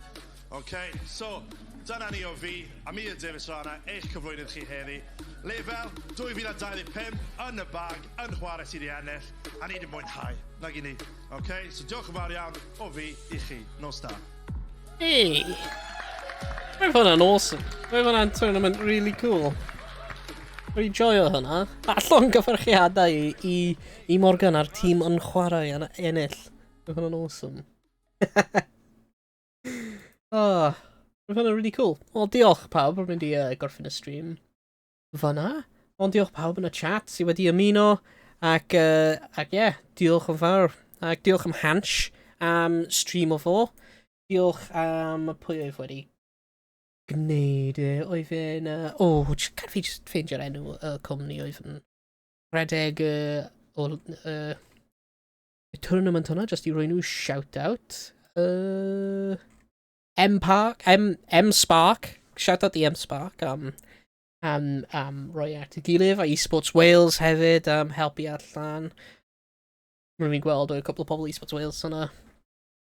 So, dyna ni o fi, a mi y Davies Rana, eich cyflwynydd chi heddi. Lefel 2025 yn y bag, YnChwarae sydd wedi ennill, a ni wedi mwynhau. Nag i ni. So diolch yn fawr iawn o fi i chi. Nos da. Hey! Roedd hwnna'n awesome. Roedd hwnna'n tournament really cool. Roedd joio hwnna. A llongyfarchiadau i Morgan a'r tîm YnChwarae yn ennill. Roedd hwnna'n awesome. Roedd hwnna'n really cool. O, diolch pawb ar mynd i gorffen y stream fyna. Ond diolch pawb yn y chat sydd wedi ymuno. Ac diolch yn fawr. Ac diolch am Hansh am stream o fo. Diolch am pwy oedd wedi gwneud oedd yn... Can fi just ffeindio'r enw y cwmni oedd yn rhedeg o'r tournament hwnna, just i roi nhw shout-out. M-SParc, shout-out i M-SParc am roi at y gilydd, a eSports Wales hefyd am helpu allan. Rwy'n fi'n gweld o'r couple o pobl eSports Wales hwnna.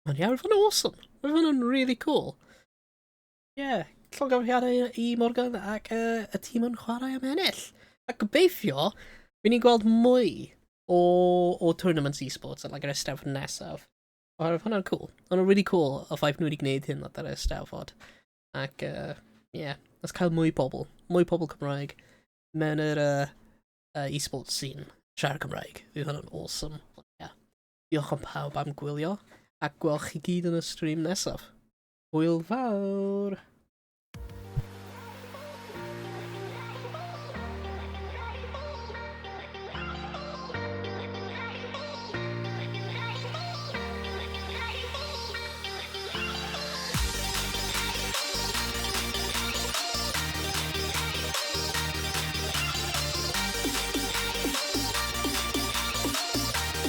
Mae'n iawn, fy'n awesome. Fy'n really cool. Yeah, llongyfarchiadau i Morgan ac y tîm yn chwarae am ennill. A gobeithio, fi'n ni'n gweld mwy o tournaments eSports yn yr Eisteddfod nesaf. Oherwydd hwnna'n cool. Hwnna'n really cool o ffaith nhw wedi gwneud hyn at yr Eisteddfod. Ac, yeah, let's cael mwy pobl Cymraeg mewn yr eSports scene. Siarad Cymraeg. Fydd hwnna'n awesome. Yeah. Diolch am pawb am gwylio, ac gwelwch chi gyd yn y stream nesaf. Hwyl fawr!